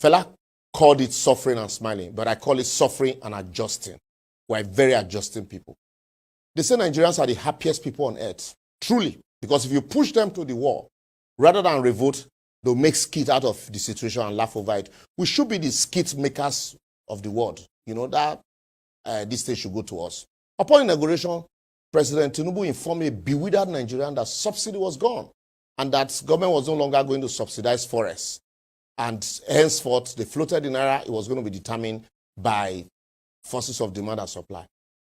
Fela called it suffering and smiling, but I call it suffering and adjusting. We're very adjusting people. They say Nigerians are the happiest people on earth. Truly. Because if you push them to the wall, rather than revolt, they'll make skit out of the situation and laugh over it. We should be the skit makers of the world. You know, that this state should go to us. Upon inauguration, President Tinubu informed a bewildered Nigerian that subsidy was gone and that government was no longer going to subsidize forests. And henceforth, they floated in naira. It was going to be determined by forces of demand and supply.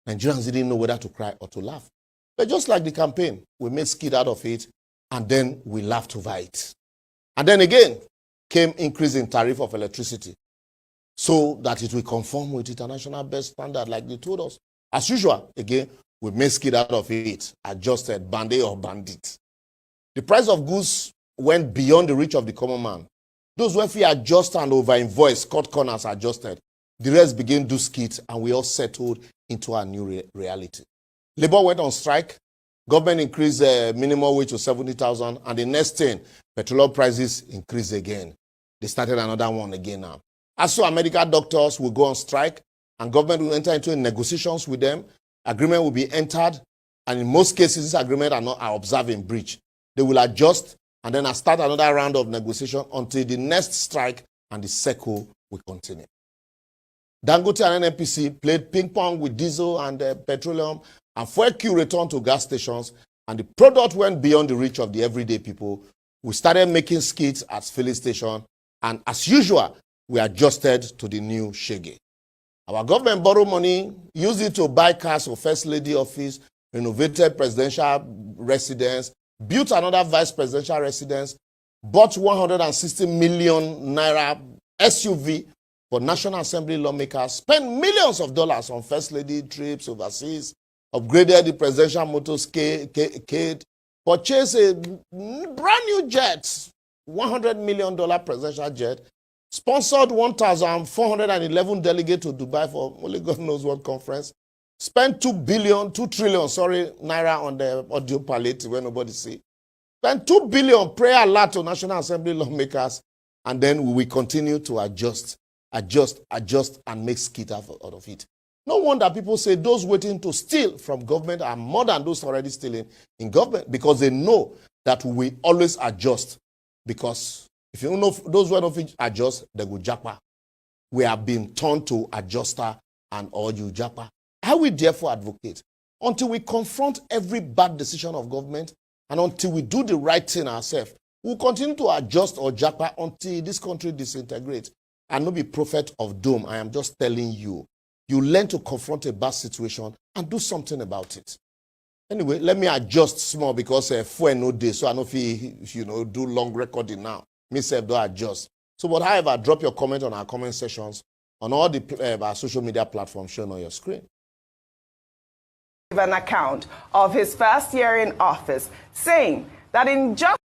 Nigerians didn't know whether to cry or to laugh. But just like the campaign, we made skit out of it, and then we laughed over it. And then again came increase in tariff of electricity so that it will conform with international best standard like they told us. As usual, again, we made skit out of it, adjusted, band-aid or bandit. The price of goods went beyond the reach of the common man. Those who feel adjust and over-invoice, cut corners adjusted. The rest began to do skits, and we all settled into a new reality. Labor went on strike. Government increased the minimum wage to 70,000, and the next thing, petroleum prices increased again. They started another one again now. As so, medical doctors will go on strike, and government will enter into negotiations with them. Agreement will be entered, and in most cases, this agreement are observed in breach. They will adjust, and then start another round of negotiation until the next strike, and the cycle will continue. Dangote and NNPC played ping pong with diesel and petroleum, and fuel queue returned to gas stations, and the product went beyond the reach of the everyday people. We started making skits at filling station, and as usual, we adjusted to the new shege. Our government borrowed money, used it to buy cars for First Lady office, renovated presidential residence, built another vice presidential residence, bought 160 million naira SUV for National Assembly lawmakers, spent millions of dollars on First Lady trips overseas, upgraded the presidential motorcade, purchased a brand new jet, $100 million presidential jet, sponsored 1,411 delegates to Dubai for only God knows what conference, spent 2 trillion naira on the audio palliative where nobody see, spent 2 billion prayer alert to National Assembly lawmakers, and then we will continue to adjust, and make skit out of it. No wonder people say those waiting to steal from government are more than those already stealing in government, because they know that we will always adjust. Because if you know those who don't adjust, they go japa. We have been turned to adjuster and all you japa. I will therefore advocate until we confront every bad decision of government and until we do the right thing ourselves. We'll continue to adjust or japa until this country disintegrates. And not be prophet of doom. I am just telling you. You learn to confront a bad situation and do something about it. Anyway, let me adjust small because fuel no day, so I know if you do long recording now. Me self don't adjust. So, but however, drop your comment on our comment sections on all the our social media platforms shown on your screen. An account of his first year in office, saying that in just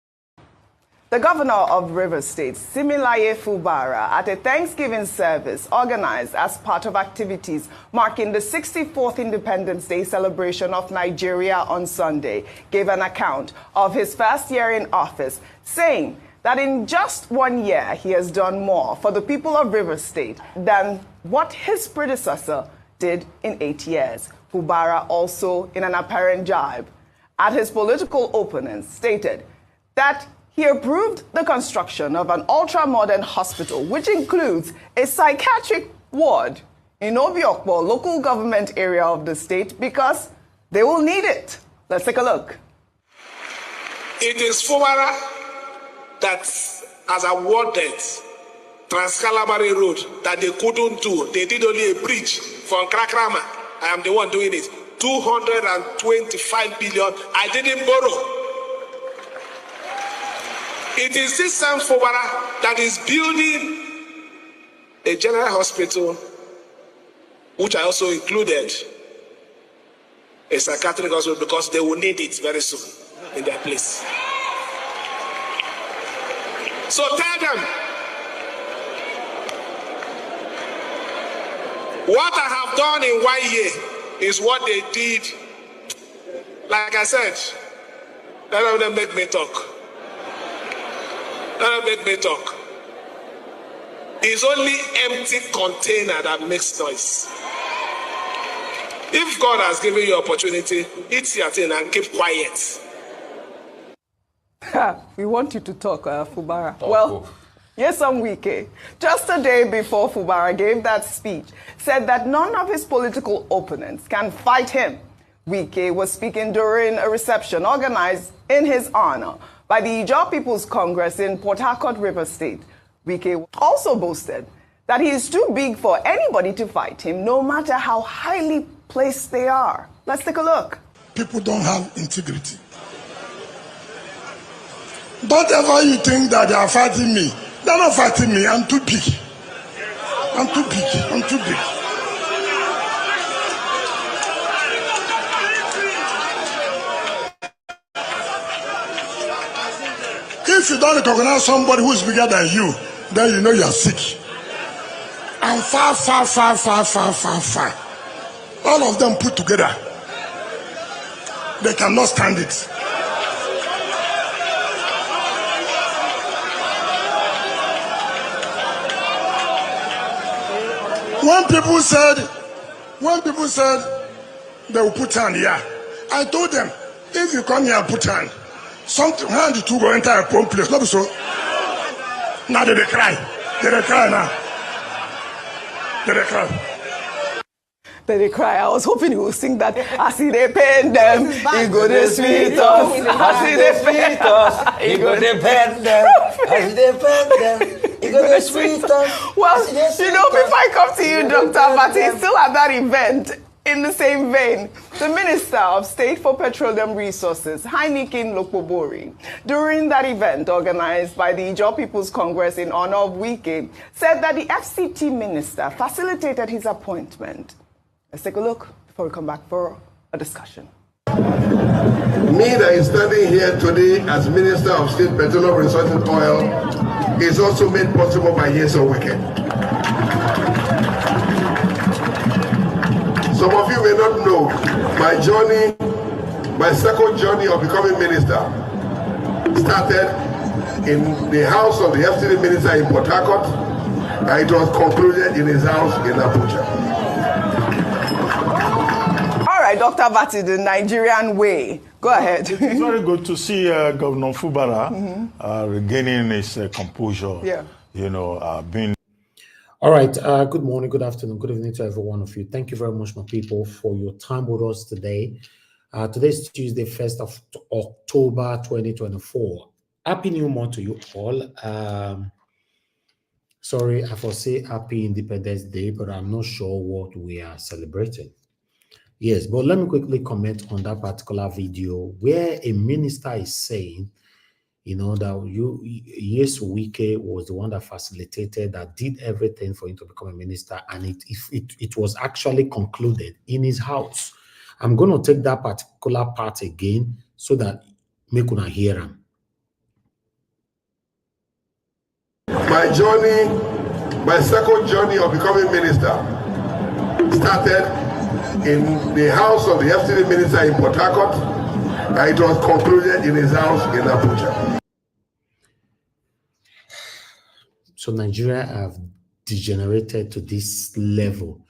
the governor of Rivers State, Similaye Fubara, at a Thanksgiving service organized as part of activities marking the 64th Independence Day celebration of Nigeria on Sunday, gave an account of his first year in office, saying that in just 1 year he has done more for the people of Rivers State than what his predecessor did in 8 years. Fubara, also in an apparent jibe at his political opponents, stated that he approved the construction of an ultra-modern hospital, which includes a psychiatric ward in Obiokpo, local government area of the state, because they will need it. Let's take a look. It is Fubara that has awarded Trans-Calabari Road that they couldn't do. They did only a bridge from Krakrama. I am the one doing it. 225 billion. I didn't borrow. It is this same Fubara that is building a general hospital, which I also included a psychiatric hospital, because they will need it very soon in their place. So tell them, what I have done in 1 year is what they did. Like I said, let them make me talk. Let them make me talk. It's only empty container that makes noise. If God has given you opportunity, eat your thing and keep quiet. We want you to talk, Fubara. Well, Nyesom Wike, just a day before Fubara gave that speech, said that none of his political opponents can fight him. Wike was speaking during a reception organized in his honor by the Ijaw People's Congress in Port Harcourt, River State. Wike also boasted that he is too big for anybody to fight him, no matter how highly placed they are. Let's take a look. People don't have integrity. Don't ever you think that they are fighting me. They're not fighting me. I'm too big. I'm too big. I'm too big. If you don't recognize somebody who is bigger than you, then you know you are sick. I'm far, far, far, far, far, far, far. All of them put together, they cannot stand it. When people said they will put hand here, I told them, if you come here and put hand, something hand to go enter a poor place. Not so. Now they cry. They cry now. They cry. They cry. I was hoping you would sing that. I see they pain them. He go to sweet us. I see they pain us. He go to pain them. I see they pain them. He go to sweet us. Well, you know, before I come to you, Dr. Vati, still at that event, in the same vein, the Minister of State for Petroleum Resources, Heineken Lokpobori, during that event organized by the Ijaw People's Congress in honor of Wike, said that the FCT minister facilitated his appointment. Let's take a look before we come back for a discussion. Me that is standing here today as Minister of State Petroleum Resources and Oil is also made possible by Nyesom Wike. Some of you may not know my second journey of becoming minister started in the house of the FCT minister in Port Harcourt, and it was concluded in his house in Abuja. All right, Dr. Vati, the Nigerian way. Go ahead. It's very good to see Governor Fubara regaining his composure. Yeah. You know, being. All right. Good morning, good afternoon, good evening to every one of you. Thank you very much, my people, for your time with us today. Today is Tuesday, 1st of October, 2024. Happy New Month to you all. Sorry, I foresee Happy Independence Day, but I'm not sure what we are celebrating. Yes, but let me quickly comment on that particular video where a minister is saying, you know, that Wike was the one that facilitated, that did everything for him to become a minister, and it was actually concluded in his house. I'm going to take that particular part again so that me could hear him. My second journey of becoming minister started in the house of the FCT minister in Port Harcourt, and it was concluded in his house in Abuja. So Nigeria have degenerated to this level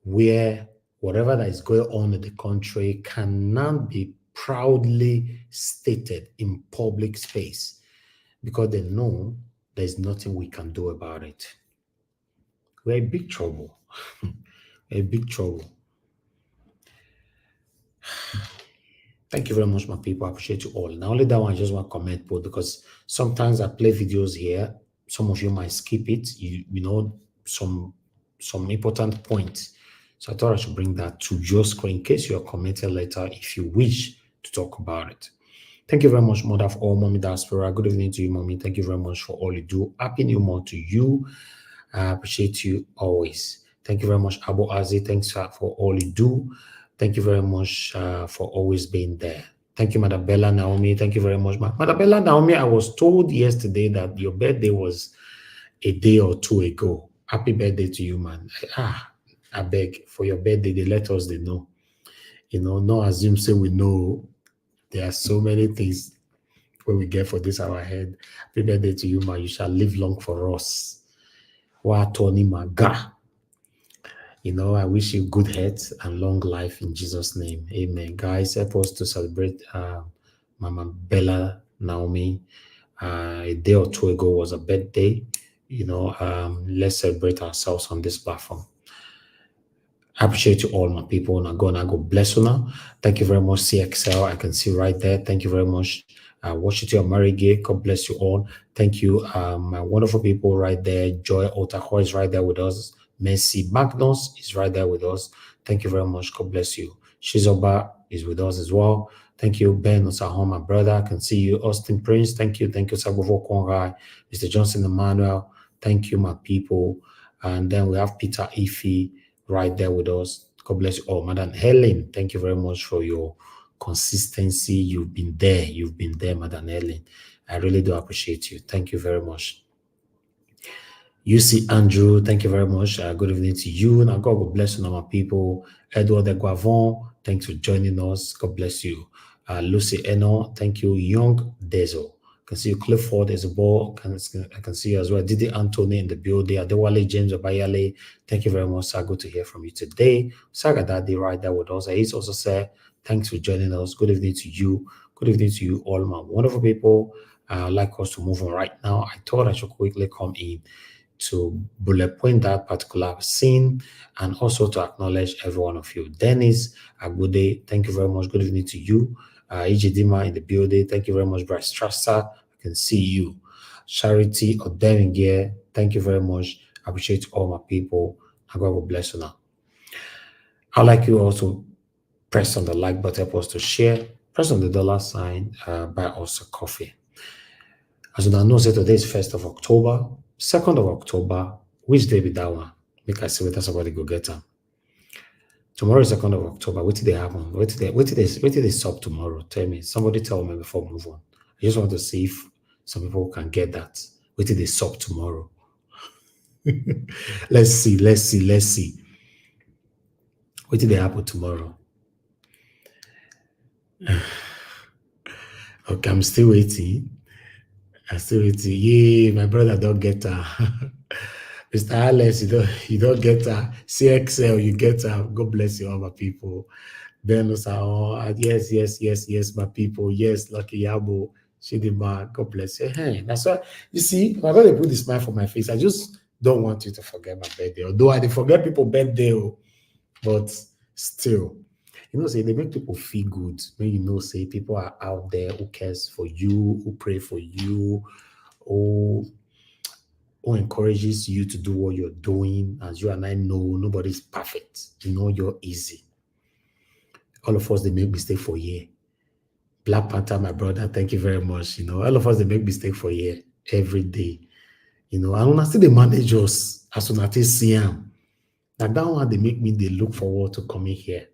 where whatever that is going on in the country cannot be proudly stated in public space because they know there's nothing we can do about it. We're in big trouble. We're in big trouble. Thank you very much, my people. I appreciate you all. Now, only that one I just want to comment, but because sometimes I play videos here, some of you might skip it. You know some important points. So I thought I should bring that to your screen in case you're commenting later if you wish to talk about it. Thank you very much, Mother of all, Mommy Diaspora. Good evening to you, Mommy. Thank you very much for all you do. Happy New Month to you. I appreciate you always. Thank you very much, Abu Azi. Thanks for all you do. Thank you very much for always being there. Thank you, Mother Bella Naomi. Thank you very much. Mother Bella Naomi, I was told yesterday that your birthday was a day or two ago. Happy birthday to you, man. I beg for your birthday, they let us know. You know, no assume say we know. There are so many things where we get for this our head. Happy birthday to you, man. You shall live long for us. Wa Tony Maga. You know, I wish you good health and long life in Jesus' name. Amen. Guys, help us to celebrate Mama Bella Naomi. A day or two ago was a birthday. You know, let's celebrate ourselves on this platform. I appreciate you all, my people. Now go bless you now. Thank you very much, CXL. I can see right there. Thank you very much. Washington Mary Gay. God bless you all. Thank you, my wonderful people right there. Joy Otaho is right there with us. Mercy Magnus is right there with us. Thank you very much. God bless you. Shizoba is with us as well. Thank you, Ben Osahon, my brother. I can see you, Austin Prince. Thank you. Thank you, Sagovo Kongai, Mr. Johnson Emmanuel. Thank you, my people. And then we have Peter Ife right there with us. God bless you all. Madam Helen, thank you very much for your consistency. You've been there, Madam Helen. I really do appreciate you. Thank you very much. UC Andrew, thank you very much. Good evening to you. Now, God bless you, my people. Edward Guavon, thanks for joining us. God bless you. Lucy Eno, thank you. Young Dezo, I can see you. Clifford is a ball. I can see you as well. Didi Anthony in the building. Adewale James Abayale, thank you very much, sir. Good to hear from you today. Sagadadi right there with us. He's also said, thanks for joining us. Good evening to you. Good evening to you, all my wonderful people. I'd like us to move on right now. I thought I should quickly come in to bullet point that particular scene and also to acknowledge every one of you. Dennis Agude, thank you very much. Good evening to you. Ejidima in the building, thank you very much. Bryce Strasser, I can see you. Charity Odemingier, thank you very much. I appreciate all my people. God will bless you now. I'd like you also press on the like button, help us to share, press on the $sign, buy us a coffee. As you know, today is 1st of October. 2nd of October, which day be that one? Make I see whether somebody go get them. Tomorrow is 2nd of October. What did they happen? What did they stop tomorrow? Tell me. Somebody tell me before we move on. I just want to see if some people can get that. What did they stop tomorrow? Let's see. What did they happen tomorrow? Okay, I'm still waiting. Yeah, my brother don't get her. Mr. Alex, you don't get her. CXL, you get her. God bless you, all my people. Ben yes, my people. Yes, Lucky Yabo, Shidima, God bless you. Hey, that's why, you see, I'm going to put this smile for my face. I just don't want you to forget my birthday. Although I didn't forget people's birthday, but still. You know, say they make people feel good when you know, say people are out there who cares for you, who pray for you, who encourages you to do what you're doing. As you and I know, nobody's perfect. You know, you're easy. All of us, they make mistake for year. Black Panther, my brother, thank you very much. You know, all of us, they make mistake for year every day. You know, and when I see they manage us, as soon as they see them, that one, they make me, they look forward to coming here.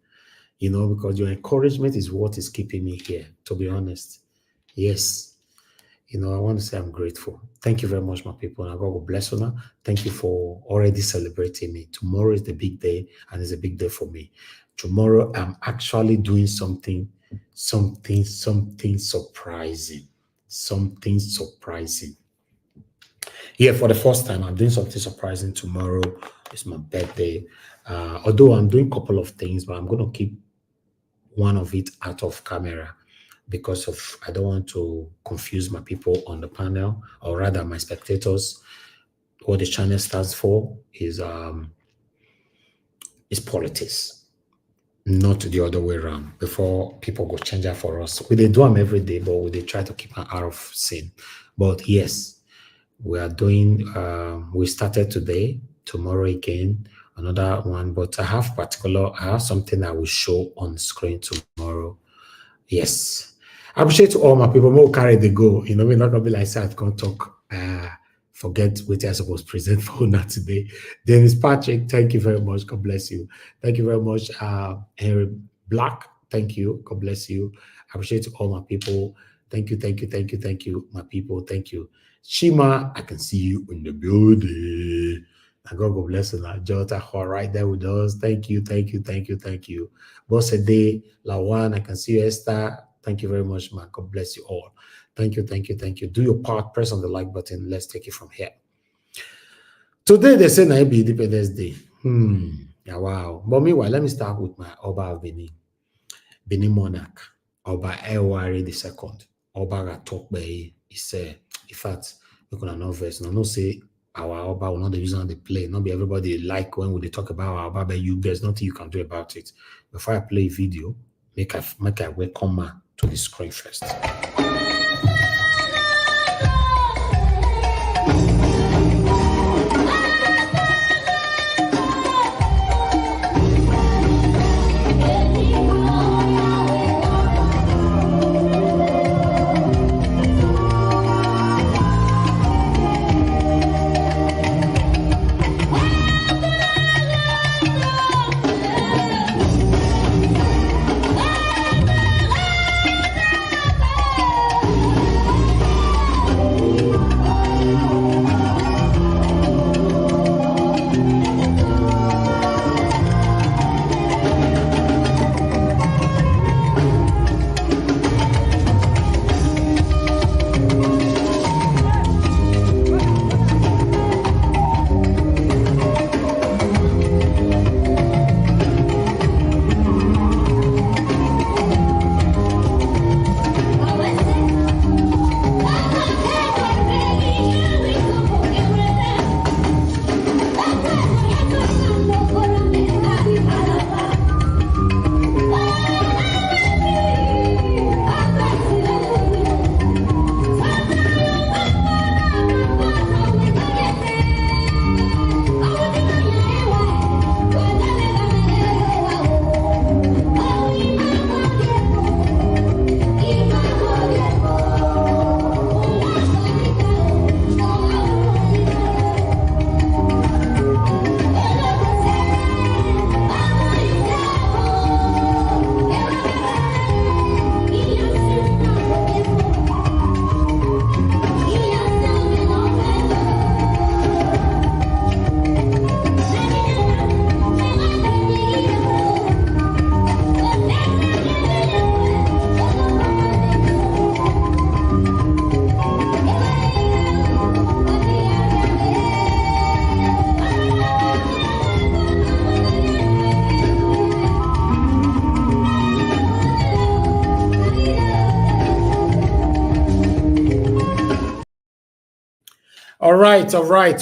You know, because your encouragement is what is keeping me here, to be honest. Yes. You know, I want to say I'm grateful. Thank you very much, my people. And God will bless you now. Thank you for already celebrating me. Tomorrow is the big day, and it's a big day for me. Tomorrow, I'm actually doing something surprising. Something surprising. Yeah, for the first time, I'm doing something surprising tomorrow. It's my birthday. Although I'm doing a couple of things, but I'm going to keep one of it out of camera because of I don't want to confuse my people on the panel, or rather my spectators. What the channel stands for is politics, not the other way around. Before people go change that for us, we they do them every day, but we try to keep them out of scene. But yes, we are doing. We started today. Tomorrow again, another one. But I have something I will show on screen tomorrow. Yes. I appreciate all my people. More carry the go. You know, we're not gonna be like I can't talk. Forget what I supposed to present for now today. Dennis Patrick, thank you very much. God bless you. Thank you very much. Henry Black, thank you. God bless you. I appreciate all my people. Thank you, my people. Thank you. Shima, I can see you in the building. And God bless you. Jota right there with us. Thank you. Bossede, Lawan, I can see you, Esther. Thank you very much, man. God bless you all. Thank you. Do your part. Press on the like button. Let's take it from here. Today they say na be Independence Day. Yeah, wow. But meanwhile, let me start with my Oba of Benin monarch, Oba Ewari II, Oba Ratokbe. He said, in fact, we could not verse. No say our Oba will not use on the play. Not be everybody like when we talk about our Oba, but there's nothing you can do about it. Before I play video, make a welcome man to the screen first.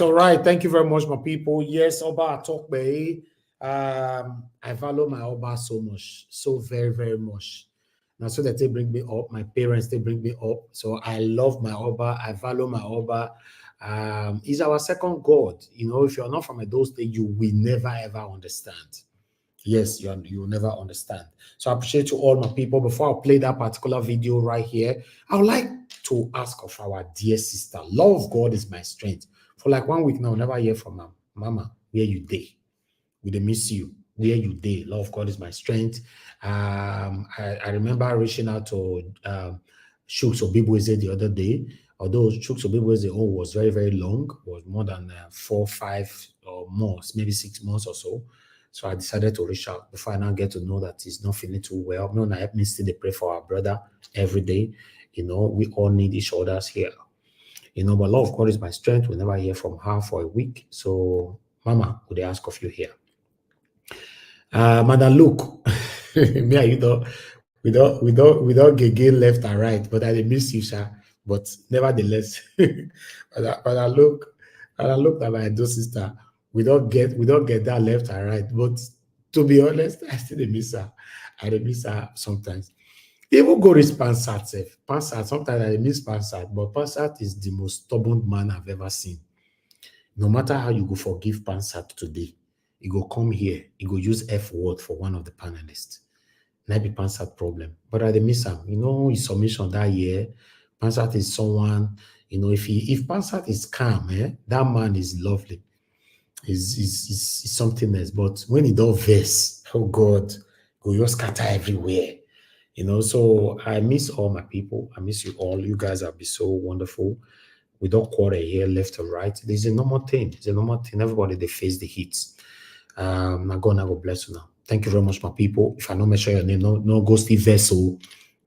All right. Thank you very much, my people. Yes, Oba Atokbe. I value my Oba so much, so very, very much. Now, so that they bring me up, my parents, they bring me up. So I love my Oba. I value my Oba. He's our second God. You know, if you're not from those things, you will never, ever understand. Yes, you will never understand. So I appreciate you all, my people. Before I play that particular video right here, I would like to ask of our dear sister, love of God is my strength. For like 1 week now, never hear from her. Mama, where you day? We dey miss you. Where you day? Love of God is my strength. I remember reaching out to Shooks Obibweze the other day. Although Shooks Obibweze was very, very long, was more than 4, 5 or more, maybe 6 months or so. So I decided to reach out before I now get to know that he's not feeling too well. No, help me still pray for our brother every day. You know, we all need each other's here. You know, but love of God is my strength. We never hear from her for a week. So, Mama, would I ask of you here? Madam Luke, me and you know, we don't get left and right, but I miss you, sir. But nevertheless, Madam Luke, at my dear sister. We don't get that left and right. But to be honest, I still miss her. I miss her sometimes. Even go reach Pansat. Pansat, sometimes I miss Pansat, but Pansat is the most stubborn man I've ever seen. No matter how you go forgive Pansat today, he go come here, he go use F word for one of the panelists. That be Pansat problem. But I miss him. You know, his submission that year, Pansat is someone, you know, if Pansat is calm, that man is lovely. Is something else. But when he don't verse, oh God, go just scatter everywhere. You know, so I miss all my people. I miss you all. You guys have been so wonderful. We don't quarter here left or right. There's a normal thing. It's a normal thing. Everybody, they face the hits. Now God bless you now. Thank you very much, my people. If I don't mention your name, no ghosty vessel.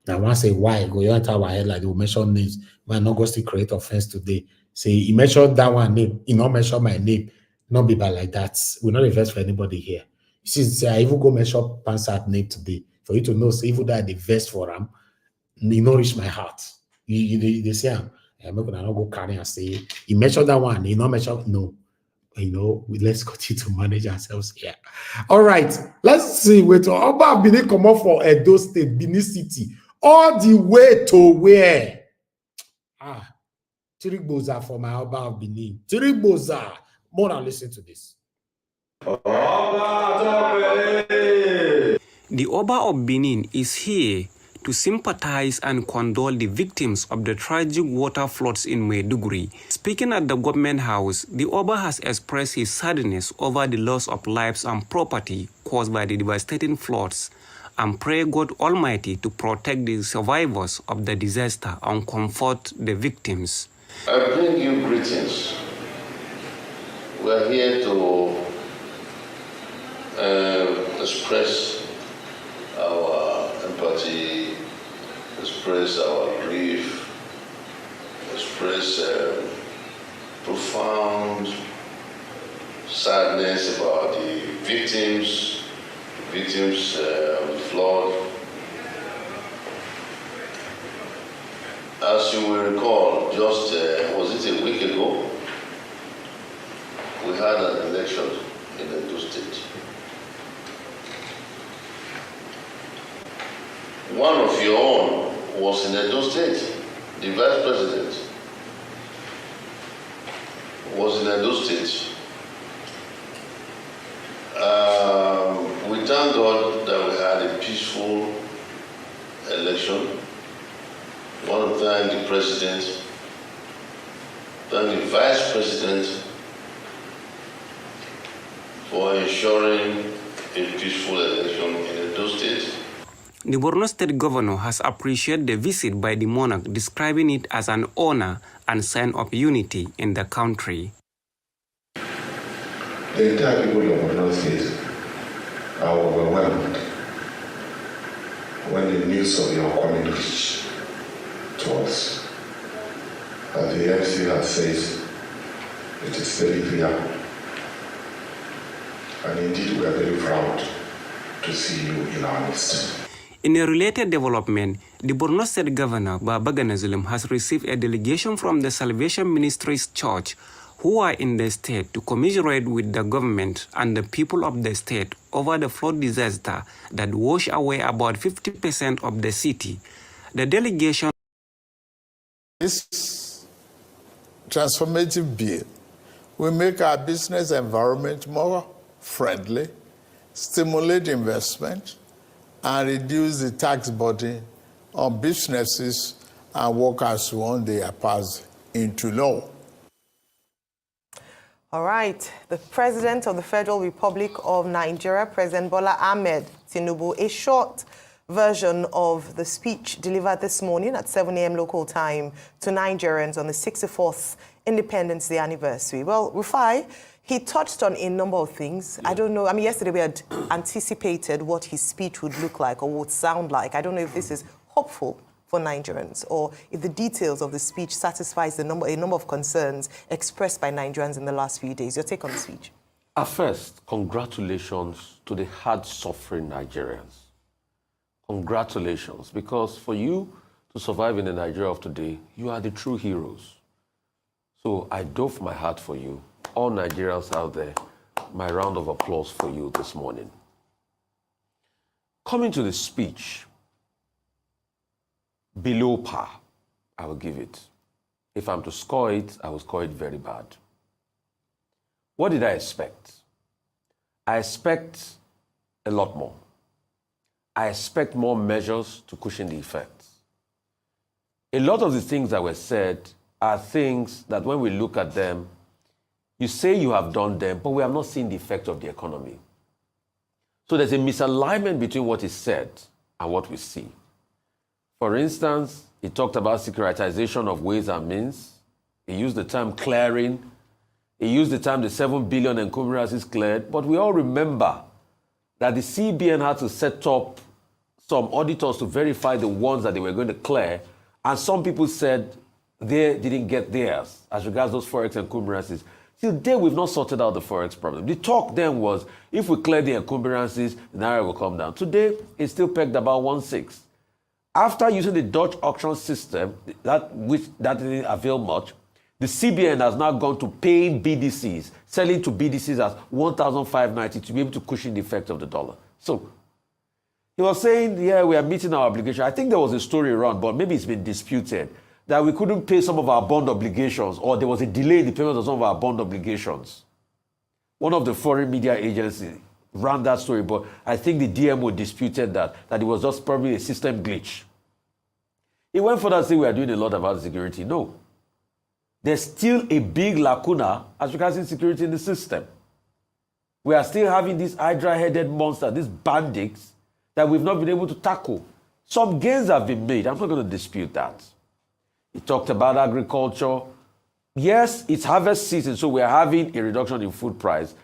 Now, once say why, go you enter our head like they will mention names. Why not ghosty create offense today? Say, he mentioned that one name, he not mention my name. Not be bad like that. We're not invest for anybody here. Since I even go measure pants at name today, for you to know, so even that I invest for them, you know, reach my heart. They say, I'm not gonna go carry and say, you measure that one, you know, measure, no. You know, let's continue to manage ourselves here. All right, let's see. Wait, Oba Benin come up for Edo State, Benin City, all the way to where? Tirigboza for my Oba of Benin. Tirigboza. More than listen to this. The Oba of Benin is here to sympathize and condole the victims of the tragic water floods in Maiduguri. Speaking at the government house, the Oba has expressed his sadness over the loss of lives and property caused by the devastating floods and pray God Almighty to protect the survivors of the disaster and comfort the victims. I bring you greetings. We are here to express our empathy, express our grief, express profound sadness about the victims of the flood. As you will recall, just was it a week ago, we had an election in Edo State. One of your own was in Edo State. The vice president was in Edo State. We thank God that we had a peaceful election. I want to thank the president, thank the vice president for ensuring a peaceful election in Edo State. The Borno State governor has appreciated the visit by the monarch, describing it as an honor and sign of unity in the country. The entire people of Borno State are overwhelmed when the news of your coming reached to us. As the MC has said, it is very clear. And indeed, we are very proud to see you in our midst. In a related development, the Borno State Governor, Babagana Zulum, has received a delegation from the Salvation Ministry's church who are in the state to commiserate with the government and the people of the state over the flood disaster that washed away about 50% of the city. The delegation... This transformative bill will make our business environment more friendly, stimulate investment, and reduce the tax burden on businesses and workers once they are passed into law. All right. The President of the Federal Republic of Nigeria, President Bola Ahmed Tinubu, a short version of the speech delivered this morning at 7 a.m. local time to Nigerians on the 64th Independence Day anniversary. Well, Rufai, he touched on a number of things. I don't know. I mean, yesterday we had anticipated what his speech would look like or would sound like. I don't know if this is hopeful for Nigerians or if the details of the speech satisfies a number of concerns expressed by Nigerians in the last few days. Your take on the speech? At first, congratulations to the hard-suffering Nigerians. Congratulations, because for you to survive in the Nigeria of today, you are the true heroes. So I doff my heart for you. All Nigerians out there, my round of applause for you this morning. Coming to the speech, below par, I will give it. If I'm to score it, I will score it very bad. What did I expect? I expect a lot more. I expect more measures to cushion the effects. A lot of the things that were said are things that when we look at them, you say you have done them, but we have not seen the effect of the economy. So there's a misalignment between what is said and what we see. For instance, he talked about securitization of ways and means. He used the term clearing. He used the term the 7 billion encumbrances cleared. But we all remember that the CBN had to set up some auditors to verify the ones that they were going to clear. And some people said they didn't get theirs as regards those forex encumbrances. Today, we've not sorted out the forex problem. The talk then was, if we clear the encumbrances, the naira will come down. Today, it's still pegged about 1.6. After using the Dutch auction system, that didn't avail much, the CBN has now gone to paying BDCs, selling to BDCs at 1,590 to be able to cushion the effect of the dollar. So, he was saying, yeah, we are meeting our obligation. I think there was a story around, but maybe it's been disputed, that we couldn't pay some of our bond obligations, or there was a delay in the payment of some of our bond obligations. One of the foreign media agencies ran that story, but I think the DMO disputed that it was just probably a system glitch. He went further to say we are doing a lot about security. No. There's still a big lacuna as regards insecurity in the system. We are still having this hydra-headed monster, these bandits, that we've not been able to tackle. Some gains have been made. I'm not going to dispute that. He talked about agriculture. Yes, it's harvest season, so we're having a reduction in food price.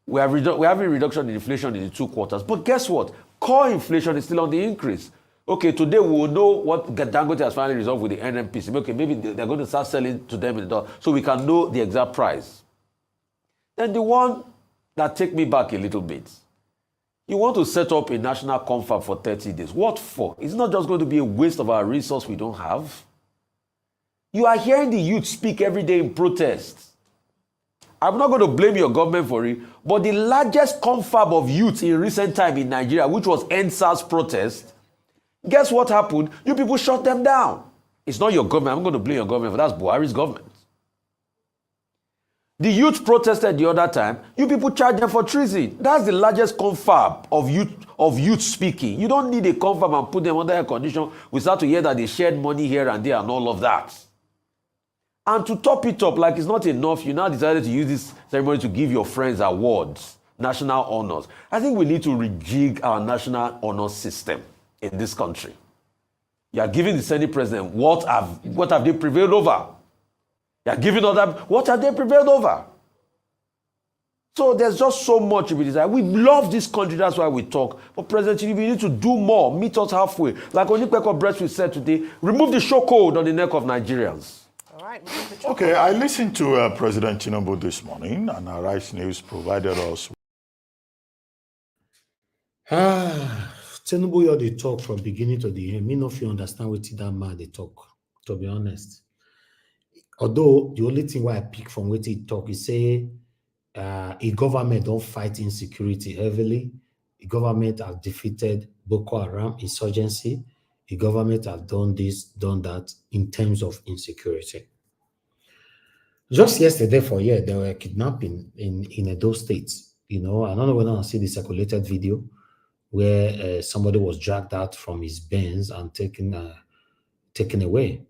We're having a reduction in inflation in the 2 quarters. But guess what? Core inflation is still on the increase. Okay, today we will know what Dangote has finally resolved with the NMPC. Okay, maybe they're going to start selling to them in the dollar, so we can know the exact price. Then the one that take me back a little bit. You want to set up a national confab for 30 days. What for? It's not just going to be a waste of our resource we don't have. You are hearing the youth speak every day in protest. I'm not going to blame your government for it, but the largest confab of youth in recent time in Nigeria, which was NSAS protest, guess what happened? You people shut them down. It's not your government. I'm going to blame your government for that. That's Buhari's government. The youth protested the other time. You people charge them for treason. That's the largest confab of youth speaking. You don't need a confab and put them under air condition. We start to hear that they shared money here and there and all of that. And to top it up, like it's not enough, you now decided to use this ceremony to give your friends awards, national honors. I think we need to rejig our national honor system in this country. You are giving the Senate president what have they prevailed over? You are giving other what have they prevailed over? So there's just so much to be desired. We love this country, that's why we talk. But President Tinubu, you need to do more. Meet us halfway. Like Onipeko Breastfeed said today, remove the chokehold on the neck of Nigerians. All right. Okay, I listened to President Tinubu this morning, and Arise News provided us. Tinubu, you the talk from beginning to the end. Me not you understand what that man they talk, to be honest. Although the only thing why I pick from what he talk is say a government don't fight insecurity heavily. The government have defeated Boko Haram insurgency. The government have done this, done that in terms of insecurity. Just yesterday there were kidnapping in those states. You know, I don't know whether I see the circulated video where somebody was dragged out from his Benz and taken away.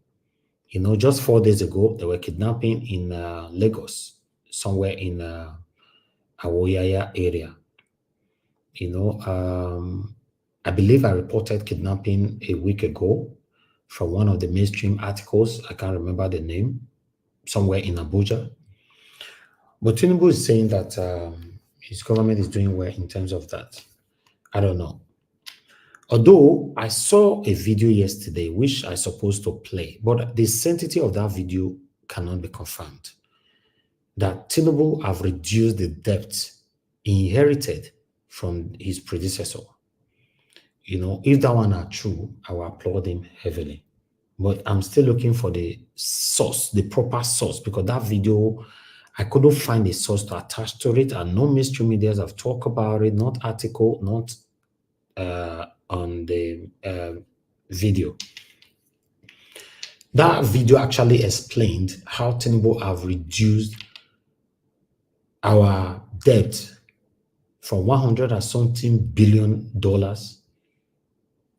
You know, just 4 days ago, there were kidnapping in Lagos, somewhere in Awoyaya area. You know, I believe I reported kidnapping a week ago from one of the mainstream articles. I can't remember the name, somewhere in Abuja. But Tinubu is saying that his government is doing well in terms of that. I don't know. Although I saw a video yesterday, which I supposed to play, but the sanctity of that video cannot be confirmed. That Tinubu have reduced the debt he inherited from his predecessor. You know, if that one are true, I will applaud him heavily. But I'm still looking for the source, the proper source, because that video, I couldn't find a source to attach to it, and no mainstream media have talked about it, not article, not on the video. That video actually explained how Tinubu have reduced our debt from $100 and something billion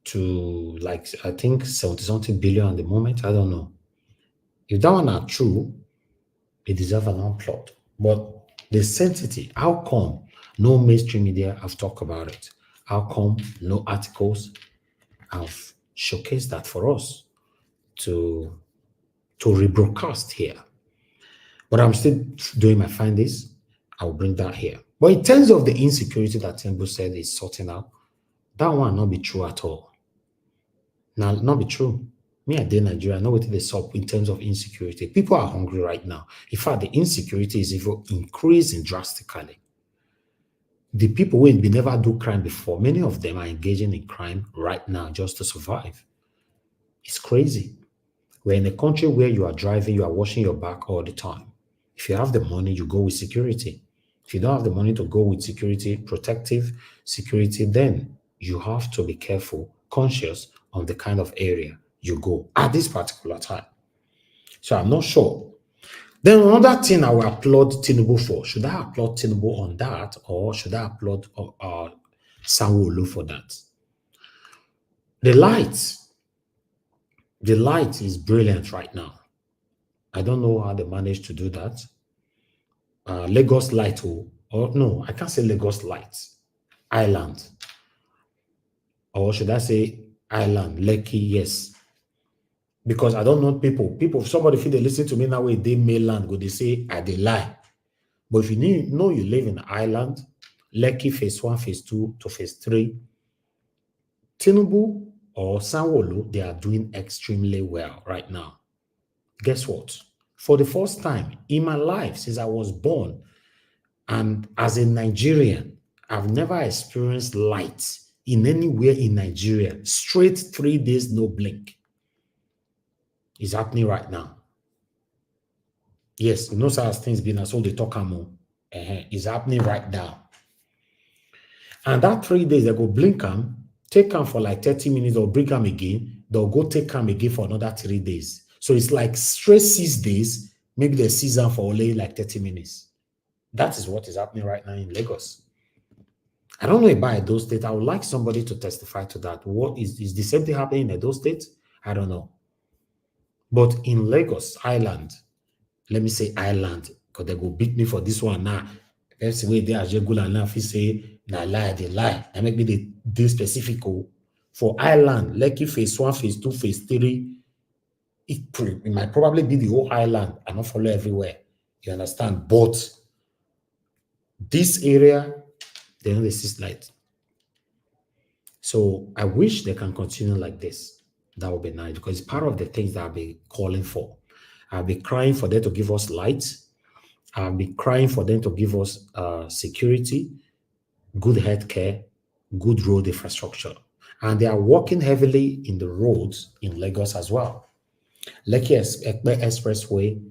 to like, I think 70 something billion at the moment. I don't know. If that one are true, it deserves an applaud. But the sanctity, how come no mainstream media have talked about it? How come no articles have showcased that for us to rebroadcast here? But I'm still doing my findings. I'll bring that here. But in terms of the insecurity that Tinubu said is sorting out, that one not be true at all. Now, not be true. Me, I did Nigeria, I know what they solve in terms of insecurity. People are hungry right now. In fact, the insecurity is even increasing drastically. The people who never do crime before, many of them are engaging in crime right now just to survive. It's crazy. We're in a country where you are driving, you are washing your back all the time. If you have the money, you go with security. If you don't have the money to go with security, protective security, then you have to be careful, conscious of the kind of area you go at this particular time. So I'm not sure. Then another thing I will applaud Tinubu for. Should I applaud Tinubu on that, or should I applaud Sanwo-Olu for that? The light is brilliant right now. I don't know how they managed to do that. Lagos Light, or no, I can't say Lagos Light. Island. Or should I say Island, Lekki, yes. Because I don't know people, somebody feel they listen to me now, they mainland, go they say, I they lie. But if you know you live in an island, Lekki phase 1, phase 2 to phase 3, Tinubu or Sanwo-Olu, they are doing extremely well right now. Guess what? For the first time in my life since I was born, and as a Nigerian, I've never experienced light in anywhere in Nigeria. Straight 3 days, no blink. It's happening right now. Yes, no such things being as all they talk about. It's happening right now. And that 3 days, they go blink them, take them for like 30 minutes, or bring them again. They'll go take them again for another 3 days. So it's like straight 6 days, maybe they seize them for only like 30 minutes. That is what is happening right now in Lagos. I don't know about Edo State. I would like somebody to testify to that. What is the same thing happening in Edo State? I don't know. But in Lagos Island, let me say island, because they go beat me for this one now. That's the way they are regular now. If you say, nah, lie, they lie. I make me the specific for island, Lekki phase 1, phase 2, phase 3. It might probably be the whole island and not follow everywhere. You understand? But this area, they don't exist light. So I wish they can continue like this. That would be nice, because it's part of the things that I'll be calling for. I'll be crying for them to give us light. I'll be crying for them to give us security, good healthcare, good road infrastructure. And they are working heavily in the roads in Lagos as well. Lekki Expressway,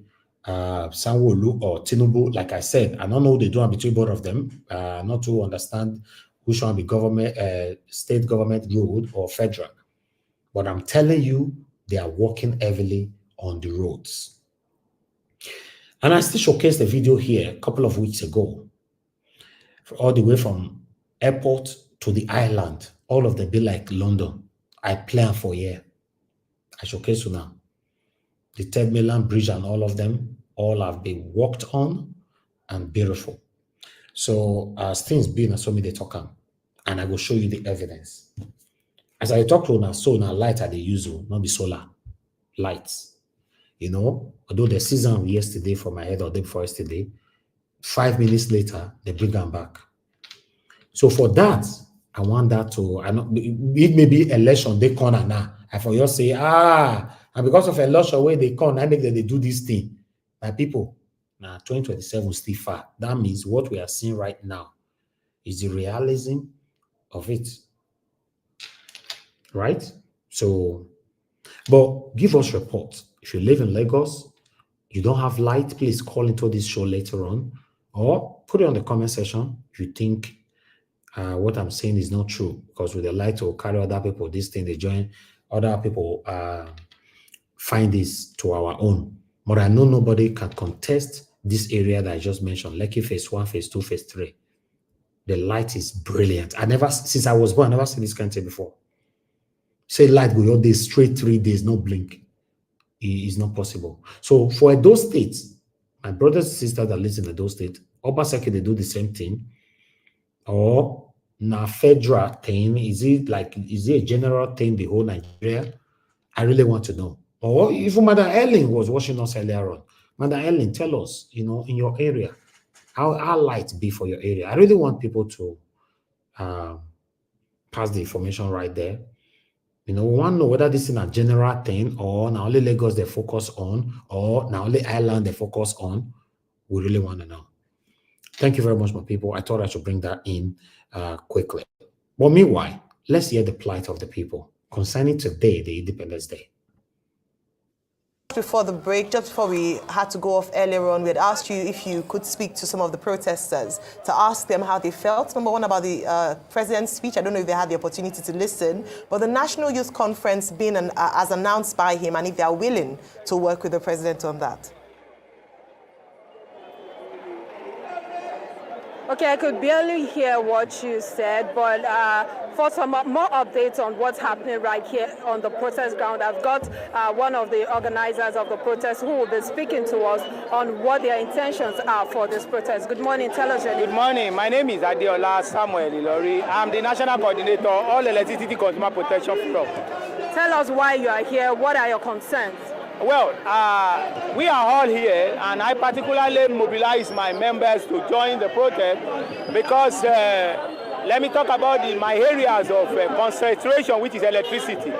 Sanwo-Olu or Tinubu, like I said, I don't know what they do between both of them, not to understand who should be government, state government road or federal. But I'm telling you, they are working heavily on the roads. And I still showcased a video here a couple of weeks ago, all the way from airport to the island. All of them be like London. I plan for here. I showcase you now. The Third Mainland Bridge and all of them, all have been worked on and beautiful. So as things being, so me they talk on, and I will show you the evidence. As I talk to now, so now light are the usual, not be solar lights. You know, although the season yesterday for my head or day before yesterday, 5 minutes later, they bring them back. So for that, I want that to, I know it may be election, they corner now. I for you say, and because of election where they come, I make that they do this thing. My people, now 2027 still far. That means what we are seeing right now is the realism of it. Right? So, but give us reports. If you live in Lagos, you don't have light, please call into this show later on, or put it on the comment section if you think what I'm saying is not true, because with the light to carry other people, this thing, they join other people, find this to our own. But I know nobody can contest this area that I just mentioned, Lekki phase 1, phase 2, phase 3. The light is brilliant. Since I was born, I never seen this kind of thing before. Say light go all day, straight 3 days, no blink. It is not possible. So for those states, my brothers and sisters that live in those states, Obaseki, they do the same thing. Or na federal thing? Is it a general thing, the whole Nigeria? I really want to know. Or even Madam Ellen was watching us earlier on. Madam Ellen, tell us, in your area, how light be for your area. I really want people to pass the information right there. We want to know whether this is a general thing or now only Lagos they focus on or now only Ireland they focus on. We really want to know. Thank you very much, my people. I thought I should bring that in quickly. But meanwhile, let's hear the plight of the people concerning today, the Independence Day. Before the break, just before we had to go off earlier on, we had asked you if you could speak to some of the protesters to ask them how they felt. Number one, about the president's speech. I don't know if they had the opportunity to listen, but the National Youth Conference being as announced by him, and if they are willing to work with the president on that. Okay, I could barely hear what you said, but for some more updates on what's happening right here on the protest ground, I've got one of the organizers of the protest who will be speaking to us on what their intentions are for this protest. Good morning, tell us your name. Good morning, my name is Adeola Samuel Ilori. I'm the National Coordinator, All Electricity Consumer Protection Forum. Tell us why you are here, what are your concerns? Well, we are all here, and I particularly mobilize my members to join the protest because let me talk about my areas of concentration, which is electricity.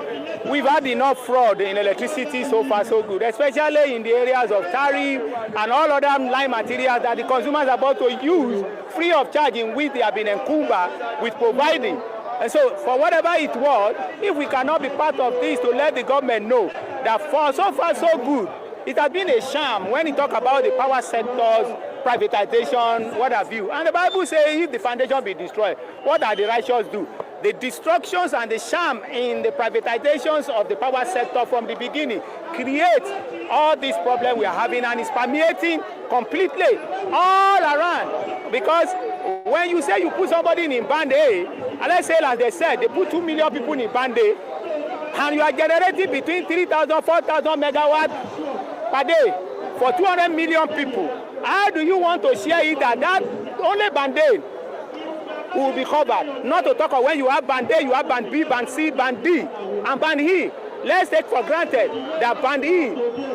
We've had enough fraud in electricity so far, so good, especially in the areas of tariff and all other line materials that the consumers are about to use free of charge, in which they have been encumbered with providing. And so, for whatever it was, if we cannot be part of this to let the government know that for so far so good, it has been a sham when you talk about the power sectors, privatization, what have you. And the Bible says if the foundation be destroyed, what are the righteous do? The destructions and the sham in the privatizations of the power sector from the beginning create all these problems we are having, and it's permeating completely all around. Because when you say you put somebody in band A, and let's say, as they said, they put 2 million people in band A, and you are generating between 3,000, 4,000 megawatts per day for 200 million people. How do you want to share it that only band A will be covered? Not to talk of when you have band A, you have band B, band C, band D, and band E. Let's take for granted that band E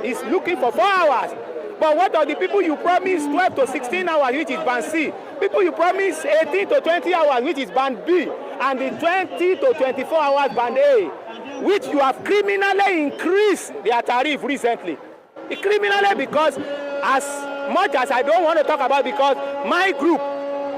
is looking for 4 hours. But what are the people you promise 12 to 16 hours, which is band C? People you promise 18 to 20 hours, which is band B, and the 20 to 24 hours band A, which you have criminally increased their tariff recently. Criminally, because as much as I don't want to talk about, because my group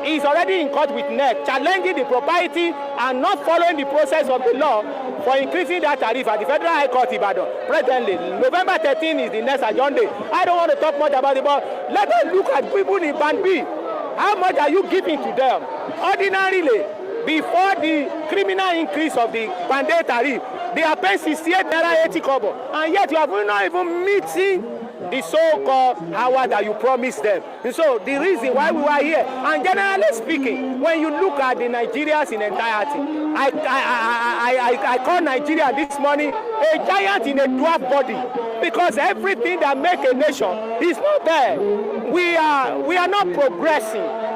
is already in court with NEC, challenging the propriety and not following the process of the law for increasing that tariff at the Federal High Court Ibadan. Presently, November 13 is the next adjourned day. I don't want to talk much about it, but let us look at people in band B. How much are you giving to them? Ordinarily, before the criminal increase of the band A tariff, they are paying 68 naira 80 kobo, and yet you have not even meeting the so-called hour that you promised them. And so the reason why we were here, and generally speaking, when you look at the Nigerians in entirety, I call Nigeria this morning a giant in a dwarf body, because everything that makes a nation is not there. We are not progressing.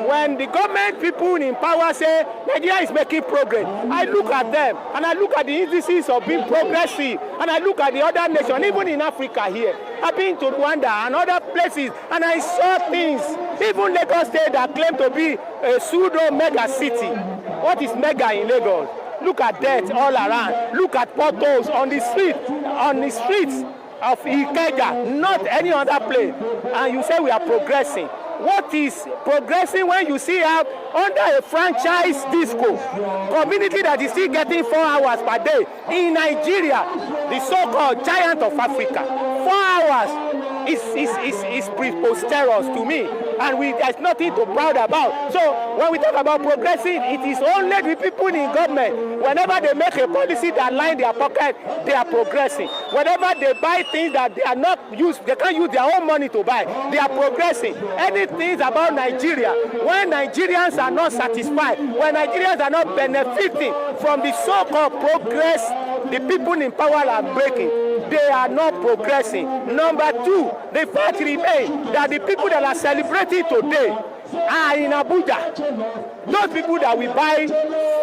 When the government people in power say Nigeria is making progress, I look at them and I look at the indices of being progressive, and I look at the other nations, even in Africa here. I've been to Rwanda and other places, and I saw things, even Lagos State that claim to be a pseudo mega city. What is mega in Lagos? Look at that all around. Look at potholes on the streets of Ikeja, not any other place. And you say we are progressing. What is progressing when you see how under a franchise disco community that is still getting 4 hours per day in Nigeria, the so-called giant of Africa, 4 hours is preposterous to me, and there's nothing to proud about. So when we talk about progressing, it is only the people in government. Whenever they make a policy that line their pocket, they are progressing. Whenever they buy things that they are not used, they can't use their own money to buy, they are progressing. Anything about Nigeria, when Nigerians are not satisfied, when Nigerians are not benefiting from the so-called progress the people in power are breaking, they are not progressing. Number two, the fact remains that the people that are celebrating today are in Abuja. Those people that we buy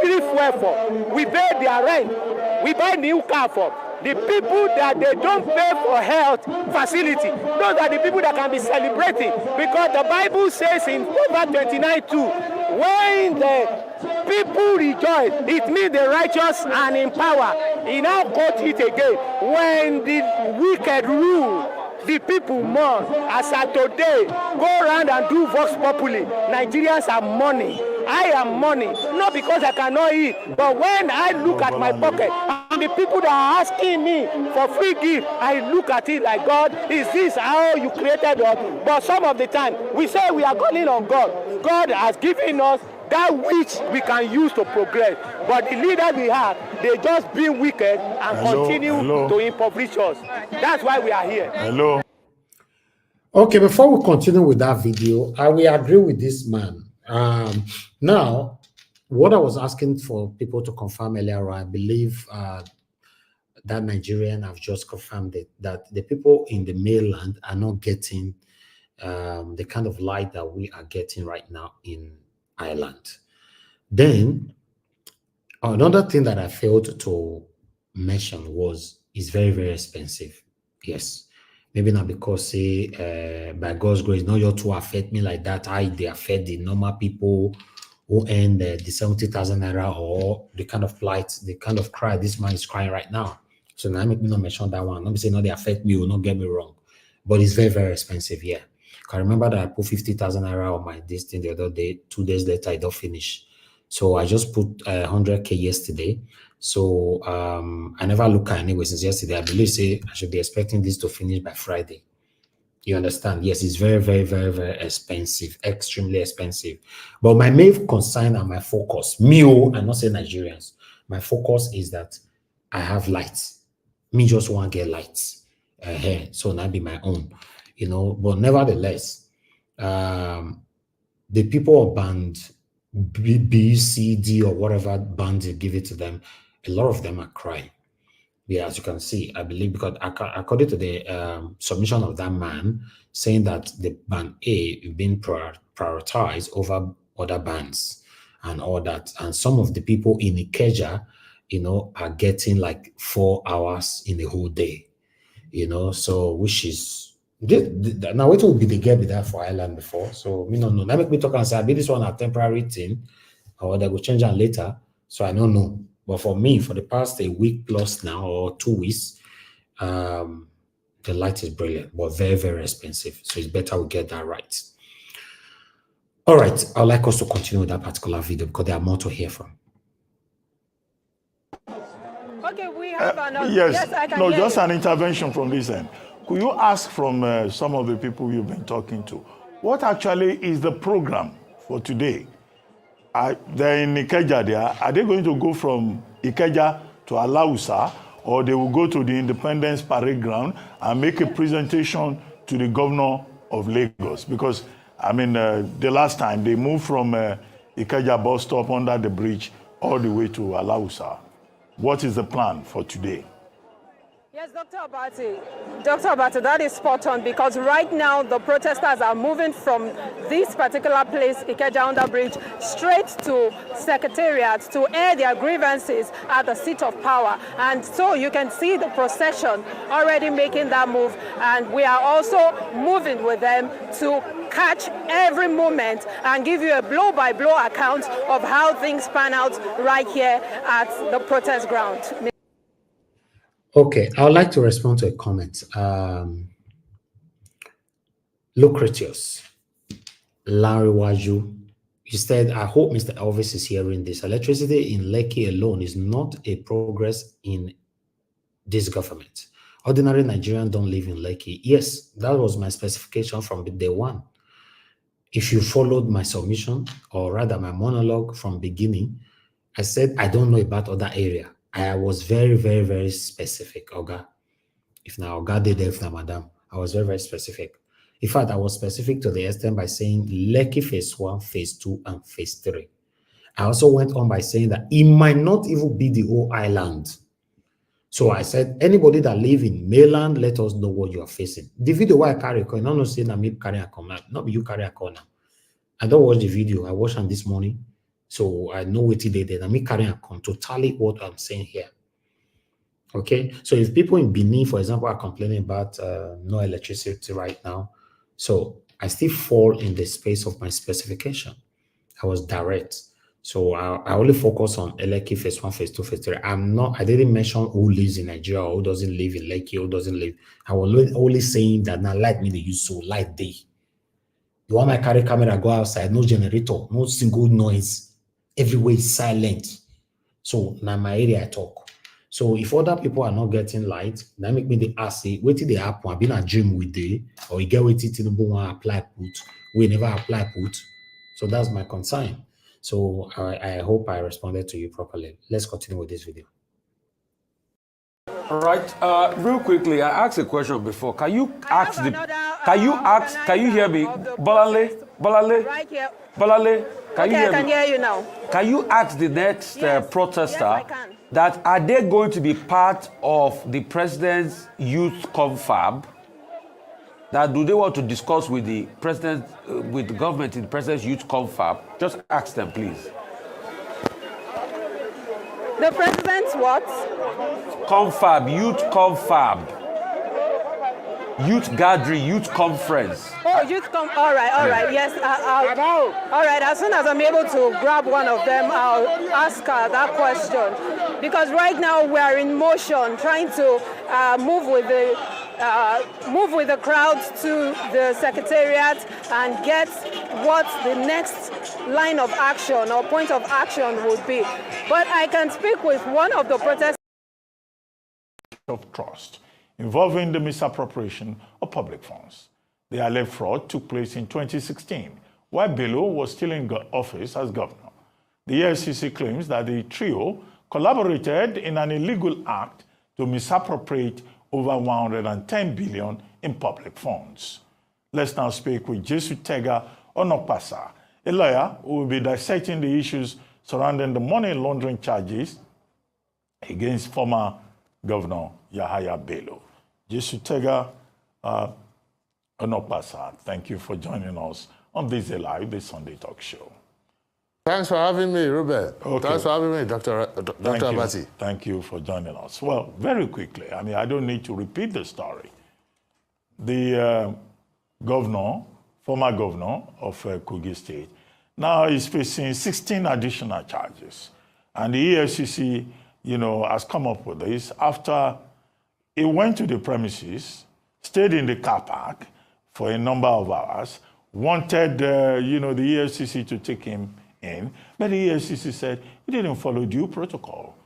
free fuel for, we pay their rent, we buy new car for. The people that they don't pay for health facility, those are the people that can be celebrating, because the Bible says in Proverbs 29:2, When the people rejoice, it means the righteous and in power. He now quote it again. When the wicked rule, the people mourn. As at today, go around and do vox populi. Nigerians are mourning. I am mourning, not because I cannot eat, but when I look at my pocket and the people that are asking me for free gift, I look at it like, God, is this how you created us? But some of the time, we say we are calling on God. God has given us that which we can use to progress. But the leaders we have, they just be wicked and continue to impoverish us. That's why we are here. Hello. Okay, before we continue with that video, I will agree with this man. Now, what I was asking for people to confirm earlier, I believe that Nigerian have just confirmed it, that the people in the mainland are not getting the kind of light that we are getting right now in Ireland. Then, another thing that I failed to mention was it's very, very expensive. Yes. Maybe not because, say, by God's grace, not your to affect me like that. They affect the normal people who earn the 70,000 naira or the kind of plight, the kind of cry this man is crying right now. So now make me not mention that one. Not be saying no, they affect me, will not get me wrong. But it's very, very expensive, yeah. I remember that I put 50,000 naira on my this thing the other day. 2 days later, I don't finish. So I just put 100K yesterday. So I never look at anyway since yesterday. I believe say I should be expecting this to finish by Friday. You understand? Yes, it's very, very, very, very expensive, extremely expensive. But my main concern and my focus, I'm not saying Nigerians, my focus is that I have lights. Me just want to get lights. So that be my own, you know. But nevertheless, the people of band B, C, D, or whatever band you give it to them, a lot of them are crying. Yeah, as you can see, I believe because according to the submission of that man, saying that the band A is being prioritized over other bands and all that, and some of the people in Ikeja, you know, are getting like 4 hours in the whole day, you know. So which is now what will be the get with that for Ireland before? So me no know. That make me talk and say, I be this one a temporary thing, or they will change it later. So I don't know. But for me, for the past a week plus now or 2 weeks, the light is brilliant, but very, very expensive. So it's better we get that right. All right, I'd like us to continue with that particular video because there are more to hear from. Okay, we have another. Yes, I can no, hear just you. an intervention from this end. Could you ask from some of the people you've been talking to, what actually is the program for today? They're in Ikeja there. Are they going to go from Ikeja to Alausa, or they will go to the Independence Parade Ground and make a presentation to the governor of Lagos? Because, I mean, the last time they moved from Ikeja bus stop under the bridge all the way to Alausa. What is the plan for today? Yes, Dr. Abati, that is spot on, because right now the protesters are moving from this particular place, Ikeja Under Bridge, straight to Secretariat to air their grievances at the seat of power. And so you can see the procession already making that move, and we are also moving with them to catch every moment and give you a blow-by-blow account of how things pan out right here at the protest ground. Okay, I would like to respond to a comment. Lucretius, Larry Waju, he said, I hope Mr. Elvis is hearing this. Electricity in Lekki alone is not a progress in this government. Ordinary Nigerians don't live in Lekki. Yes, that was my specification from day one. If you followed my submission, or rather my monologue from beginning, I said, I don't know about other area. I was very, very, very specific, Oga. If now Oga did, if now Madam, I was very, very specific. In fact, I was specific to the extent by saying Lekki phase 1, phase 2, and phase 3. I also went on by saying that it might not even be the whole island. So I said, anybody that live in mainland, let us know what you are facing. The video why I carry a corner, not saying I'm carrying a corner, not you carry a corner. I don't watch the video. I watched them this morning. So I know what they did. I'm carrying a corner to tally what I'm saying here. Okay. So if people in Benin, for example, are complaining about no electricity right now, so I still fall in the space of my specification. I was direct. So I only focus on Lekki phase 1, phase 2, phase 3. I didn't mention who lives in Nigeria or who doesn't live in Lekki, who doesn't live. I was only saying that now light me they use so light day. You want my carry camera go outside, no generator, no single noise. Everywhere is silent. So now my area I talk. So if other people are not getting light, that make me they ask, wait till they happen. I've been a dream with day, or you get waiting till Tinubu want apply put. We never apply put. So that's my concern. So I hope I responded to you properly. Let's continue with this video. All right. Real quickly, I asked a question before. Can you ask the? Can you hear me, Bolale? Right here. Bolale? Can you hear me? I can hear you now. Can you ask the next protester Yes, I can. that are they going to be part of the president's youth confab? That do they want to discuss with the president, with the government in the president's youth confab? Just ask them, please. The president's what? Confab, youth confab. Youth gathering, youth conference. Oh, all right. Yes, all right. As soon as I'm able to grab one of them, I'll ask her that question. Because right now we are in motion, trying to move with the crowds to the secretariat and get what the next line of action or point of action would be. But I can speak with one of the protesters. Of trust involving the misappropriation of public funds. The alleged fraud took place in 2016, while Bello was still in office as governor. The EFCC claims that the trio collaborated in an illegal act to misappropriate over 110 billion in public funds. Let's now speak with Jesu Tega Onokpasa, a lawyer who will be dissecting the issues surrounding the money laundering charges against former Governor Yahaya Bello. Jesu Tega Onokpasa, thank you for joining us on this Live, this Sunday talk show. Thanks for having me, Robert. Okay. Thanks for having me, Dr. Abati. Thank you for joining us. Well, very quickly, I mean, I don't need to repeat the story. The former governor of Kogi State, now is facing 16 additional charges. And the EFCC, has come up with this after he went to the premises, stayed in the car park for a number of hours, wanted, the EFCC to take him in, but the EFCC said he didn't follow due protocol.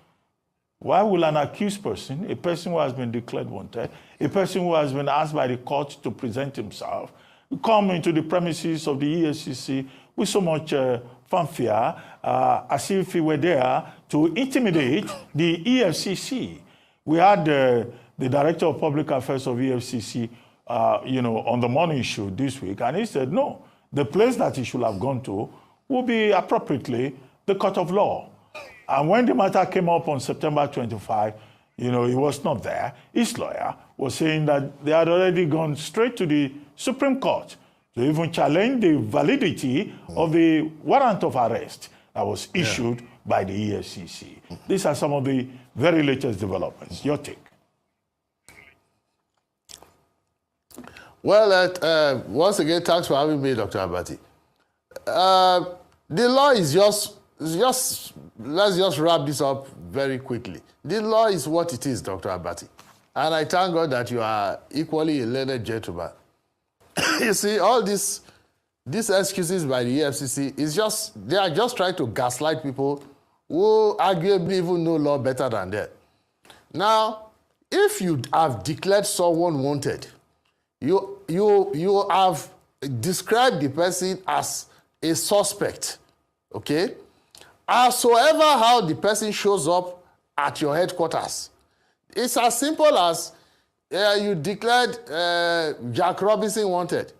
Why will an accused person, a person who has been declared wanted, a person who has been asked by the court to present himself, come into the premises of the EFCC with so much fanfare, as if he were there to intimidate the EFCC? We had the Director of Public Affairs of EFCC, on the morning show this week, and he said, no, the place that he should have gone to will be appropriately the court of law. And when the matter came up on September 25, he was not there. His lawyer was saying that they had already gone straight to the Supreme Court to even challenge the validity of the warrant of arrest that was issued by the EFCC. These are some of the very latest developments. Your take? Well, once again, thanks for having me, Dr. Abati. The law is let's just wrap this up very quickly. The law is what it is, Dr. Abati. And I thank God that you are equally a learned gentleman. You see, all these excuses by the EFCC they are just trying to gaslight people who arguably even know law better than them. Now, if you have declared someone wanted, you have described the person as a suspect, okay? Howsoever how the person shows up at your headquarters, it's as simple as you declared Jack Robinson wanted.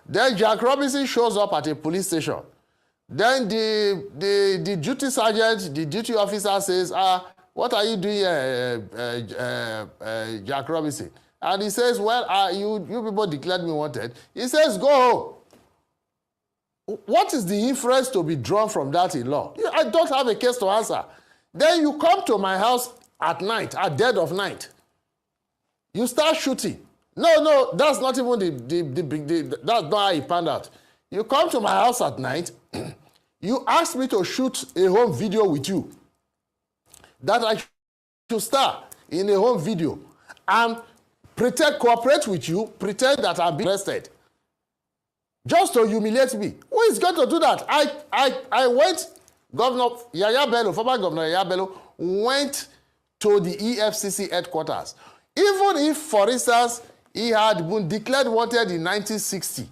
Then Jack Robinson shows up at a police station. Then the duty sergeant, the duty officer says, what are you doing here, Jack Robinson? And he says, well, you people declared me wanted. He says, go home. What is the inference to be drawn from that in law? I don't have a case to answer. Then you come to my house at night, at dead of night. You start shooting. No, that's not even that's not how it panned out. You come to my house at night, You asked me to shoot a home video with you. That I should star in a home video and cooperate with you, pretend that I'm being arrested. Just to humiliate me. Who is going to do that? I went, Governor Yaya Bello, former Governor Yaya Bello, went to the EFCC headquarters. Even if, for instance, he had been declared wanted in 1960,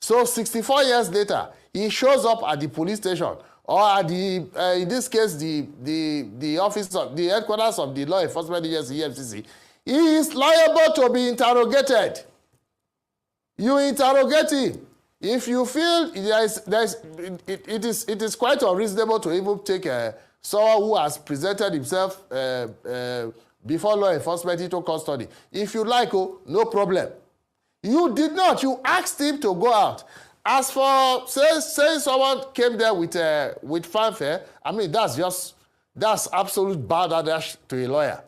so 64 years later, he shows up at the police station, or at the, in this case, the office of the headquarters of the Law Enforcement Agency, EFCC, he is liable to be interrogated. You interrogate him. If you feel it is quite unreasonable to even take someone who has presented himself before law enforcement into custody. If you like, oh, no problem. You did not. You asked him to go out. As for saying someone came there with fanfare, I mean, that's absolute balderdash to a lawyer.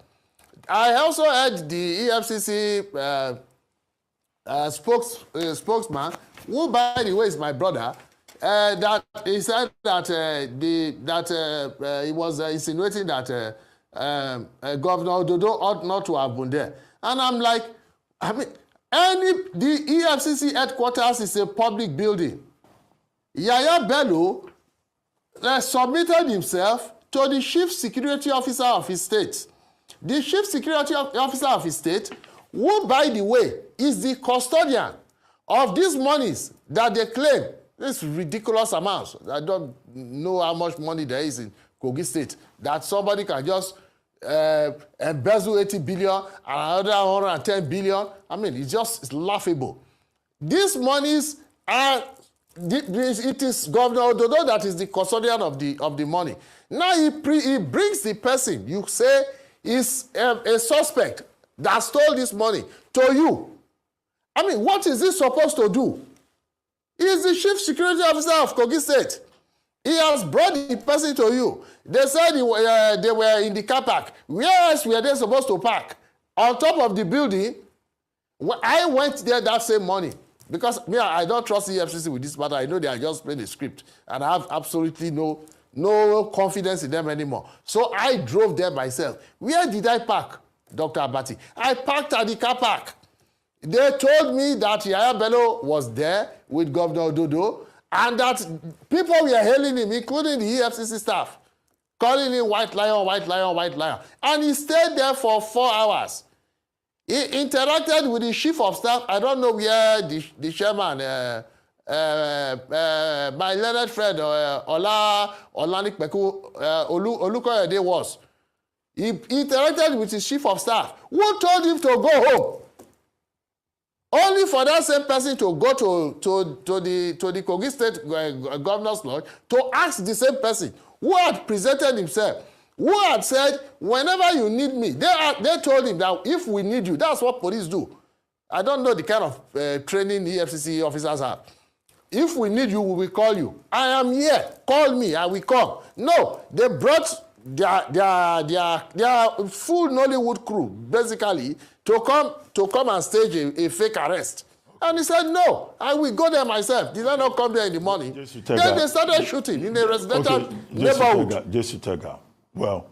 I also heard the EFCC spokesman, who, by the way, is my brother, that he said that he was insinuating that Governor Ododo ought not to have been there. And I'm like, I mean, the EFCC headquarters is a public building. Yaya Bello submitted himself to the chief security officer of his state. The chief security officer of his state, who, by the way, is the custodian of these monies that they claim, this ridiculous amounts. I don't know how much money there is in Kogi State, that somebody can just embezzle 80 billion and another 110 billion. I mean, it's laughable. These monies are, it is Governor Ododo that is the custodian of the money. Now he brings the person you say is a suspect that stole this money to you. I mean, what is he supposed to do? He is the chief security officer of Kogi State. He has brought the person to you. They said they were in the car park. Where else were they supposed to park? On top of the building. I went there that same morning because I don't trust the EFCC with this matter. I know they are just playing a script, and I have absolutely no confidence in them anymore. So I drove there myself. Where did I park, Dr. Abati? I parked at the car park. They told me that Yaya Bello was there with Governor Ododo, and that people were hailing him, including the EFCC staff, calling him white lion, white lion, white lion. And he stayed there for 4 hours. He interacted with the chief of staff. I don't know where the chairman, my learned friend, Olanikpeku Olukoyede was. He interacted with his chief of staff, who told him to go home. Only for that same person to go to the Kogi State Governor's Lodge to ask the same person who had presented himself, who had said, whenever you need me, they told him that if we need you, that's what police do. I don't know the kind of training the EFCC officers have. If we need you, we will call you. I am here. Call me. I will come. No, they brought their full Nollywood crew, basically, to come and stage a fake arrest. And he said, no, I will go there myself. Did I not come there in the morning? Then they started shooting in a residential neighborhood. Jesse Tega, well,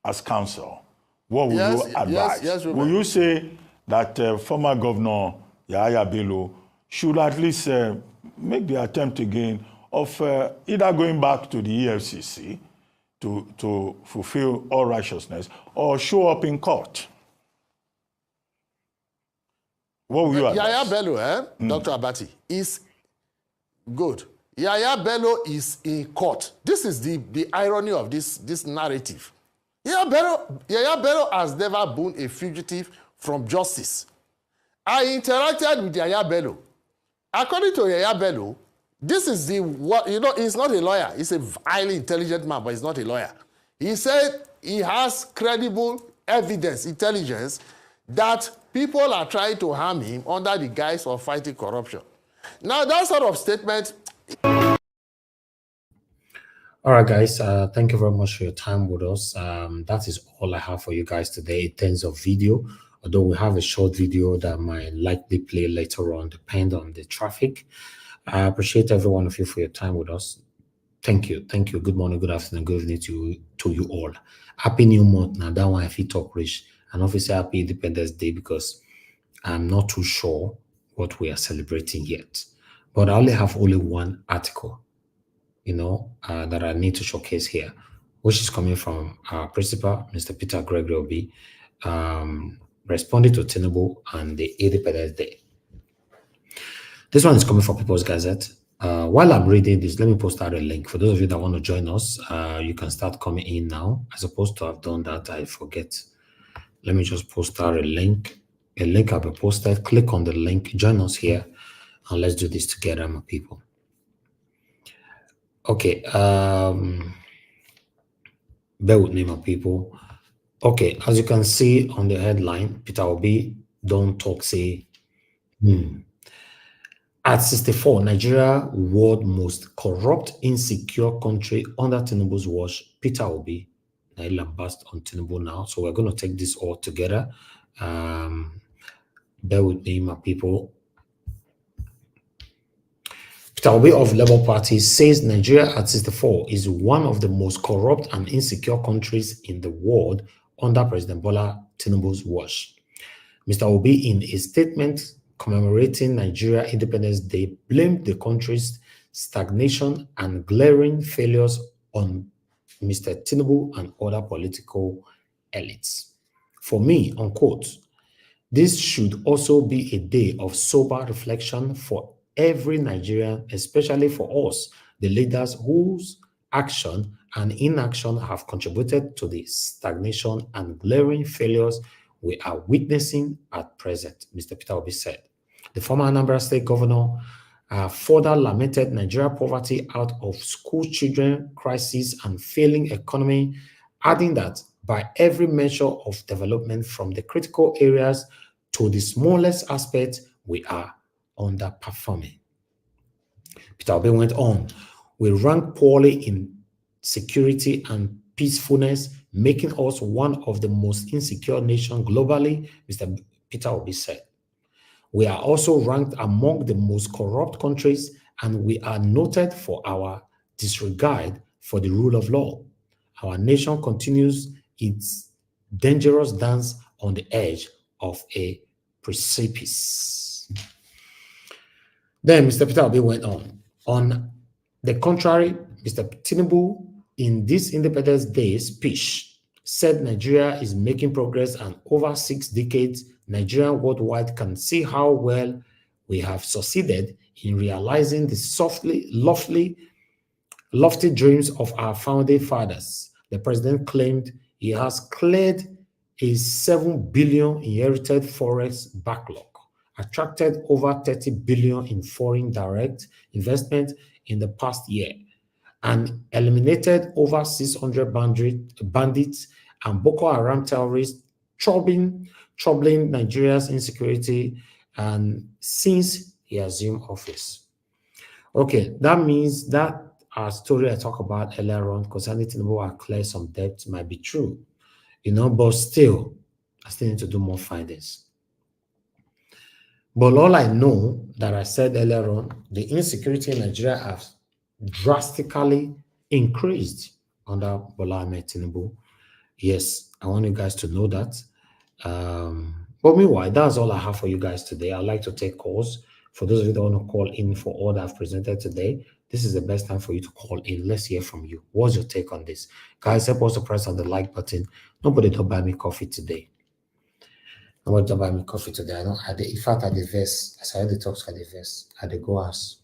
as counsel, what will you advise? Yes, will you say that former Governor Yaya Bello should at least make the attempt again of either going back to the EFCC to fulfill all righteousness or show up in court? What will you advise? Yaya Bello, Dr. Abati, is good. Yaya Bello is in court. This is the irony of this narrative. Yaya Bello has never been a fugitive from justice. I interacted with Yaya Bello. According to Yaya Bello, this is he's not a lawyer. He's a highly intelligent man, but he's not a lawyer. He said he has credible evidence, intelligence, that people are trying to harm him under the guise of fighting corruption. Now, that sort of statement... All right, guys, thank you very much for your time with us. That is all I have for you guys today in terms of video, although we have a short video that might likely play later on, depending on the traffic. I appreciate every one of you for your time with us. Thank you. Thank you. Good morning, good afternoon, good evening to you all. Happy New Month. Now, that one, if you talk rich, and obviously Happy Independence Day, because I'm not too sure what we are celebrating yet. But I only have one article, that I need to showcase here, which is coming from our principal, Mr. Peter Gregory Obi, responding to Tinubu and the Independence Day. This one is coming from People's Gazette. While I'm reading this, let me post out a link. For those of you that want to join us, you can start coming in now. As opposed to have done that, I forget. Let me just post out a link. A link will be posted. Click on the link, join us here, and let's do this together, my people. Okay, bear with me, my people. Okay, as you can see on the headline, Peter Obi, don't talk, say, At 64, Nigeria, world most corrupt, insecure country under Tinubu's watch. Peter Obi, Lambasted on Tinubu now. So we're going to take this all together. Bear with me, my people. Peter Obi of Labour Party says Nigeria at 64 is one of the most corrupt and insecure countries in the world under President Bola Tinubu's watch. Mr. Obi, in a statement commemorating Nigeria Independence Day, blamed the country's stagnation and glaring failures on Mr. Tinubu and other political elites. For me, unquote, this should also be a day of sober reflection for every Nigerian, especially for us, the leaders whose action and inaction have contributed to the stagnation and glaring failures we are witnessing at present, Mr. Peter Obi said. The former Anambra State governor further lamented Nigeria poverty out of school children crisis and failing economy, adding that by every measure of development from the critical areas to the smallest aspect, we are underperforming. Peter Obi went on, we rank poorly in security and peacefulness, making us one of the most insecure nations globally, Mr. Peter Obi said. We are also ranked among the most corrupt countries, and we are noted for our disregard for the rule of law. Our nation continues its dangerous dance on the edge of a precipice. Then Mr. Peter Obi went on. On the contrary, Mr. Tinubu, in this Independence Day speech, said Nigeria is making progress, and over 6 decades, Nigeria worldwide can see how well we have succeeded in realizing the lofty dreams of our founding fathers. The president claimed he has cleared a 7 billion inherited forex backlog, attracted over 30 billion in foreign direct investment in the past year, and eliminated over 600 bandits and Boko Haram terrorists, troubling Nigeria's insecurity, and since he assumed office. Okay, that means that our story I talked about earlier on concerning Tinubu and clear some debt might be true, but still, I still need to do more findings. But all I know that I said earlier on, the insecurity in Nigeria has drastically increased under Bola Ahmed Tinubu. Yes, I want you guys to know that. But meanwhile, that's all I have for you guys today. I'd like to take calls. For those of you that want to call in for all that I've presented today, this is the best time for you to call in. Let's hear from you. What's your take on this? Guys, help us to press on the like button. Nobody don't buy me coffee today. Nobody don't buy me coffee today. I know. In fact, at the verse, as I had the talks at the verse, at the go house.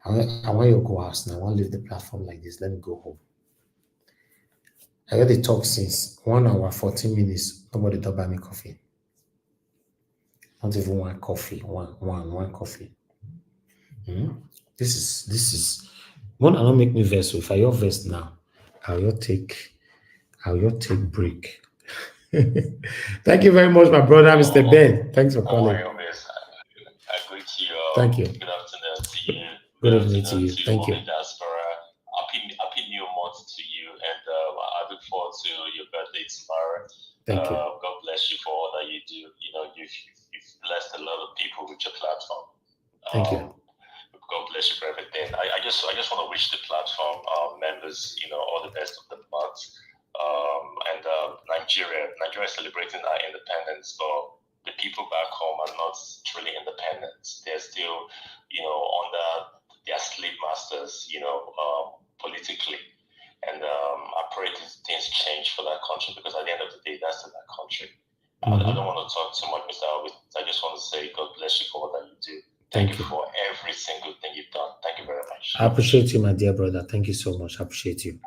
I want you to go house now. I want to leave the platform like this. Let me go home. I already talked since 1 hour, 14 minutes. Nobody don't buy me coffee. Not even one coffee. One coffee. This is one. I don't make me verse. So if I your verse now, I'll take break. Thank you very much, my brother, Mr. Ben. Thanks for calling. I greet you. Thank you. Good afternoon to you. Good evening to you. Thank you. Diaspora. Happy New Month to you, and I look forward to your birthday tomorrow. Thank you. God bless you for all that you do. You've blessed a lot of people with your platform. Thank you. God bless you for everything. I just want to wish the platform members, all the best of the month. Nigeria is celebrating our independence, but the people back home are not truly independent. They're still, under their slave masters, politically. And I pray things change for that country, because at the end of the day, that's in that country. I don't want to talk too much, Mr. Alvin. I just want to say God bless you for what you do. Thank you for every single thing you've done. Thank you very much. I appreciate you, my dear brother. Thank you so much. I appreciate you.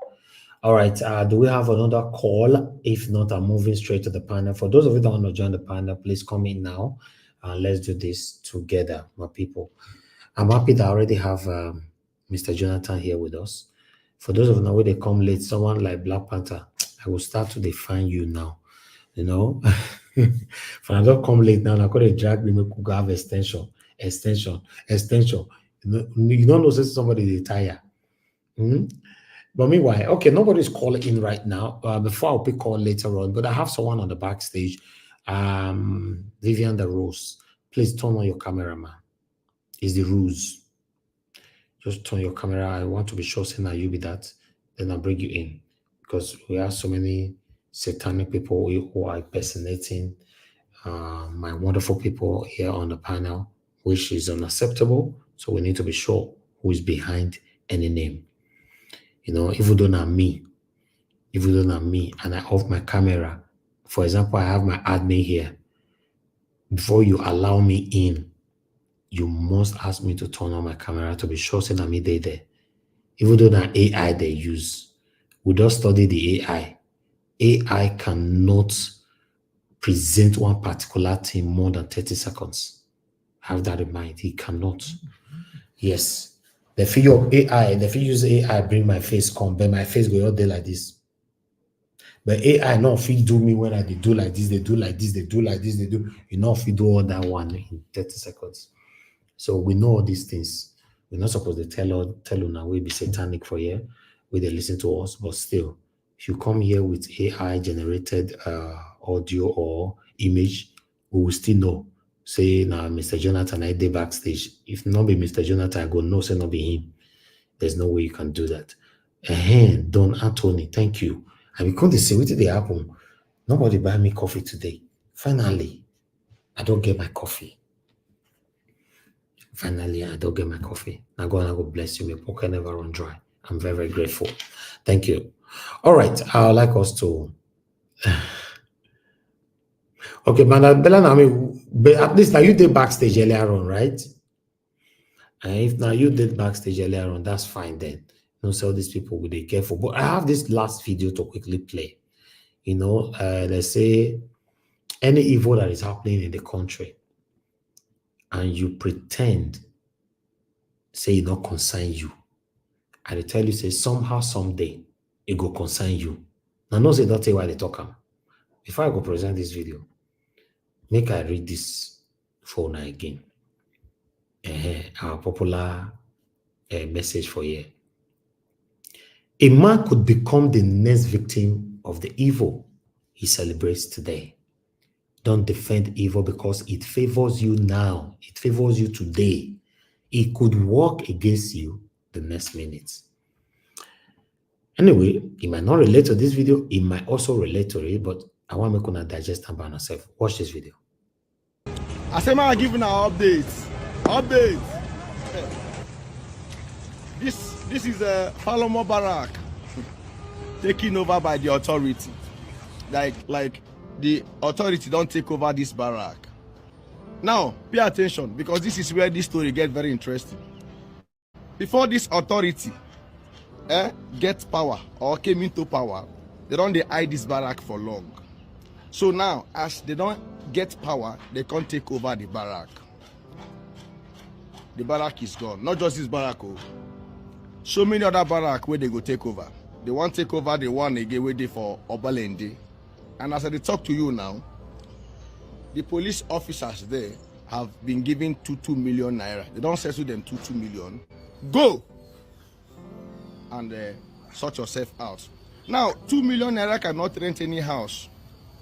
All right. Do we have another call? If not, I'm moving straight to the panel. For those of you that want to join the panel, please come in now. Let's do this together, my people. I'm happy that I already have Mr. Jonathan here with us. For those of you now where they come late, someone like Black Panther, I will start to define you now. If I don't come late now, I could have dragged me, could have extension. You don't know somebody they tire. But meanwhile, okay, nobody's calling in right now. Before I'll pick call later on, but I have someone on the backstage. Vivian the Rose, please turn on your camera, man. It's the rules. Just turn your camera. I want to be sure saying that you be that. Then I'll bring you in, because we have so many satanic people who are impersonating my wonderful people here on the panel, which is unacceptable. So we need to be sure who is behind any name. If you don't know me, and I off my camera, for example, I have my admin here. Before you allow me in, you must ask me to turn on my camera to be sure saying that me there. Even though that AI they use, we don't study the AI. AI cannot present one particular thing more than 30 seconds. Have that in mind. He cannot. Yes. The figure of AI, if you use AI, bring my face come, but my face go out there like this. But AI not if you do me when I do like this, they do like this, they do like this, they do. If you do all that one in 30 seconds. So we know all these things. We're not supposed to tell you now we be satanic for here, where they listen to us, but still, if you come here with AI generated audio or image, we will still know. Say now Mr. Jonathan, I did backstage. If not be Mr. Jonathan, I go no, say not be him. There's no way you can do that. Don Anthony, thank you. I become the same. What did they happen? Nobody buy me coffee today. Finally, I don't get my coffee. Finally, I don't get my coffee. Now God bless you. My pocket never run dry. I'm very, very grateful. Thank you. All right. I would like us to. Okay, Madam Bella, but at least now you did backstage earlier on, right? And if now you did backstage earlier on, that's fine then. So all these people will be careful. But I have this last video to quickly play. Let's say any evil that is happening in the country, and you pretend, say it not concern you. And they tell you, say somehow, someday, it go concern you. Now, no say don't say why they talk am. Before I go present this video, make I read this phone again. Our popular message for here. A man could become the next victim of the evil he celebrates today. Don't defend evil because it favors you now. It favors you today. It could work against you the next minute. Anyway, it might not relate to this video. It might also relate to it, but I want to make una digest and by myself. Watch this video. I say, man, giving our updates. This is a Falomo Barrack taken over by the authority. Like the authority don't take over this barrack. Now, pay attention because this is where this story gets very interesting. Before this authority get power or came into power, they don't hide this barrack for long. So now, as they don't get power, they can't take over the barrack. The barrack is gone. Not just this barrack. So many other barrack where they go take over. They want to take over the one they get ready for Obalende. And as I talk to you now, the police officers there have been given 2 million naira. They don't settle them 2 million. Go and sort yourself out. Now, 2 million naira cannot rent any house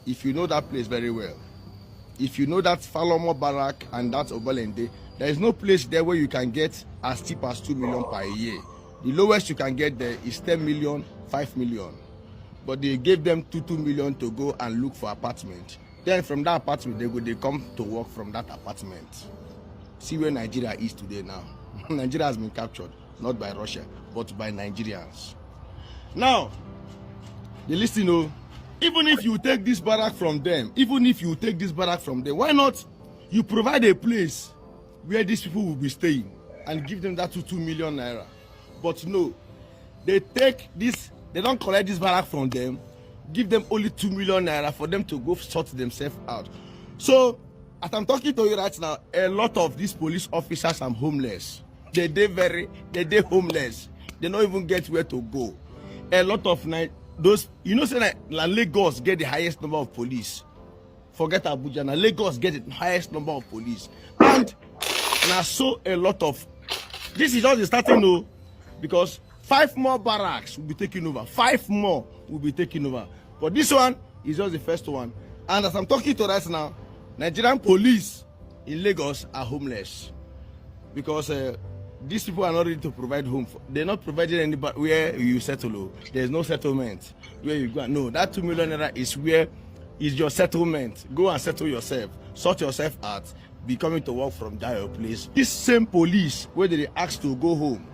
if you know that place very well. If you know that Falomo Barrack and that Obalende, There is no place there where you can get as cheap as 2 million per year. The lowest you can get there is 10 million, 5 million. But they gave them 2 million to go and look for apartment. Then from that apartment, they come to work from that apartment. See where Nigeria is today now. Nigeria has been captured, not by Russia, but by Nigerians. Now, they listen, even if you take this barrack from them, why not you provide a place where these people will be staying and give them that 2 million naira? But no, they take this, they don't collect this barrack from them, give them only 2 million naira for them to go sort themselves out. So, as I'm talking to you right now, a lot of these police officers are homeless. They homeless. They don't even get where to go. A lot of those, say that Lagos get the highest number of police. Forget Abuja, now Lagos get the highest number of police. And now so a lot of, this is just the starting, because 5 more barracks will be taken over. 5 more will be taken over. But this one is just the first one. And as I'm talking to right now, Nigerian police in Lagos are homeless because these people are not ready to provide home. They're not providing anybody where you settle. There's no settlement where you go. No, that 2 million naira is where is your settlement. Go and settle yourself. Sort yourself out. Be coming to work from that place. This same police where they ask to go home,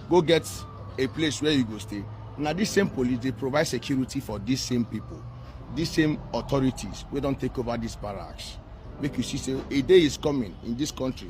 go get a place where you go stay. Now this same police, they provide security for these same people. These same authorities, we don't take over these barracks. Make you see, say, a day is coming in this country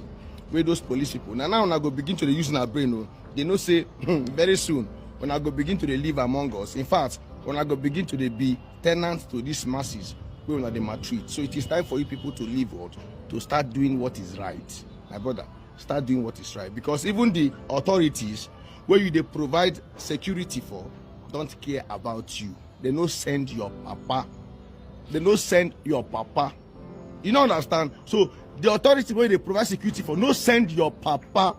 where those police people, now when I go begin to use our brain, they know say, very soon, when I go begin to live among us, in fact, when I go begin to be tenants to these masses, we will not the maltreat. So it is time for you people to leave out, to start doing what is right. My brother, start doing what is right. Because even the authorities, where they provide security for, don't care about you. They no send your papa. They no send your papa. You don't understand? So the authority where they provide security for, no send your papa.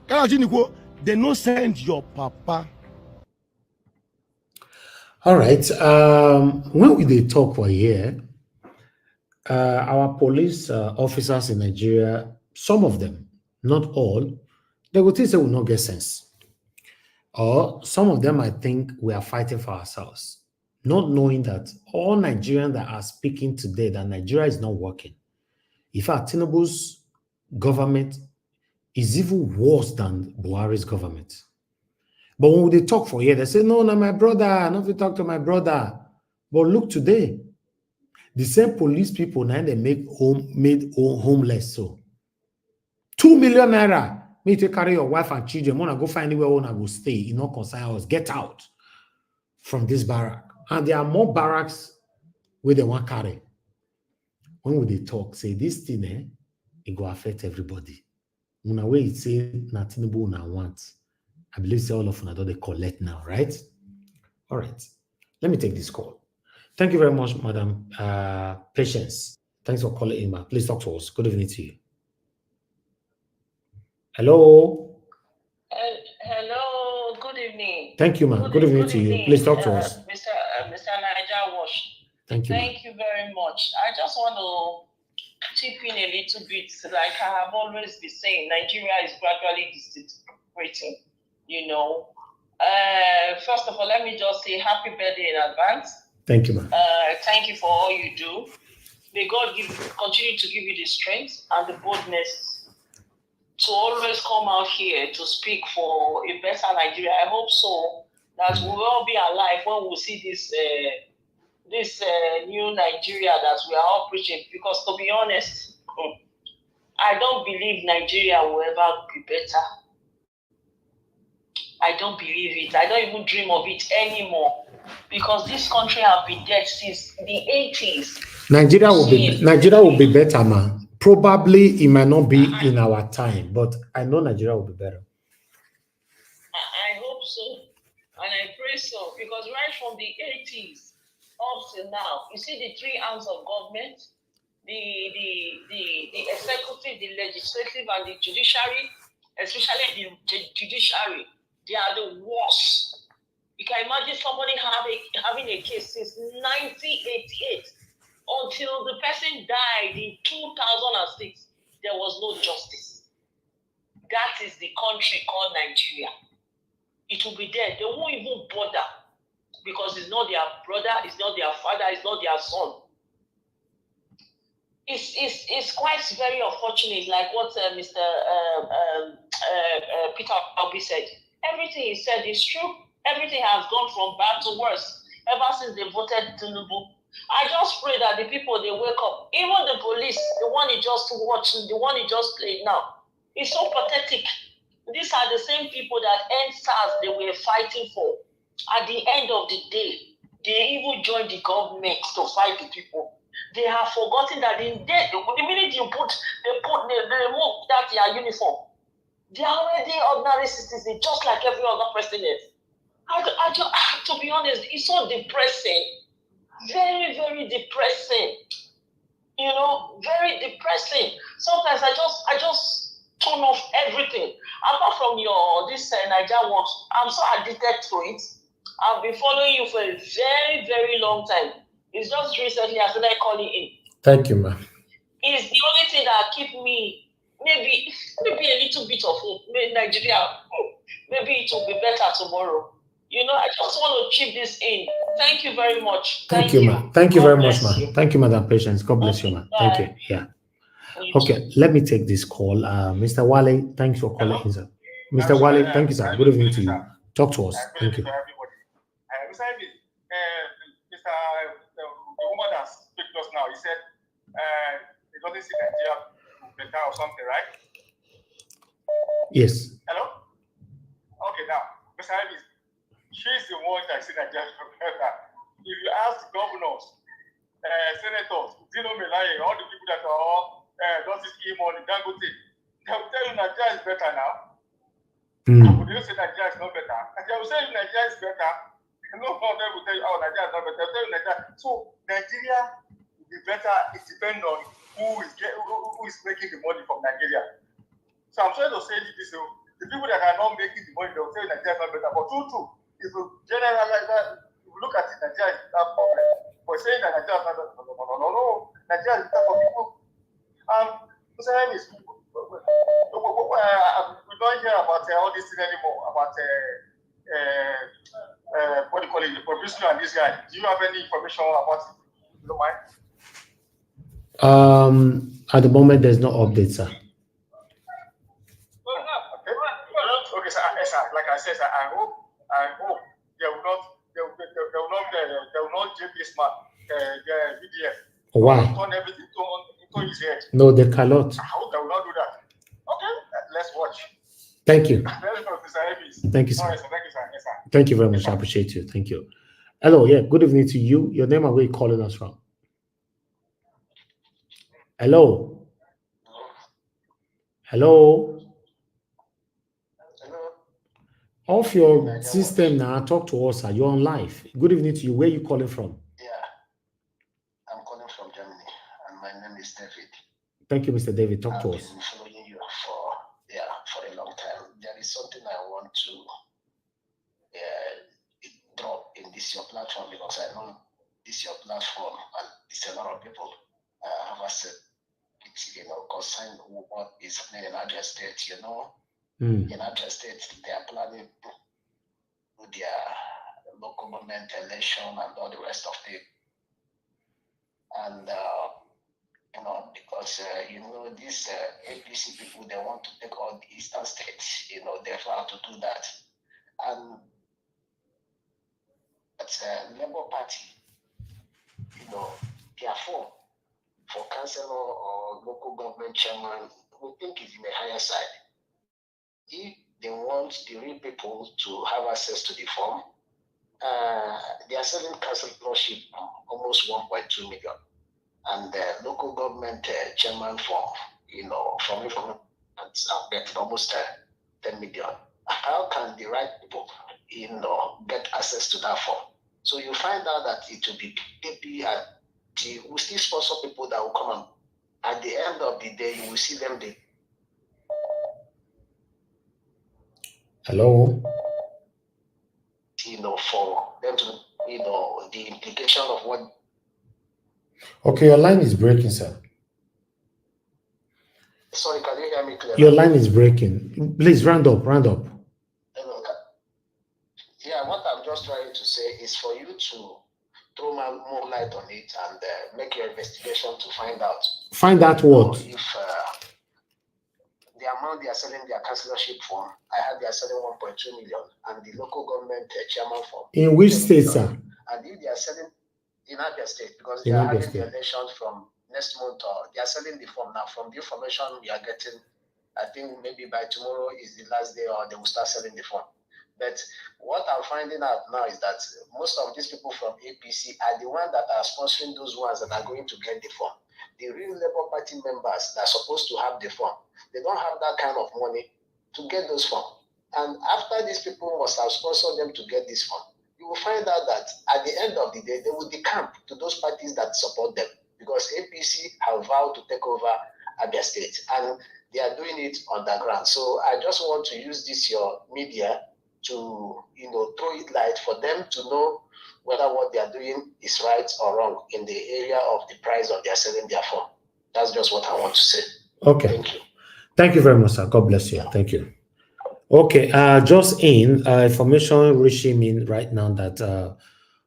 They no send your papa. All right. When we they talk for here, our police officers in Nigeria, some of them, not all, they will think they will not get sense. Or some of them, I think, we are fighting for ourselves, not knowing that all Nigerians that are speaking today, that Nigeria is not working. In fact, Tinubu's government is even worse than Buhari's government. But when they talk for here, they say, no, my brother, not to talk to my brother. But look today, the same police people now they made homeless. So 2 million naira. Me to carry your wife and children, wanna go find anywhere wanna go stay, you know, concern us. Get out from this barrack. And there are more barracks where they want carry. When they talk, say this thing, it go affect everybody. When way it say nothing Tinubu want, I believe say all of them they collect now, right? All right. Let me take this call. Thank you very much, Madam Patience. Thanks for calling in, ma. Please talk to us. Good evening to you. Hello. Hello. Good evening. Thank you, ma'am. Good evening to you. Please talk to us. Mr. Niger Wash. Thank you. Thank you very much. I just want to chip in a little bit. Like I have always been saying, Nigeria is gradually disintegrating. First of all, let me just say happy birthday in advance. Thank you, ma'am. Thank you for all you do. May God continue to give you the strength and the boldness to always come out here to speak for a better Nigeria. I hope so that we will all be alive when we see this new Nigeria that we are all preaching. Because to be honest, I don't believe Nigeria will ever be better. I don't believe it. I don't even dream of it anymore. Because this country has been dead since the 80s. Nigeria will be better, man. Probably it might not be in our time, but I know Nigeria will be better. I hope so, and I pray so, because right from the 80s up to now, you see the three arms of government, the executive, the legislative, and the judiciary, especially the judiciary, they are the worst. You can imagine somebody having a case since 1988. Until the person died in 2006, there was was no justice. That is the country called Nigeria. It will be there. They won't even bother because it's not their brother, it's not their father, it's not their son. It's quite very unfortunate, like what Mr. Peter Obi said. Everything he said is true. Everything has gone from bad to worse ever since they voted Tinubu. I just pray that the people, they wake up. Even the police, the one he just watched, the one he just played now, it's so pathetic. These are the same people that end SARS they were fighting for. At the end of the day, they even joined the government to fight the people. They have forgotten that the minute they remove that their uniform, they are already ordinary citizens, just like every other president. To be honest, it's so depressing. Very, very depressing. You know, very depressing. Sometimes I just turn off everything. Apart from this Niger works, I'm so addicted to it. I've been following you for a very, very long time. It's just recently I started calling in. Thank you, ma'am. It's the only thing that keep me maybe a little bit of hope. Nigeria, maybe it will be better tomorrow. You know, I just want to chip this in. Thank you very much. Thank you, ma'am. Thank you very much, ma'am. Thank you, Madam Patience. God bless you, ma'am. Thank you. Yeah. Okay, let me take this call. Mr. Wale, thanks for calling in, sir. Mr. Wale, thank you, sir. Good evening to you. Talk to us. Thank you. The woman that spoke just now, he said he doesn't see Nigeria better or something, right? Yes. Hello? Okay, now, Mr. Elvis, she's the one that sees Nigeria better. If you ask governors, senators, Dino Melaye, all the people that are all don't see money, Dangote, they will tell you Nigeria is better now. But they don't say Nigeria is not better. And they will say Nigeria is better. No one of them will tell you, oh, Nigeria is not better. They'll tell you Nigeria. So Nigeria will be better. It depends on who is making the money from Nigeria. So I'm trying to say this. The people that are not making the money, they'll tell you Nigeria is not better. But true, if you generalize that, if you look at it, Nigeria is that problem. But saying that Nigeria is not better, no. Nigeria is better for people. Mr. Elvis, we don't hear about all this thing anymore, about what do you call it, Bobrisky and this guy. Do you have any information about it? You don't mind? At the moment, there's no update, sir. Okay, sir. Like I said, sir, I hope they will not jail this man, the VDF. Why? Turn everything to his head. No, they cannot. I hope they will not do that. Okay, let's watch. Thank you. Thank you, sir. Thank you, sir. Yes, sir. Thank you very much. I appreciate you. Thank you. Hello. Yeah. Good evening to you. Your name and where you calling us from? Hello. Hello. Off your system now. Talk to us, sir. You're on live. Good evening to you. Where are you calling from? I'm calling from Germany, and my name is David. Thank you, Mr. David. Talk to us. I've been following you for a long time. There is something I want to drop in this your platform, because I know this your platform and it's a lot of people have said it's concerned what is happening in Niger State. In Niger State, they are planning to do their local government election and all the rest of it. And because these APC people, they want to take all the eastern states. They have to do that. And but Labour Party, their form for councillor or local government chairman, we think is in the higher side. If they want the real people to have access to the form, they are selling councillorship almost 1.2 million. And the local government chairman form, from even get almost 10 million. How can the right people, get access to that form? So you find out that it will be PP and we still sponsor people that will come, and at the end of the day, you will see them. Hello. For them to, the implication of what. Okay, your line is breaking, sir. Sorry, can you hear me clearly? Your line is breaking. Please round up. Hello. Yeah, what I'm just trying to say is for you to throw more light on it and make your investigation to find out. Find out what? If the amount they are selling their councillorship for, I heard they are selling 1.2 million, and the local government chairman for. In which state, sir? And if they are selling in Abia State, because In they are Abia having State. the elections from next month, or they are selling the form now. From the information we are getting, I think maybe by tomorrow is the last day, or they will start selling the form. But what I'm finding out now is that most of these people from APC are the ones that are sponsoring those ones that are going to get the form. The real Labour Party members that are supposed to have the form, they don't have that kind of money to get those forms. And after these people must have sponsored them to get this form, you will find out that at the end of the day, they will decamp to those parties that support them, because APC have vowed to take over Abia State, and they are doing it underground. So I just want to use this, your media, to throw it light for them to know whether what they are doing is right or wrong in the area of the price of they are selling their form. That's just what I want to say. Okay. Thank you. Thank you very much, sir. God bless you. Thank you. Okay, just information reaching in right now that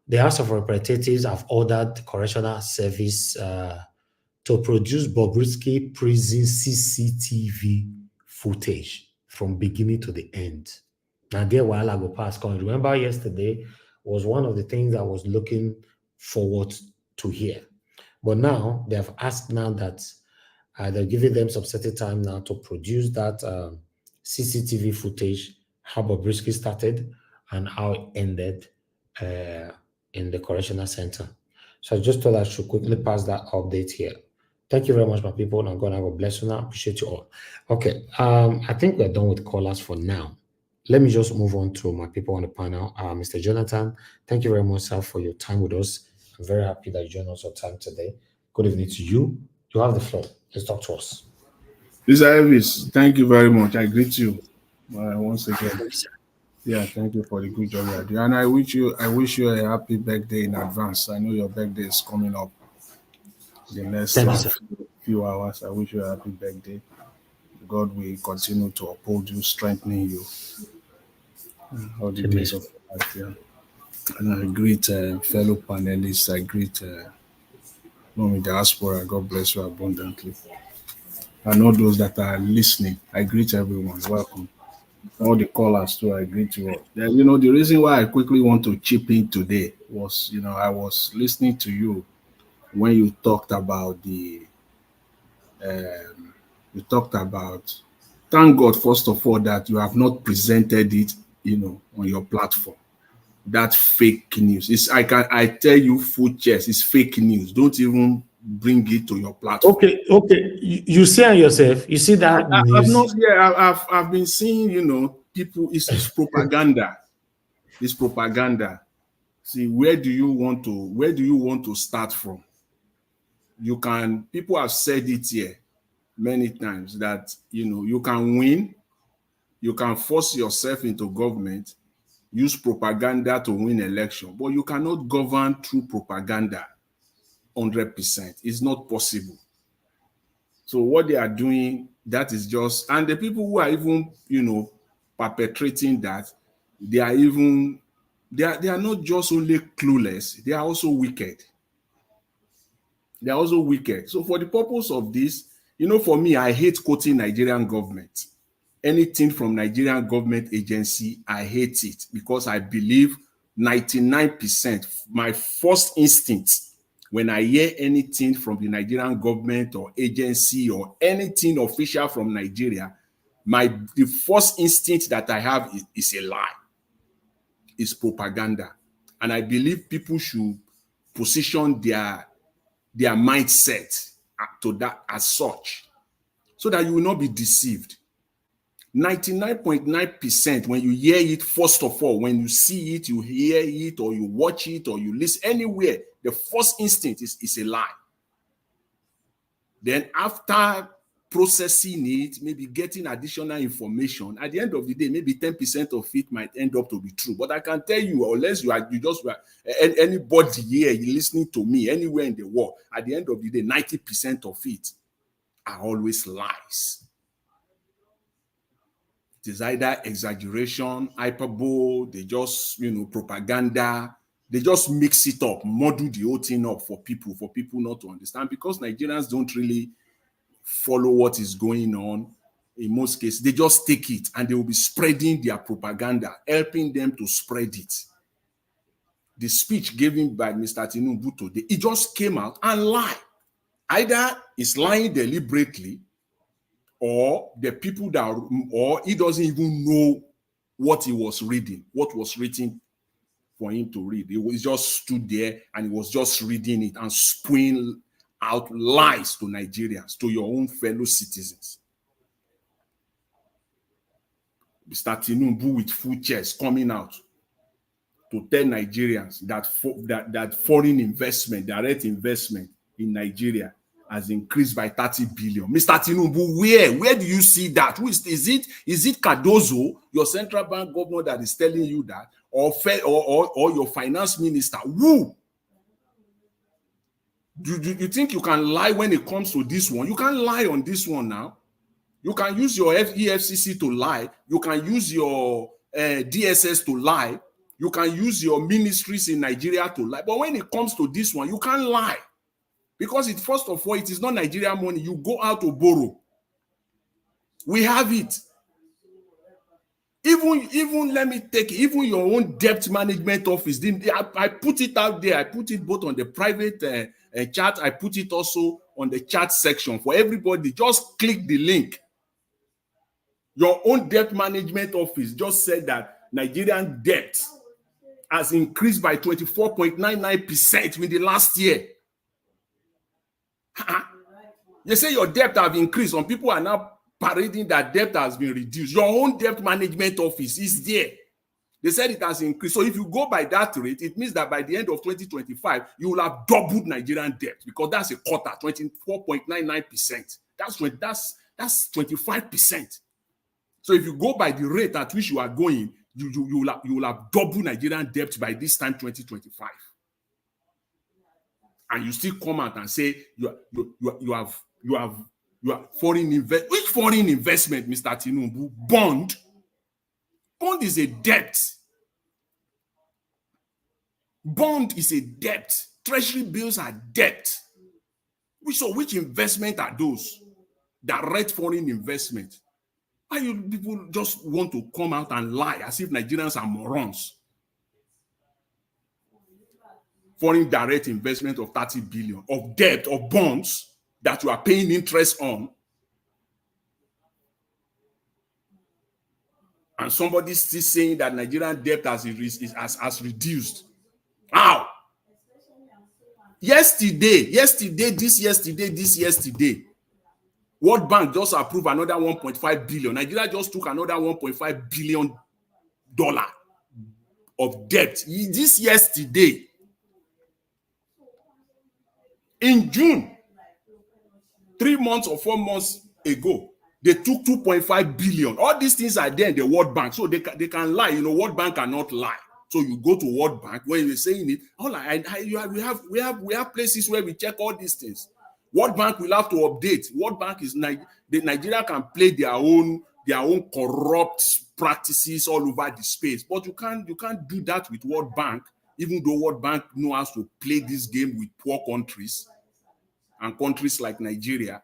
the House of Representatives have ordered the Correctional Service to produce Bobrisky prison CCTV footage from beginning to the end. Now, there while I go past, remember yesterday was one of the things I was looking forward to hear. But now they have asked now that they're giving them some certain time now to produce that CCTV footage, how Bobrisky started and how it ended in the correctional center. So I just thought I should quickly pass that update here. Thank you very much, my people. I'm going to God bless you now. Appreciate you all. Okay, I think we're done with callers for now. Let me just move on to my people on the panel. Mr. Jonathan, thank you very much, sir, for your time with us. I'm very happy that you joined us on time today. Good evening to you. You have the floor. Let's talk to us. Mr. Elvis, thank you very much. I greet you once again. Yeah, thank you for the good job you are doing. And I wish you a happy birthday in advance. I know your birthday is coming up the next few hours. I wish you a happy birthday. God will continue to uphold you, strengthening you all the days of your life. Yeah. And I greet fellow panelists. I greet Mommy Diaspora. God bless you abundantly. And all those that are listening, I greet everyone. Welcome. All the callers too, I greet you all. Then, the reason why I quickly want to chip in today was, I was listening to you when you talked about thank God, first of all, that you have not presented it, on your platform. That fake news. I tell you, full chest, it's fake news. Don't even bring it to your platform. Okay. You see on yourself. You see that news. I've been seeing, people. It's propaganda. It's propaganda. See, where do you want to start from? People have said it here many times that you can win, you can force yourself into government, use propaganda to win election, but you cannot govern through propaganda 100%. It's not possible. So what they are doing, that is just, and the people who are even perpetrating that, they are not just only clueless, they are also wicked. They are also wicked. So for the purpose of this, for me, I hate quoting Nigerian government. Anything from Nigerian government agency, I hate it, because I believe 99%, my first instinct when I hear anything from the Nigerian government or agency or anything official from Nigeria, the first instinct that I have is a lie. It's propaganda. And I believe people should position their mindset to that as such, so that you will not be deceived. 99.9%, when you hear it, first of all, when you see it, you hear it, or you watch it, or you listen anywhere, the first instinct is a lie. Then after processing it, maybe getting additional information, at the end of the day, maybe 10% of it might end up to be true. But I can tell you, unless anybody here listening to me anywhere in the world, at the end of the day, 90% of it are always lies. It is either exaggeration, hyperbole, they just, propaganda. They just mix it up, muddle the whole thing up for people not to understand, because Nigerians don't really follow what is going on. In most cases, they just take it and they will be spreading their propaganda, helping them to spread it. The speech given by Mr. Tinubu today, he just came out and lied. Either he's lying deliberately, or the people or he doesn't even know what he was reading, what was written for him to read. He was just stood there and he was just reading it and spewing out lies to Nigerians, to your own fellow citizens. Mr. Tinubu with full chest coming out to tell Nigerians that foreign investment, direct investment in Nigeria has increased by 30 billion. Mr. Tinubu, where do you see that? Is it Cardozo, your central bank governor, that is telling you that, or your finance minister? Who? Do you think you can lie when it comes to this one? You can't lie on this one now. You can use your EFCC to lie. You can use your DSS to lie. You can use your ministries in Nigeria to lie. But when it comes to this one, you can't lie. Because first of all, it is not Nigerian money. You go out to borrow. We have it. Even let me take it, even your own debt management office. I put it out there. I put it both on the private chat. I put it also on the chat section for everybody. Just click the link. Your own debt management office just said that Nigerian debt has increased by 24.99% in the last year. You say your debt have increased. Some people are now parading that debt has been reduced. Your own debt management office is there. They said it has increased. So if you go by that rate, it means that by the end of 2025, you will have doubled Nigerian debt, because that's a quarter, 24.99%. That's 25%. So if you go by the rate at which you are going, you will have doubled Nigerian debt by this time, 2025. And you still come out and say you have foreign investment. Which foreign investment, Mr. Tinubu? Bond. Bond is a debt. Bond is a debt. Treasury bills are debt. So which investment are those? Direct foreign investment. Why you people just want to come out and lie as if Nigerians are morons? Foreign direct investment of 30 billion of debt, of bonds that you are paying interest on. And somebody still saying that Nigerian debt has reduced. How? Yesterday, World Bank just approved another 1.5 billion. Nigeria just took another $1.5 billion of debt. This yesterday. In June, 3 months or 4 months ago, they took 2.5 billion. All these things are there in the World Bank, so they can lie. World Bank cannot lie. So you go to World Bank when you're saying it. We have places where we check all these things. World Bank will have to update. World Bank is Nigeria can play their own corrupt practices all over the space, but you can't do that with World Bank. Even though World Bank knows how to play this game with poor countries and countries like Nigeria,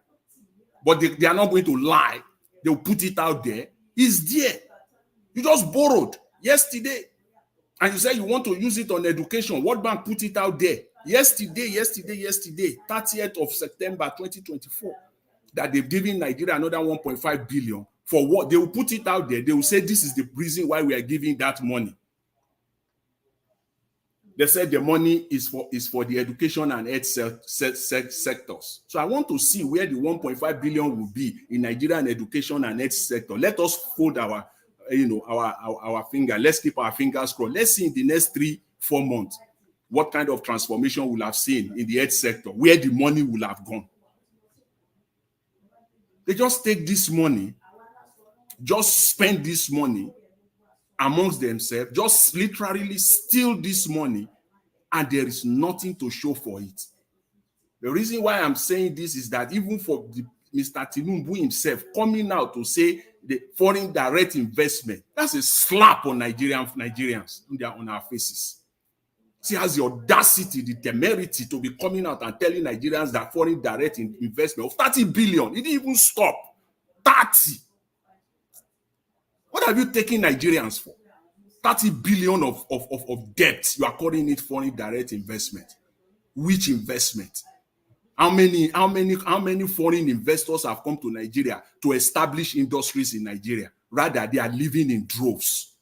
but they are not going to lie. They'll put it out there. It's there. You just borrowed yesterday, and you say you want to use it on education. World Bank put it out there yesterday, 30th of September 2024, that they've given Nigeria another 1.5 billion. For what? They will put it out there. They will say this is the reason why we are giving that money. They said the money is for the education and health sectors. So I want to see where the 1.5 billion will be in Nigerian education and health sector. Let us fold our finger. Let's keep our fingers crossed. Let's see in the next 3-4 months what kind of transformation we'll have seen in the health sector, where the money will have gone. They just take this money, just spend this money amongst themselves, just literally steal this money, and there is nothing to show for it. The reason why I'm saying this is that even for Mr. Tinubu himself coming out to say the foreign direct investment, that's a slap on Nigerians on our faces. He has the audacity, the temerity to be coming out and telling Nigerians that foreign direct investment of 30 billion, it didn't even stop. 30. What have you taken Nigerians for? 30 billion of debt. You are calling it foreign direct investment. Which investment? How many foreign investors have come to Nigeria to establish industries in Nigeria? Rather, they are living in droves.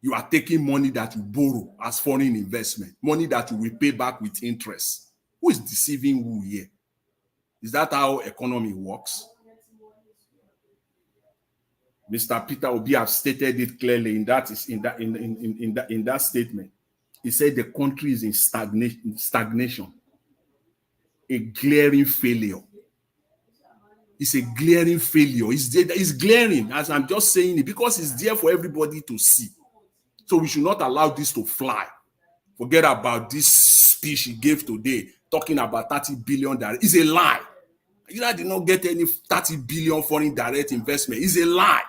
You are taking money that you borrow as foreign investment, money that you will pay back with interest. Who is deceiving who here? Is that how economy works? Mr. Peter Obi have stated it clearly in that statement. He said the country is in stagnation. A glaring failure. It's a glaring failure. It's glaring, as I'm just saying it, because it's there for everybody to see. So we should not allow this to fly. Forget about this speech he gave today, talking about 30 billion direct. It's a lie. Nigeria did not get any 30 billion foreign direct investment. It's a lie.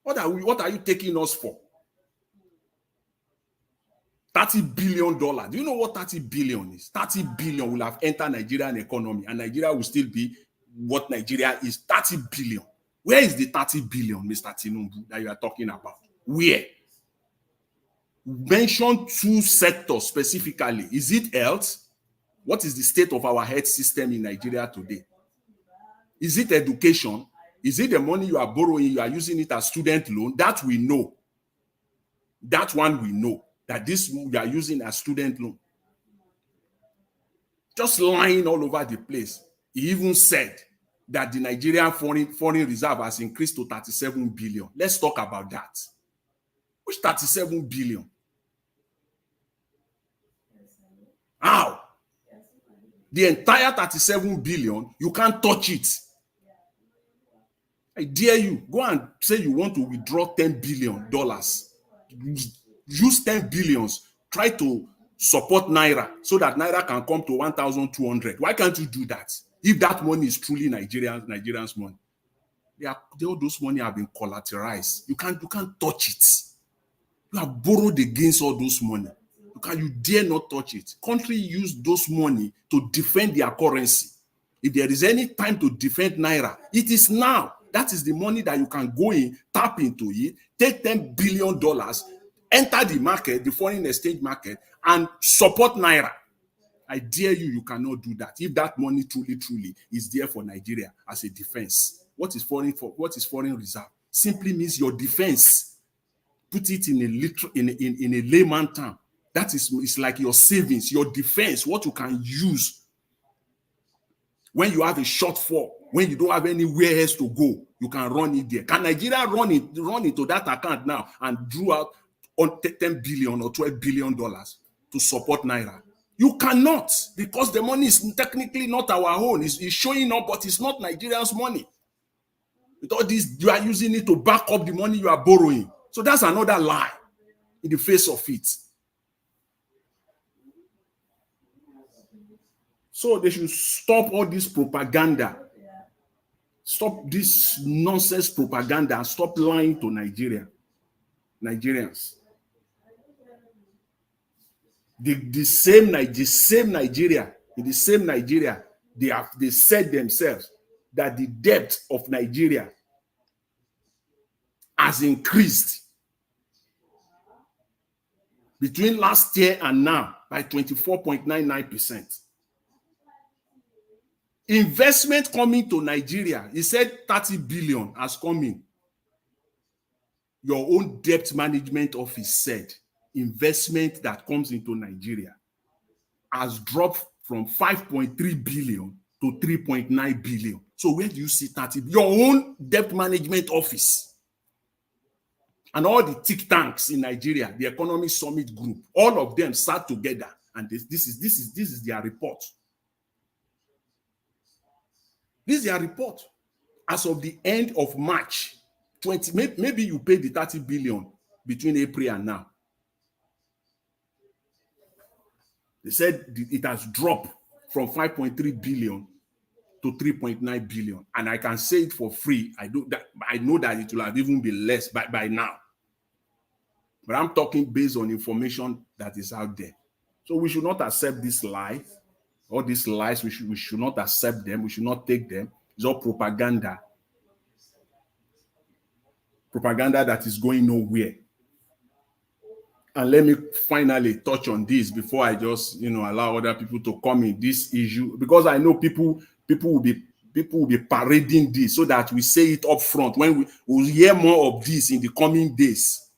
What are you taking us for? $30 billion. Do you know what 30 billion is? 30 billion will have entered Nigerian economy, and Nigeria will still be what Nigeria is. 30 billion. Where is the 30 billion, Mr. Tinubu, that you are talking about? Where? Mention two sectors specifically. Is it health? What is the state of our health system in Nigeria today? Is it education? Is it the money you are borrowing, you are using it as student loan? That we know. That one we know. That this you are using as student loan. Just lying all over the place. He even said that the Nigerian foreign reserve has increased to 37 billion. Let's talk about that. Which 37 billion? How? The entire 37 billion, you can't touch it. I dare you, go and say you want to withdraw $10 billion. Use 10 billions. Try to support Naira so that Naira can come to 1,200. Why can't you do that? If that money is truly Nigerians' money. All those money have been collateralized. You can't touch it. You have borrowed against all those money. You dare not touch it. Country use those money to defend their currency. If there is any time to defend Naira, it is now. That is the money that you can go in, tap into it, take $10 billion, enter the market, the foreign exchange market, and support Naira. I dare you, you cannot do that. If that money truly is there for Nigeria as a defense. What is foreign reserve? Simply means your defense. Put it in a layman term. That is, it's like your savings, your defense, what you can use when you have a shortfall, when you don't have anywhere else to go, you can run it there. Can Nigeria run into that account now and draw out on $10 billion or $12 billion to support Naira? You cannot, because the money is technically not our own. It's showing up, but it's not Nigerians' money. With all this, you are using it to back up the money you are borrowing. So that's another lie in the face of it. So they should stop all this propaganda. Stop this nonsense propaganda and stop lying to Nigerians. The same Nigeria, they said themselves that the debt of Nigeria has increased between last year and now by 24.99%. Investment coming to Nigeria, he said 30 billion has come in. Your own debt management office said investment that comes into Nigeria has dropped from 5.3 billion to 3.9 billion. So where do you see 30? Your own debt management office. And all the think tanks in Nigeria, the Economic Summit Group, all of them sat together, and this is their report. This is their report. As of the end of March 20, maybe you paid the 30 billion between April and now. They said it has dropped from 5.3 billion to 3.9 billion. And I can say it for free. I know that it will have even been less by now. But I'm talking based on information that is out there. So we should not accept this lie. All these lies, we should not accept them. We should not take them. It's all propaganda. Propaganda that is going nowhere. And let me finally touch on this before I just, allow other people to come in this issue, because I know people will be parading this so that we say it up front when we'll hear more of this in the coming days.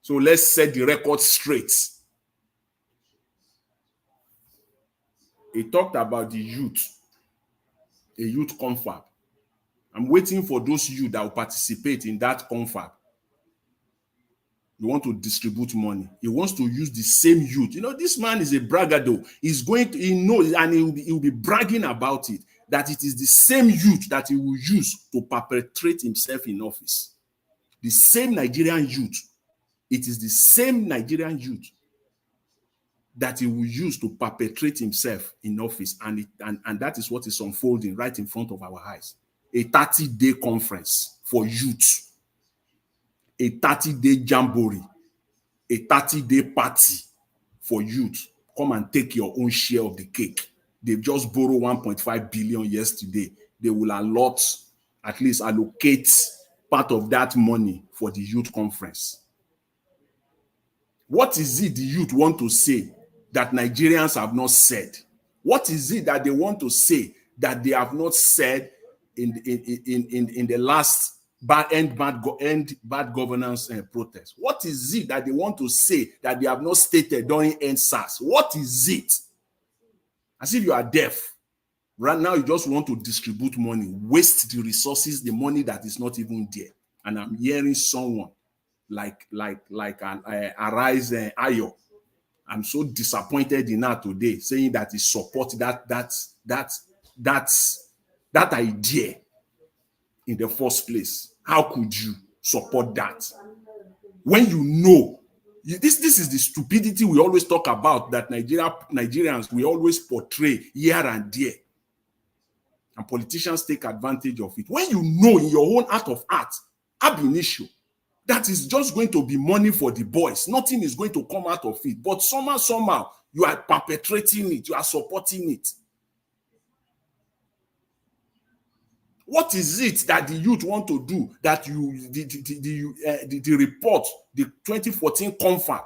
So let's set the record straight. He talked about the youth, a youth confab. I'm waiting for those youth that will participate in that confab. You want to distribute money. He wants to use the same youth. This man is a bragado. He knows, and he'll be bragging about it, that it is the same youth that he will use to perpetrate himself in office. The same Nigerian youth. It is the same Nigerian youth that he will use to perpetrate himself in office. And that is what is unfolding right in front of our eyes. A 30-day conference for youth. A 30-day jamboree, a 30-day party for youth. Come and take your own share of the cake. They've just borrowed 1.5 billion yesterday. They will at least allocate part of that money for the youth conference. What is it the youth want to say that Nigerians have not said? What is it that they want to say that they have not said in the last bad governance protest? What is it that they want to say that they have not stated during NSAS? What is it? As if you are deaf. Right now, you just want to distribute money, waste the resources, the money that is not even there. And I'm hearing someone like an Arise Ayo. I'm so disappointed in her today, saying that he supports that idea in the first place. How could you support that when you know this is the stupidity we always talk about, that Nigerians we always portray here and there, and politicians take advantage of it? When you know in your own heart of heart, ab initio, that is just going to be money for the boys, nothing is going to come out of it, but somehow you are perpetrating it, you are supporting it. What is it that the youth want to do that the report, the 2014 confab,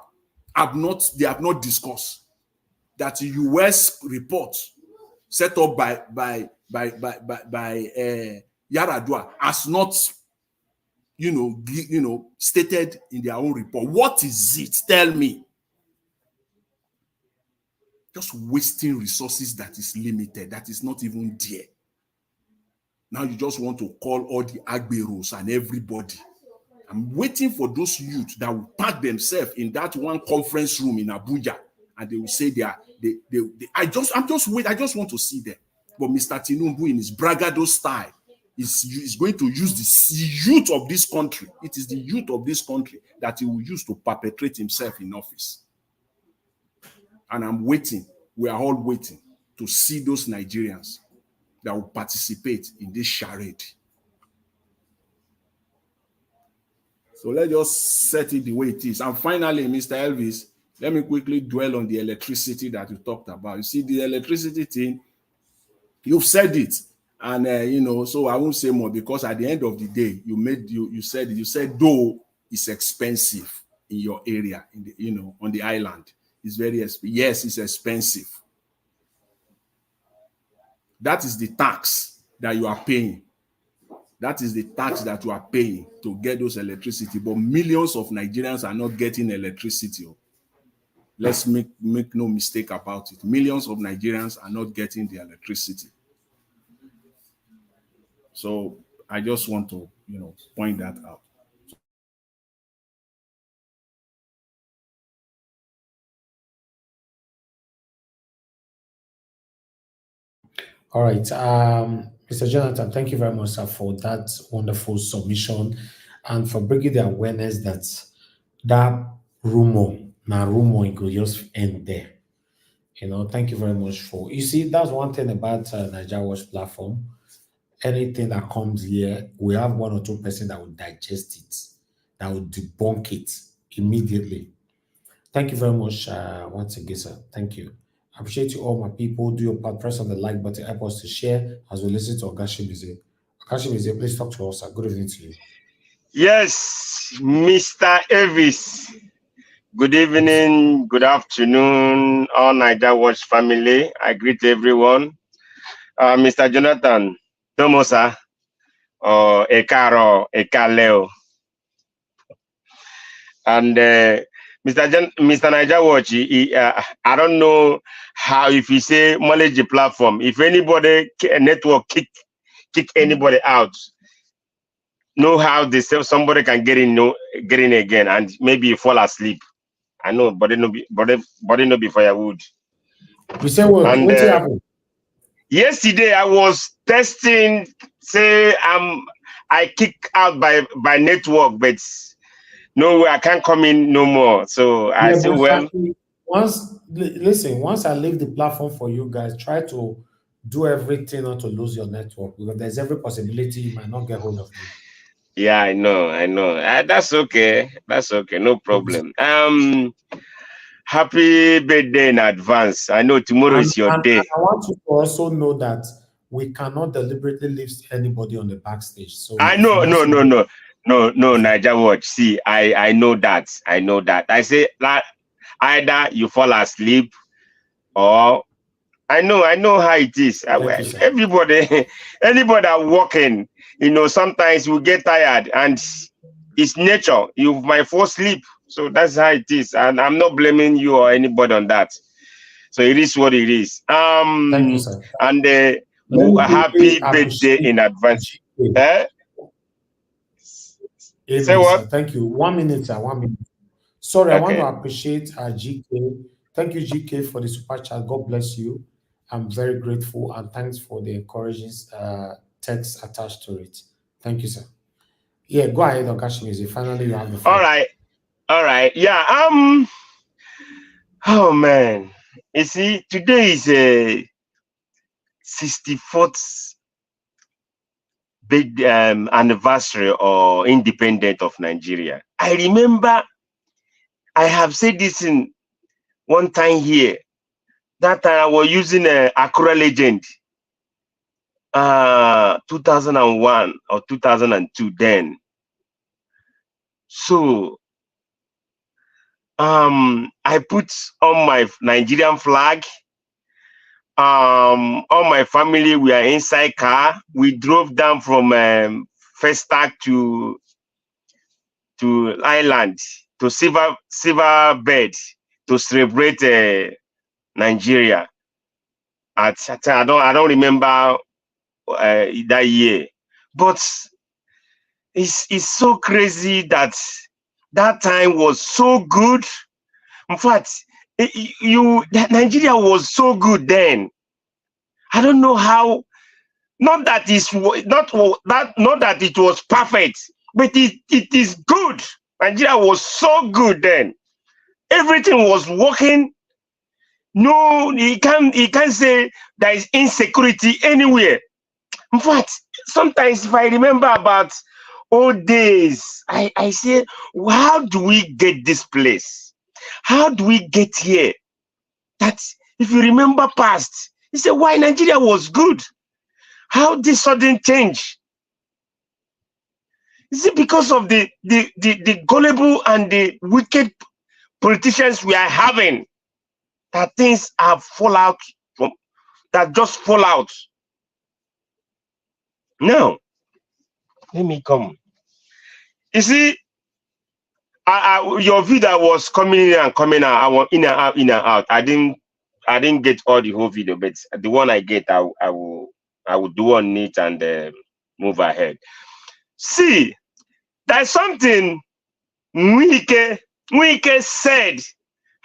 they have not discussed? That the US report set up by Yaradua has not, stated in their own report. What is it? Tell me. Just wasting resources that is limited, that is not even there. Now you just want to call all the Agberos and everybody. I'm waiting for those youth that will pack themselves in that one conference room in Abuja, and they will say I just want to see them. But Mr. Tinubu, in his bragado style, is going to use the youth of this country. It is the youth of this country that he will use to perpetrate himself in office. And I'm waiting. We are all waiting to see those Nigerians that will participate in this charade. So let's just set it the way it is. And finally, Mr. Elvis, let me quickly dwell on the electricity that you talked about. You see, the electricity thing, you've said it. And, so I won't say more, because at the end of the day, you said though it's expensive in your area, on the island. It's very expensive. Yes, it's expensive. That is the tax that you are paying. That is the tax that you are paying to get those electricity. But millions of Nigerians are not getting electricity. Let's make no mistake about it. Millions of Nigerians are not getting the electricity. So I just want to, point that out. All right. Mr. Jonathan, thank you very much, sir, for that wonderful submission and for bringing the awareness that rumor, it could just end there. You know, thank you very much for. You see, that's one thing about Nigeria Watch platform. Anything that comes here, we have one or two person that will digest it, that will debunk it immediately. Thank you very much once again, sir. Thank you. I appreciate you all, my people. Do your part. Press on the like button. Help us to share as we listen to Ogashimize. Ogashimize, please talk to us, sir. Good evening to you. Yes, Mr. Elvis. Good evening, good afternoon, all Niger Watch family. I greet everyone. Mr. Jonathan, Tomosa, or Ekaro, Ekaleo. And Mr. Niger Watch, I don't know how, if you say manage the platform, if anybody, network kick anybody out, know how they say somebody can get in again and maybe fall asleep. I know, but it no be firewood. You say what? And What happened? yesterday I was testing, say I kick out by network, but no way I can't come in no more. So I say, well, once I leave the platform for you guys, try to do everything not to lose your network, because there's every possibility you might not get hold of me. Yeah, I know. That's okay. No problem. Happy birthday in advance. I know tomorrow is your day. I want you to also know that we cannot deliberately leave anybody on the backstage. So I know, no, Niger Watch. See, I know that. I say that either you fall asleep or I know how it is. Anybody are working, sometimes we get tired and it's nature. You might fall asleep. So that's how it is. And I'm not blaming you or anybody on that. So it is what it is. Thank you, sir. And happy birthday in advance. Say what? Sir. Thank you. 1 minute, sir. 1 minute. Sorry, Okay. I want to appreciate GK. Thank you, GK, for the super chat. God bless you. I'm very grateful, and thanks for the encouraging text attached to it. Thank you, sir. Yeah, go ahead, Ogashimize. Finally, you have the floor. All right. Yeah. Oh man. You see, today is a 64th big anniversary or independent of Nigeria. I remember I have said this in one time here. That time I was using Accra Legend, 2001 or 2002 then. So I put on my Nigerian flag. All my family were inside car. We drove down from Festac to Island, to Silver Bed, to celebrate Nigeria. I don't remember that year, but it's so crazy that time was so good. In fact, Nigeria was so good then. I don't know how. Not that it was perfect, but it is good. Nigeria was so good then. Everything was working. No, he can't say there is insecurity anywhere. In fact, sometimes if I remember about old days, I say, how do we get this place? How do we get here? That if you remember past, you say, why Nigeria was good? How this sudden change? Is it because of the gullible and the wicked politicians we are having, that things have just fall out? No. Let me come. You see, your video was coming in and coming out. I was in and out. I didn't get all the whole video, but the one I get, I will do on it and move ahead. See, there's something Wike said.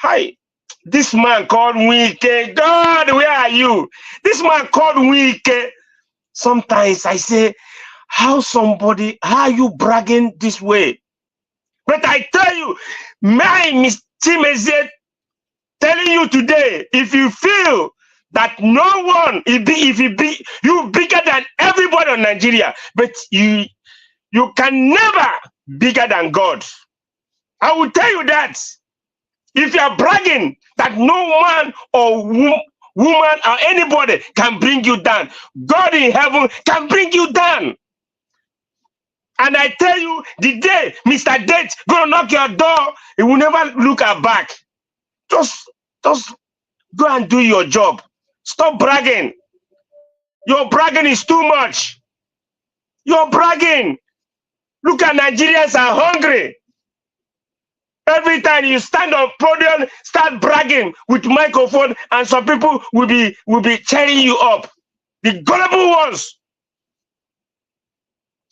Hi, this man called Wike. God, where are you? This man called Wike. Sometimes I say, how are you bragging this way? But I tell you, my Timeze telling you today, if you feel that no one, if you bigger than everybody in Nigeria, but you can never bigger than God. I will tell you that. If you are bragging that no man or woman or anybody can bring you down, God in heaven can bring you down. And I tell you, the day Mr. Date gonna knock your door, he will never look back. Just go and do your job. Stop bragging. Your bragging is too much. You're bragging. Look at Nigerians are hungry. Every time you stand on podium, start bragging with microphone, and some people will be cheering you up. The gullible ones.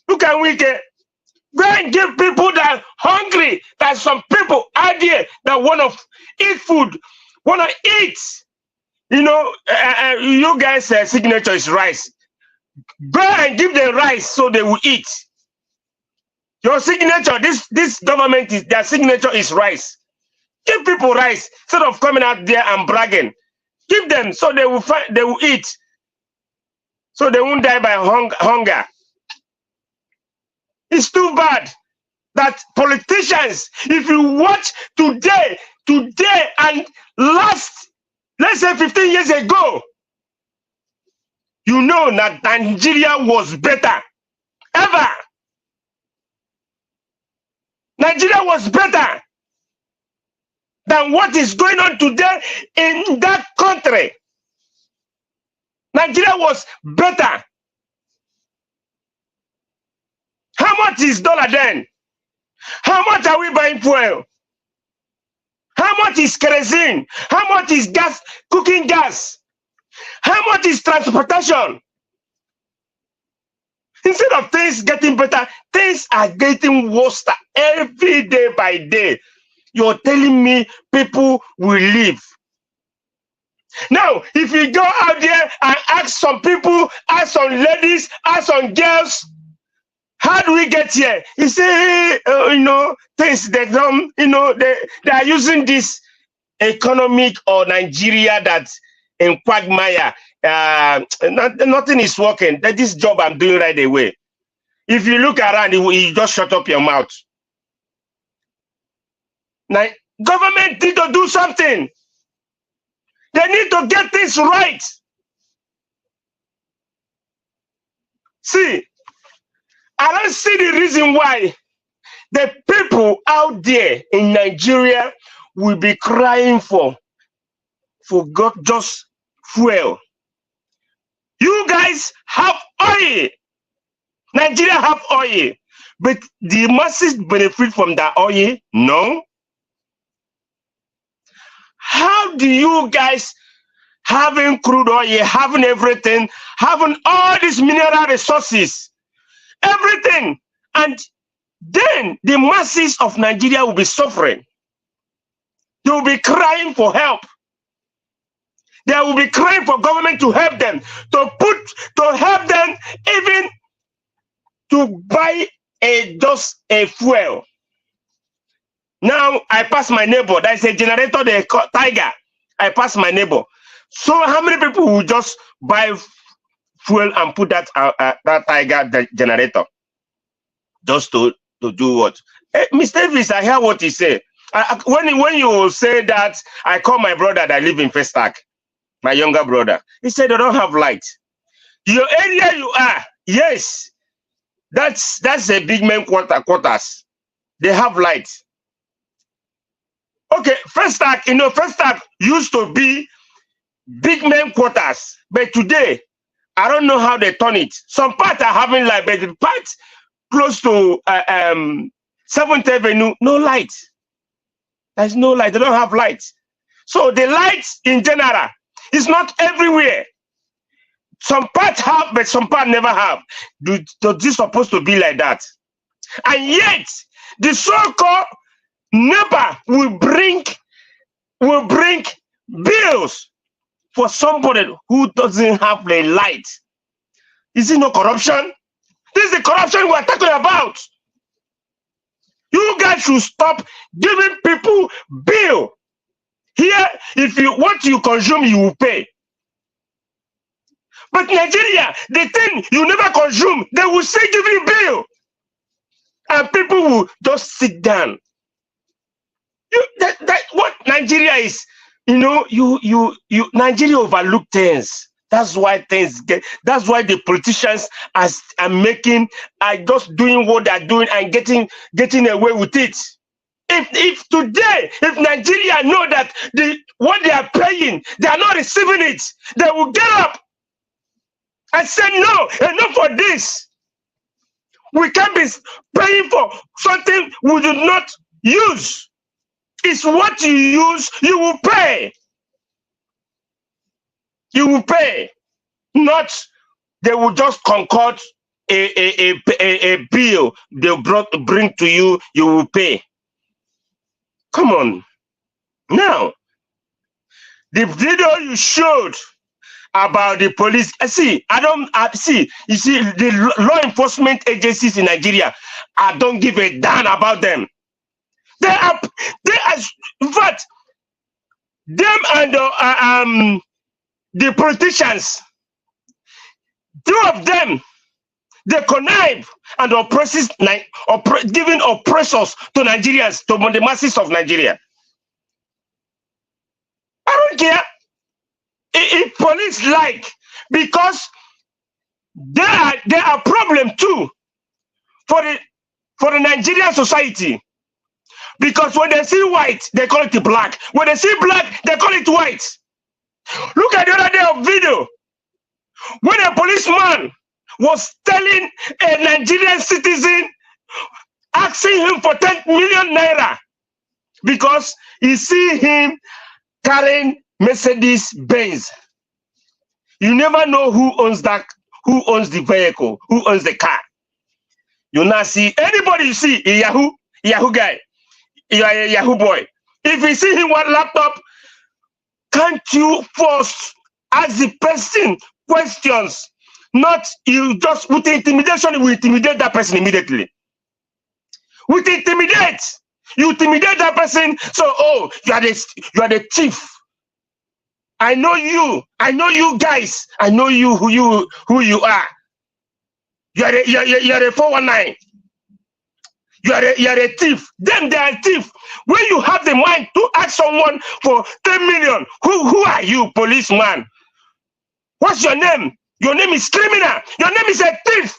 Look at Wike. Go and give people that hungry. There's some people out there that want to eat food, want to eat. You know, you guys' signature is rice. Go and give them rice so they will eat. Your signature, this government, their signature is rice. Give people rice instead of coming out there and bragging. Give them so they will eat. So they won't die by hunger. It's too bad that politicians, if you watch today and last, let's say 15 years ago, you know that Nigeria was better. Ever. Nigeria was better than what is going on today in that country. Nigeria was better. How much is dollar then? How much are we buying fuel? How much is kerosene? How much is gas, cooking gas? How much is transportation? Instead of things getting better, things are getting worse every day by day. You're telling me people will leave. Now, if you go out there and ask some people, ask some ladies, ask some girls, how do we get here? You say, you know, things that don't, you know, they are using this economic or Nigeria that in quagmire, nothing is working. That this job I'm doing right away. If you look around, you just shut up your mouth. Now, government need to do something. They need to get things right. See, I don't see the reason why the people out there in Nigeria will be crying for God just fuel. You guys have oil. Nigeria have oil. But the masses benefit from that oil? No. How do you guys having crude oil, having everything, having all these mineral resources, everything, and then the masses of Nigeria will be suffering? They will be crying for help. They will be crying for government to help them, to help them even to buy just a fuel. Now I pass my neighbor. There's a generator, they call Tiger. I pass my neighbor. So how many people will just buy fuel and put that Tiger generator just to do what? Mr. Davis, I hear what he said. When you say that, I call my brother that live in Festac, my younger brother. He said they don't have light. Your area you are, yes, that's a big man quarters. They have light. Okay, Festac, you know, Festac used to be big men quarters, but today I don't know how they turn it. Some parts are having light, but the parts close to 7th Avenue, no light. There's no light. They don't have light. So the lights in general is not everywhere. Some parts have, but some parts never have. This supposed to be like that? And yet, the so-called neighbor will bring bills for somebody who doesn't have the light. Is it no corruption? This is the corruption we're talking about. You guys should stop giving people bill. Here, if you what you consume, you will pay. But Nigeria, the thing you never consume, they will still give you bill. And people will just sit down. That what Nigeria is, Nigeria overlook things. That's why that's why the politicians are just doing what they're doing and getting away with it. If today, if Nigeria know that what they are paying, they are not receiving it, they will get up and say no, enough for this. We can't be paying for something we do not use. It's what you use, you will pay. You will pay. Not they will just concord a bill they bring to you, you will pay. Come on. Now, the video you showed about the police, you see, the law enforcement agencies in Nigeria, I don't give a damn about them. They are, in fact, them and the politicians, two of them, they connive and giving oppressors to Nigerians, to the masses of Nigeria. I don't care if police like, because they are a problem too for the Nigerian society. Because when they see white, they call it black. When they see black, they call it white. Look at the other day of video when a policeman was telling a Nigerian citizen, asking him for 10 million naira because he see him carrying Mercedes Benz. You never know who owns the vehicle, who owns the car. You now see anybody you see, a Yahoo guy, you are a Yahoo boy. If you see him one laptop, can't you first ask the person questions? Not you just with intimidation, you will intimidate that person immediately. With intimidate, you intimidate that person. So, oh, you are the thief. I know you guys. I know you who you are. You are a 419. You are a thief. Then they are thief. When you have the mind to ask someone for 10 million, who are you, policeman? What's your name? Your name is criminal. Your name is a thief.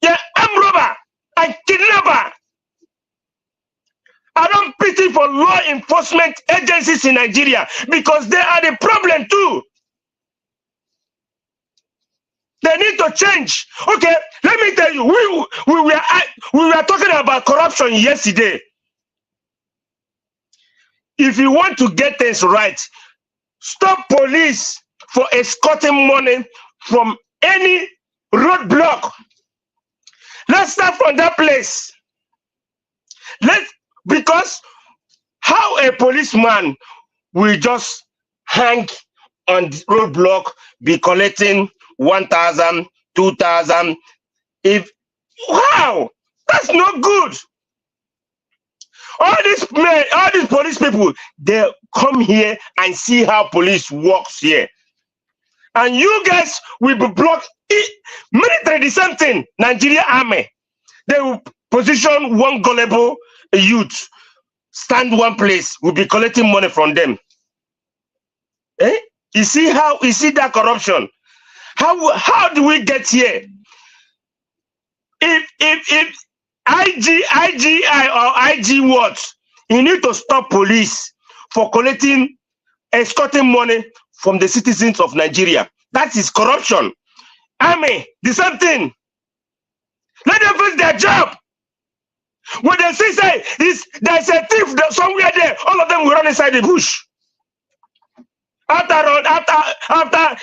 You're armed robber and kidnapper. I don't pity for law enforcement agencies in Nigeria because they are the problem too. They need to change. Okay, let me tell you, we were talking about corruption yesterday. If you want to get things right, stop police for escorting money from any roadblock. Let's start from that place. Because how a policeman will just hang on the roadblock, be collecting 1,000, 2,000. Wow, that's not good. All these police people, they come here and see how police works here. And you guys will be blocked. Military, the same thing. Nigeria army, they will position one gullible youth, stand one place, will be collecting money from them. You see that corruption? How do we get here? If IGI or IG what, you need to stop police for escorting money from the citizens of Nigeria. That is corruption. Army, the same thing. Let them finish their job. When they say there's a thief somewhere there, all of them will run inside the bush. After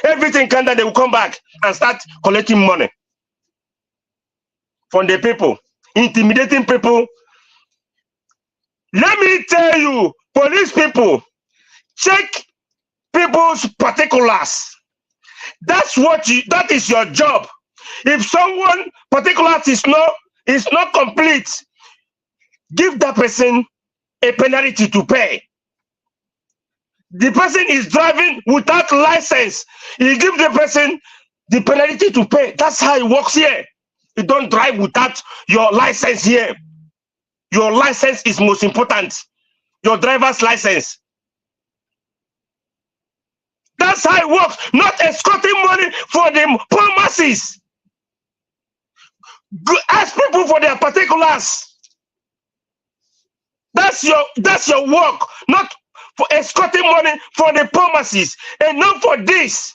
everything can done, they will come back and start collecting money from the people, intimidating people. Let me tell you, police people, check people's particulars. That is your job. If someone particulars is not complete, give that person a penalty to pay. the person is driving without license, you give the person the penalty to pay. That's how it works here. You don't drive without your license here. Your license is most important. Your driver's license. That's how it works. Not escorting money for the poor masses. Ask people for their particulars. That's your work. Not for escorting money for the poor masses. And not for this.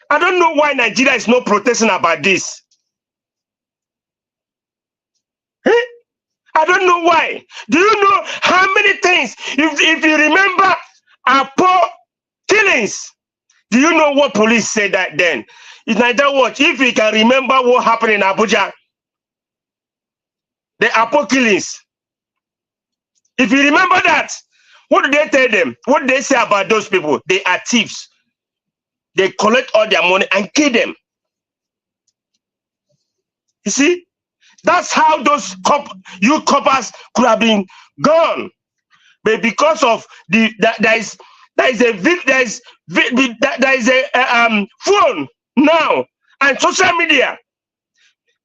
I don't know why Nigeria is not protesting about this. I don't know why. Do you know how many things? If you remember Apo killings, do you know what police said that then? In Nigeria watch, if you can remember what happened in Abuja, the Apo killings. If you remember that, what do they tell them? What do they say about those people? They are thieves. They collect all their money and kill them. You see? That's how those youth coppers could have been gone, but because of there is a phone now and social media.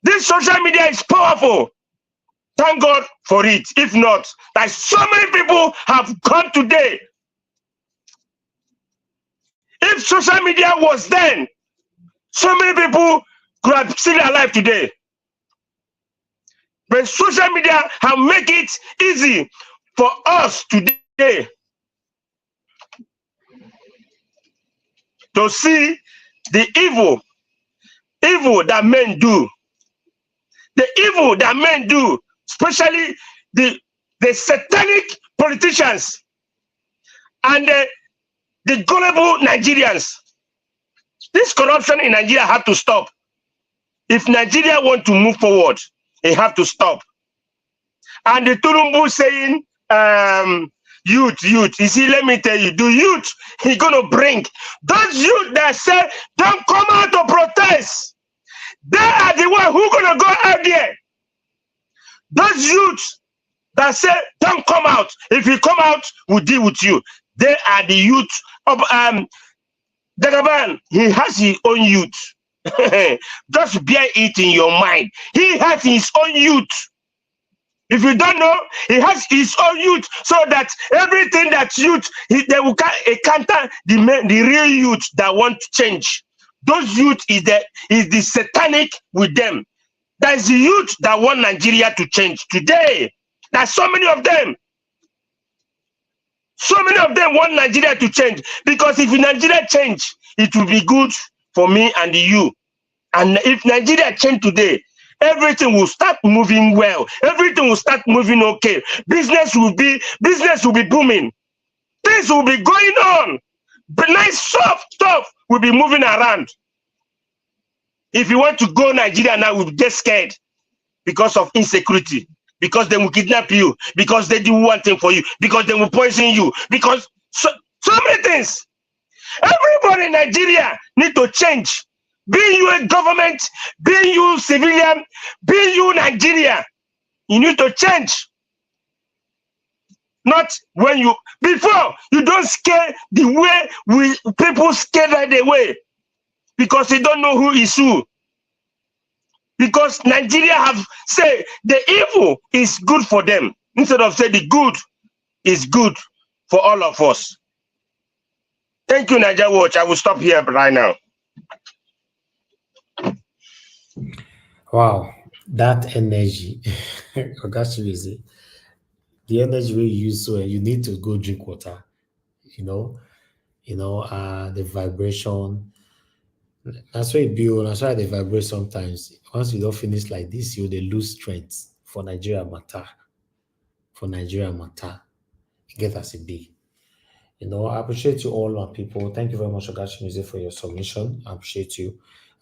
This social media is powerful. Thank God for it. If not, like so many people have gone today. If social media was then, so many people could have still alive today. But social media have made it easy for us today to see the evil that men do. The evil that men do, especially the satanic politicians and the gullible Nigerians. This corruption in Nigeria had to stop. If Nigeria want to move forward, it have to stop. And the Tinubu saying, youth. You see, let me tell you, the youth he's gonna bring. Those youth that say, don't come out to protest. They are the one who gonna go out there. Those youth that say, don't come out. If you come out, we'll deal with you. They are the youth of Dagaban. He has his own youth. Just bear it in your mind. He has his own youth. If you don't know, he has his own youth, so that everything that youth, they will counter the real youth that want to change. Those youth is the satanic with them. That is the youth that want Nigeria to change today. There's so many of them. So many of them want Nigeria to change, because if Nigeria change, it will be good for me and you. And if Nigeria change today, everything will start moving well. Everything will start moving okay. Business will be booming. Things will be going on. But nice soft stuff will be moving around. If you want to go Nigeria now, we'll get scared because of insecurity. Because they will kidnap you. Because they do one thing for you. Because they will poison you. Because so many things. Everybody in Nigeria need to change. Be you a government, be you civilian, be you Nigeria. You need to change. Not when you, before, you don't scare the way people scare right away. Because they don't know who is who. Because Nigeria have said the evil is good for them. Instead of saying the good is good for all of us. Thank you, Nigeria Watch. I will stop here right now. Wow, that energy. The energy we use, so you need to go drink water. The vibration. That's why it build. That's why they vibrate sometimes. Once you don't finish like this, you they lose strength for Nigeria matter. For Nigeria matter, get as a big. I appreciate you all, my people. Thank you very much, Ogachi Music, for your submission. I appreciate you.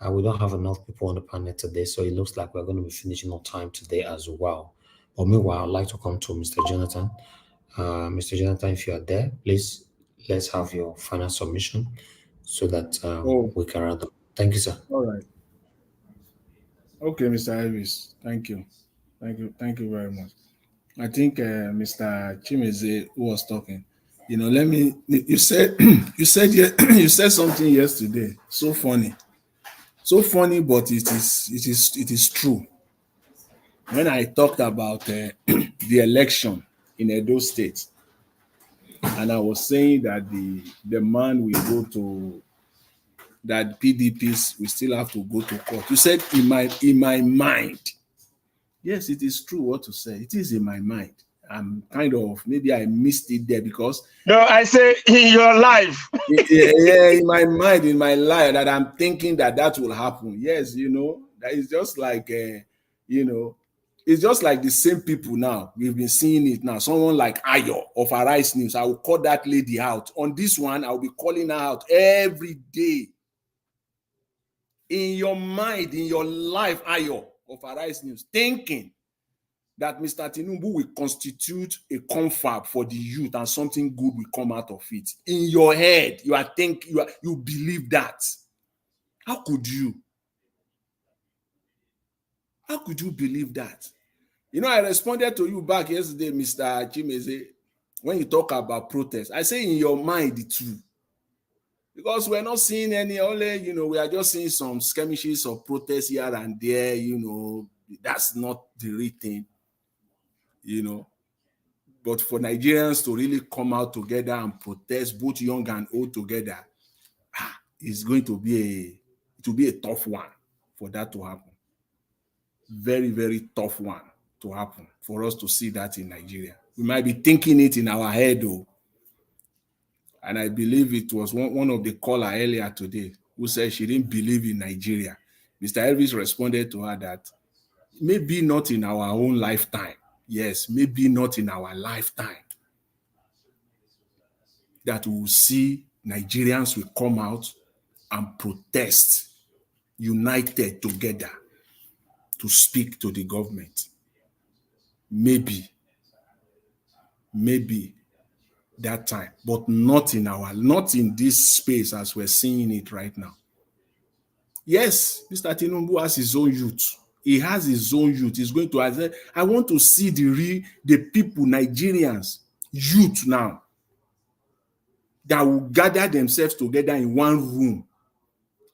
We don't have enough people on the panel today, so it looks like we're going to be finishing on time today as well. But meanwhile, I'd like to come to Mr. Jonathan. Mr. Jonathan, if you are there, please, let's have your final submission so that we can round up. Thank you, sir. All right. Okay, Mr. Elvis. Thank you. Thank you very much. I think Mr. Chimeze, who was talking, You know, let me. You said you said something yesterday. So funny, but it is true. When I talked about the election in Edo State, and I was saying that the man will go to that PDPs we still have to go to court. You said in my mind. Yes, it is true what to say. It is in my mind. I'm kind of maybe I missed it there because No, I say in your life. yeah, in my mind, in my life, that I'm thinking that will happen. Yes, that is just like you know, it's just like the same people now. We've been seeing it now. Someone like Ayo of Arise News, I will call that lady out. On this one, I'll be calling her out every day. In your mind, in your life, Ayo of Arise News, thinking that Mr. Tinubu will constitute a confab for the youth and something good will come out of it. In your head, you believe that. How could you? How could you believe that? I responded to you back yesterday, Mr. Chimeze, when you talk about protest. I say in your mind too. Because we're not seeing any, only, we are just seeing some skirmishes of protest here and there, that's not the real thing, But for Nigerians to really come out together and protest, both young and old together, it's going to be a tough one for that to happen. Very, very tough one to happen for us to see that in Nigeria. We might be thinking it in our head, though. And I believe it was one of the caller earlier today who said she didn't believe in Nigeria. Mr. Elvis responded to her that maybe not in our own lifetime. Yes, maybe not in our lifetime. That we will see Nigerians will come out and protest united together to speak to the government. Maybe that time, but not in this space as we're seeing it right now. Yes, Mr. Tinubu has his own youth. He has his own youth. He's going to. I want to see the people, Nigerians, youth now, that will gather themselves together in one room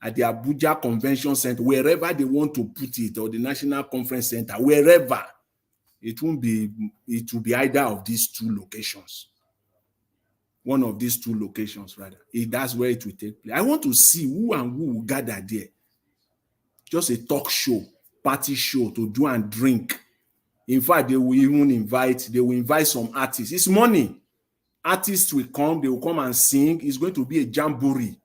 at the Abuja Convention Center, wherever they want to put it, or the National Conference Center, wherever. It will be either of these two locations. One of these two locations, rather. That's where it will take place. I want to see who will gather there. Just a talk show, party show to do and drink. In fact, they will invite some artists. It's money. Artists will come, they will come and sing. It's going to be a jamboree.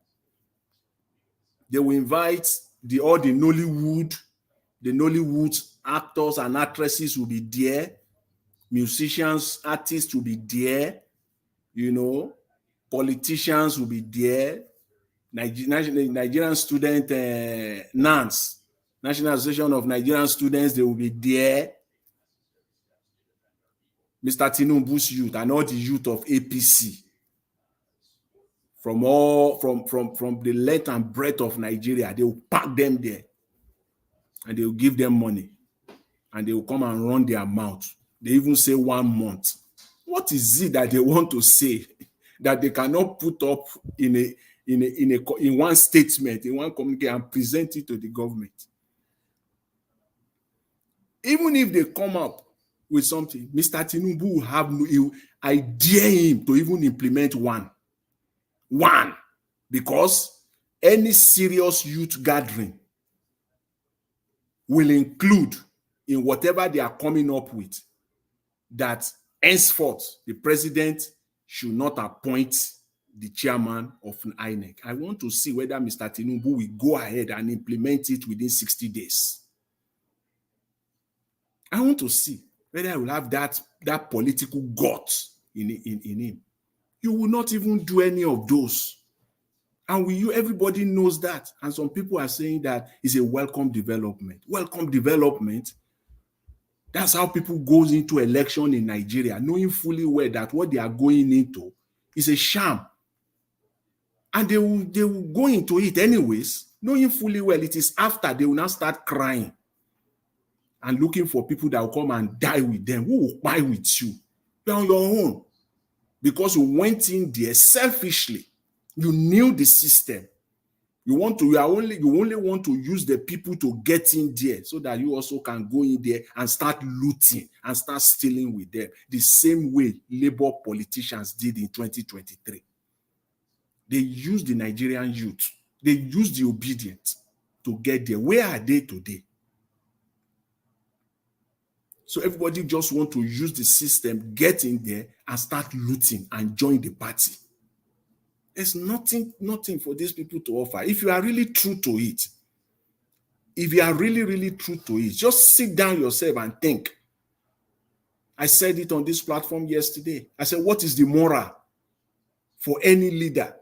They will invite all the Nollywood actors and actresses will be there. Musicians, artists will be there. Politicians will be there. Nigerian student NANS, National Association of Nigerian Students, they will be there. Mr. Tinubu's youth and all the youth of APC from the length and breadth of Nigeria, they will pack them there and they will give them money and they will come and run their mouth. They even say 1 month. What is it that they want to say that they cannot put up in one statement, in one communique, and present it to the government? Even if they come up with something, Mr. Tinubu will have I dare him to even implement one. Because any serious youth gathering will include in whatever they are coming up with that henceforth the president should not appoint the chairman of INEC. I want to see whether Mr. Tinubu will go ahead and implement it within 60 days. I want to see whether I will have that political guts in him. You will not even do any of those. And everybody knows that. And some people are saying that it's a welcome development. Welcome development. That's how people go into election in Nigeria, knowing fully well that what they are going into is a sham. And they will go into it anyways, knowing fully well it is after they will now start crying and looking for people that will come and die with them. Who will buy with you? You're on your own. because you went in there selfishly. You knew the system. You only want to use the people to get in there so that you also can go in there and start looting and start stealing with them. The same way Labour politicians did in 2023. They used the Nigerian youth. They used the obedient to get there. Where are they today? So everybody just want to use the system, get in there and start looting and join the party. There's nothing for these people to offer. If you are really true to it, just sit down yourself and think. I said it on this platform yesterday. I said, what is the moral for any leader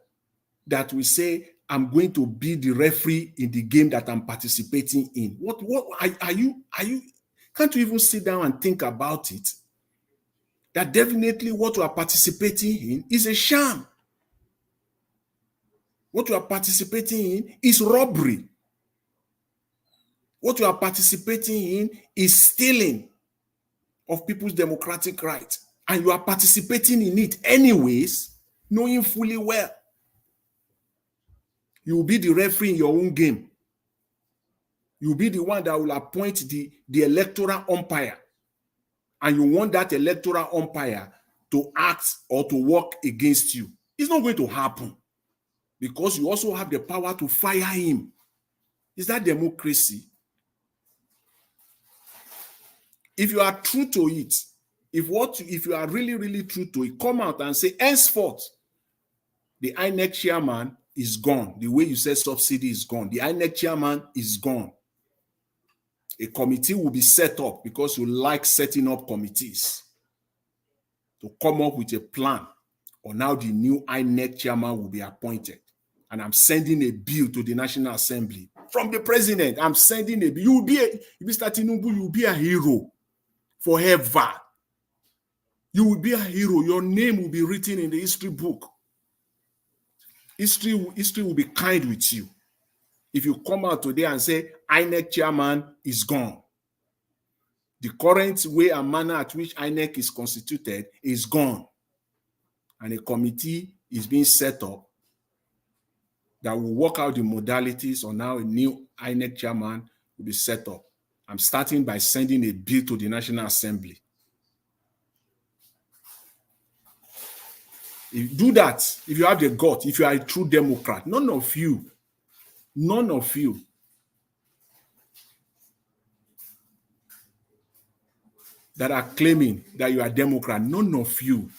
that will say, I'm going to be the referee in the game that I'm participating in? What are you? Can't you even sit down and think about it? That definitely what you are participating in is a sham. What you are participating in is robbery. What you are participating in is stealing of people's democratic rights. And you are participating in it anyways, knowing fully well you will be the referee in your own game. You will be the one that will appoint the electoral umpire. And you want that electoral umpire to act or to work against you. It's not going to happen because you also have the power to fire him. Is that democracy? If you are true to it, if you are really, really true to it, come out and say, henceforth, the INEC chairman is gone. The way you said subsidy is gone. The INEC chairman is gone. A committee will be set up because you like setting up committees to come up with a plan on how the new INEC chairman will be appointed. And I'm sending a bill to the National Assembly from the president. I'm sending a bill. You will be Mr. Tinubu, you will be a hero forever. You will be a hero. Your name will be written in the history book. History will be kind with you. If you come out today and say, INEC chairman is gone. The current way and manner at which INEC is constituted is gone. And a committee is being set up that will work out the modalities on how a new INEC chairman will be set up. I'm starting by sending a bill to the National Assembly. If you do that, if you have the gut, if you are a true Democrat, none of you that are claiming that you are Democrat, none of you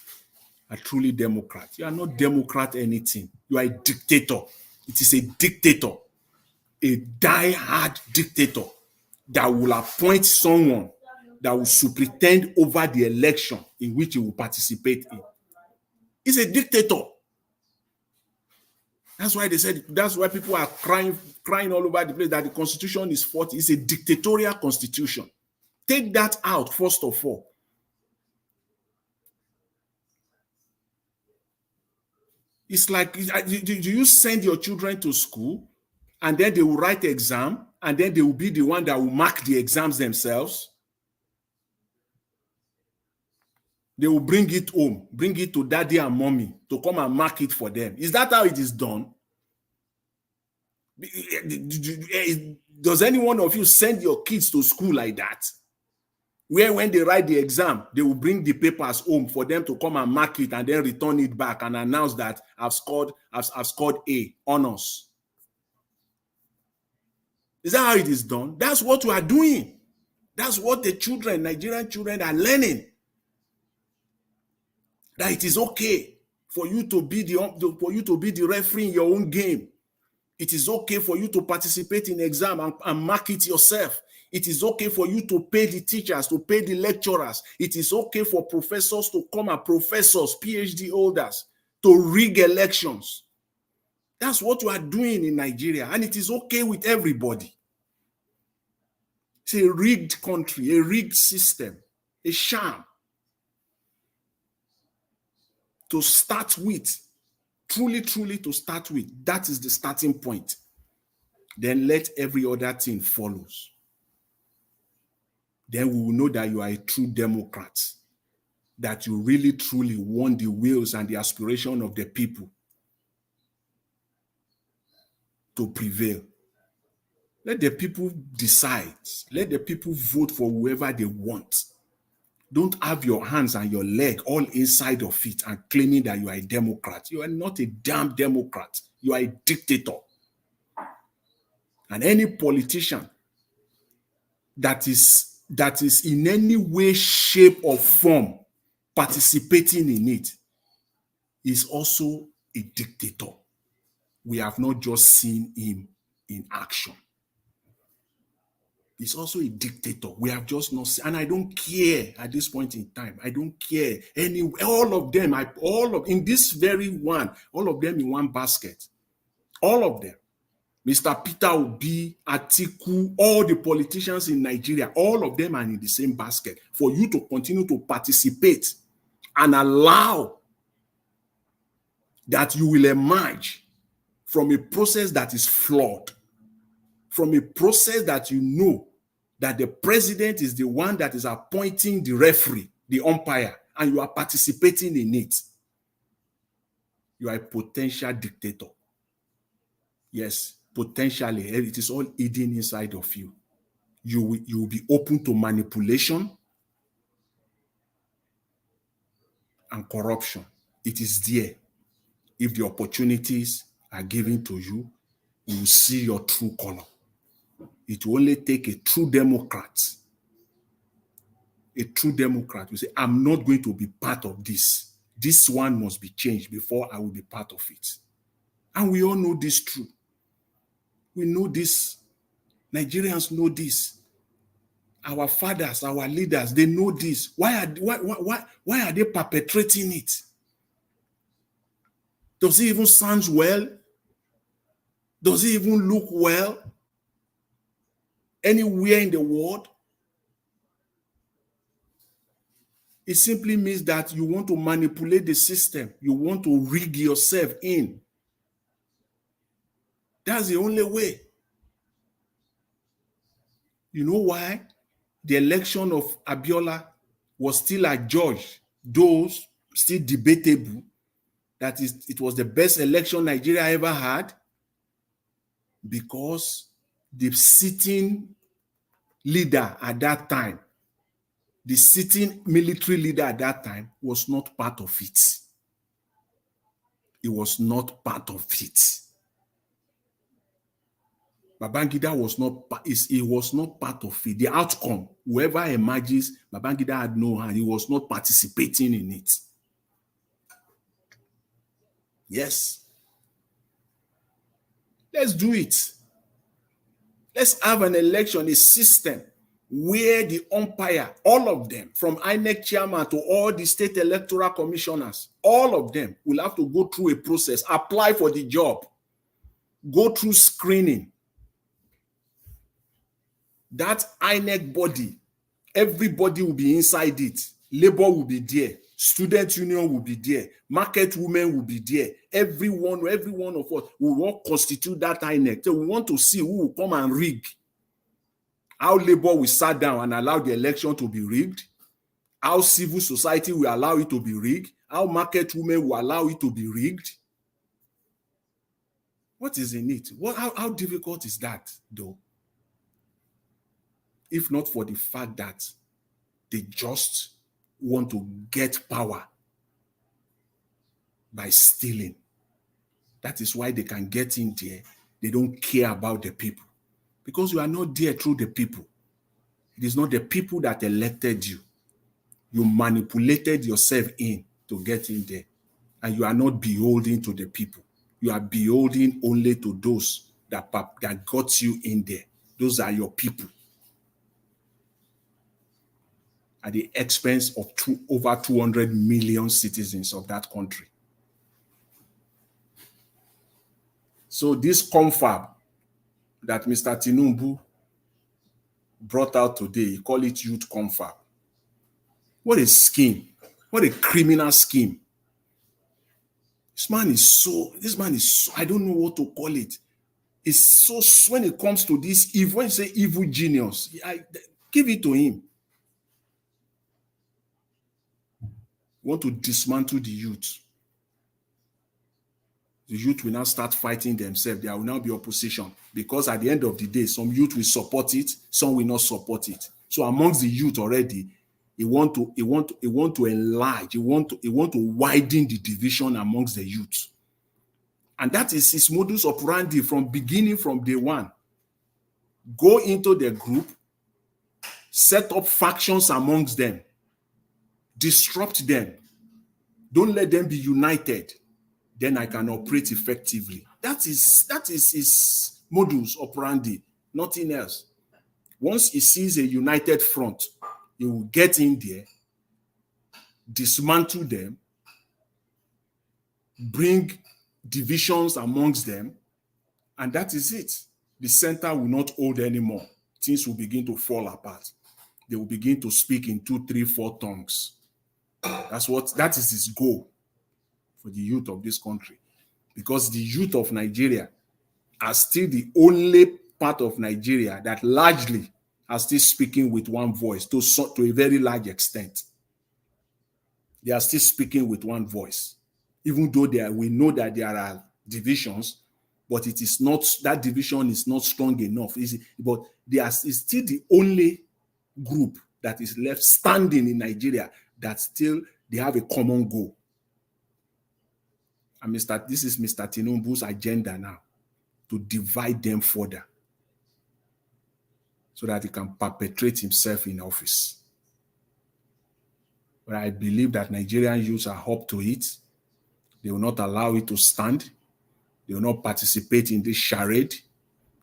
are truly Democrat. You are not Democrat anything. You are a dictator. It is a dictator, a die-hard dictator that will appoint someone that will superintend over the election in which he will participate in. He's a dictator. That's why they said, that's why people are crying all over the place that the constitution is faulty. It's a dictatorial constitution. Take that out, first of all. It's like, do you send your children to school and then they will write the exam and then they will be the one that will mark the exams themselves? They will bring it home, bring it to daddy and mommy to come and mark it for them. Is that how it is done? Does any one of you send your kids to school like that? Where when they write the exam, they will bring the papers home for them to come and mark it and then return it back and announce that I've scored A, honors. Is that how it is done? That's what we are doing. That's what the children, Nigerian children, are learning. That it is okay for you to be the referee in your own game. It is okay for you to participate in exam and mark it yourself. It is okay for you to pay the teachers, to pay the lecturers. It is okay for professors to come and professors, PhD holders, to rig elections. That's what we are doing in Nigeria, and it is okay with everybody. It's a rigged country, a rigged system, a sham. To start with, truly to start with, that is the starting point. Then let every other thing follows. Then we will know that you are a true Democrat. that you really truly want the wills and the aspiration of the people to prevail. Let the people decide. Let the people vote for whoever they want. Don't have your hands and your leg all inside of it and claiming that you are a Democrat. You are not a damn Democrat. You are a dictator. And any politician that is in any way, shape, or form participating in it is also a dictator. We have not just seen him in action. He's also a dictator. We have just not seen, and I don't care at this point in time. I don't care. All of them, in this very one, all of them in one basket. All of them. Mr. Peter Obi, Atiku, all the politicians in Nigeria, all of them are in the same basket. For you to continue to participate and allow that you will emerge from a process that is flawed, from a process that you know that the president is the one that is appointing the referee, the umpire, and you are participating in it. You are a potential dictator. Yes, potentially. It is all hidden inside of you. You will be open to manipulation and corruption. It is there. If the opportunities are given to you, you will see your true color. It will only take a true Democrat. A true Democrat will say, I'm not going to be part of this. This one must be changed before I will be part of it. And we all know this truth. We know this. Nigerians know this. Our fathers, our leaders, they know this. Why are they perpetrating it? Does it even sound well? Does it even look well anywhere in the world? It simply means that you want to manipulate the system. You want to rig yourself in. That's the only way. You know why? The election of Abiola was still adjudged, though still debatable, that it was the best election Nigeria ever had, because the sitting leader at that time, the sitting military leader at that time, was not part of it. He was not part of it. Babangida was not part of it. The outcome, whoever emerges, Babangida had no hand. He was not participating in it. Yes. Let's do it. Let's have an election, a system where the umpire, all of them, from INEC chairman to all the state electoral commissioners, all of them will have to go through a process, apply for the job, go through screening. That INEC body, everybody will be inside it. Labor will be there. Student union will be there. Market women will be there. Every one of us will all constitute that INEC. So we want to see who will come and rig. How labor will sit down and allow the election to be rigged. How civil society will allow it to be rigged. How market women will allow it to be rigged. What is in it? How difficult is that, though? If not for the fact that they just want to get power by stealing. That is why they can get in there. They don't care about the people. Because you are not there through the people. It is not the people that elected you. You manipulated yourself in to get in there. And you are not beholden to the people. You are beholden only to those that got you in there. Those are your people. At the expense of over 200 million citizens of that country. So this confab that Mr. Tinubu brought out today, he called it youth confab. What a scheme. What a criminal scheme. This man is so, I don't know what to call it. It's so, when it comes to this evil, when you say evil genius, give it to him. want to dismantle the youth. The youth will now start fighting themselves. There will now be opposition because at the end of the day, some youth will support it, some will not support it. So amongst the youth already, he want to enlarge, he want to widen the division amongst the youth. And that is his modus operandi from beginning, from day one. Go into the group, set up factions amongst them, disrupt them. Don't let them be united. Then I can operate effectively. That is his modus operandi, nothing else. Once he sees a united front, he will get in there, dismantle them, bring divisions amongst them, and that is it. The center will not hold anymore. Things will begin to fall apart. They will begin to speak in 2, 3, 4 tongues. That is his goal for the youth of this country. Because the youth of Nigeria are still the only part of Nigeria that largely are still speaking with one voice to a very large extent. They are still speaking with one voice. Even though we know that there are divisions, but it is not, that division is not strong enough. But it's still the only group that is left standing in Nigeria that still they have a common goal. And this is Mr. Tinubu's agenda now, to divide them further so that he can perpetrate himself in office. But I believe that Nigerian youths are up to it. They will not allow it to stand. They will not participate in this charade.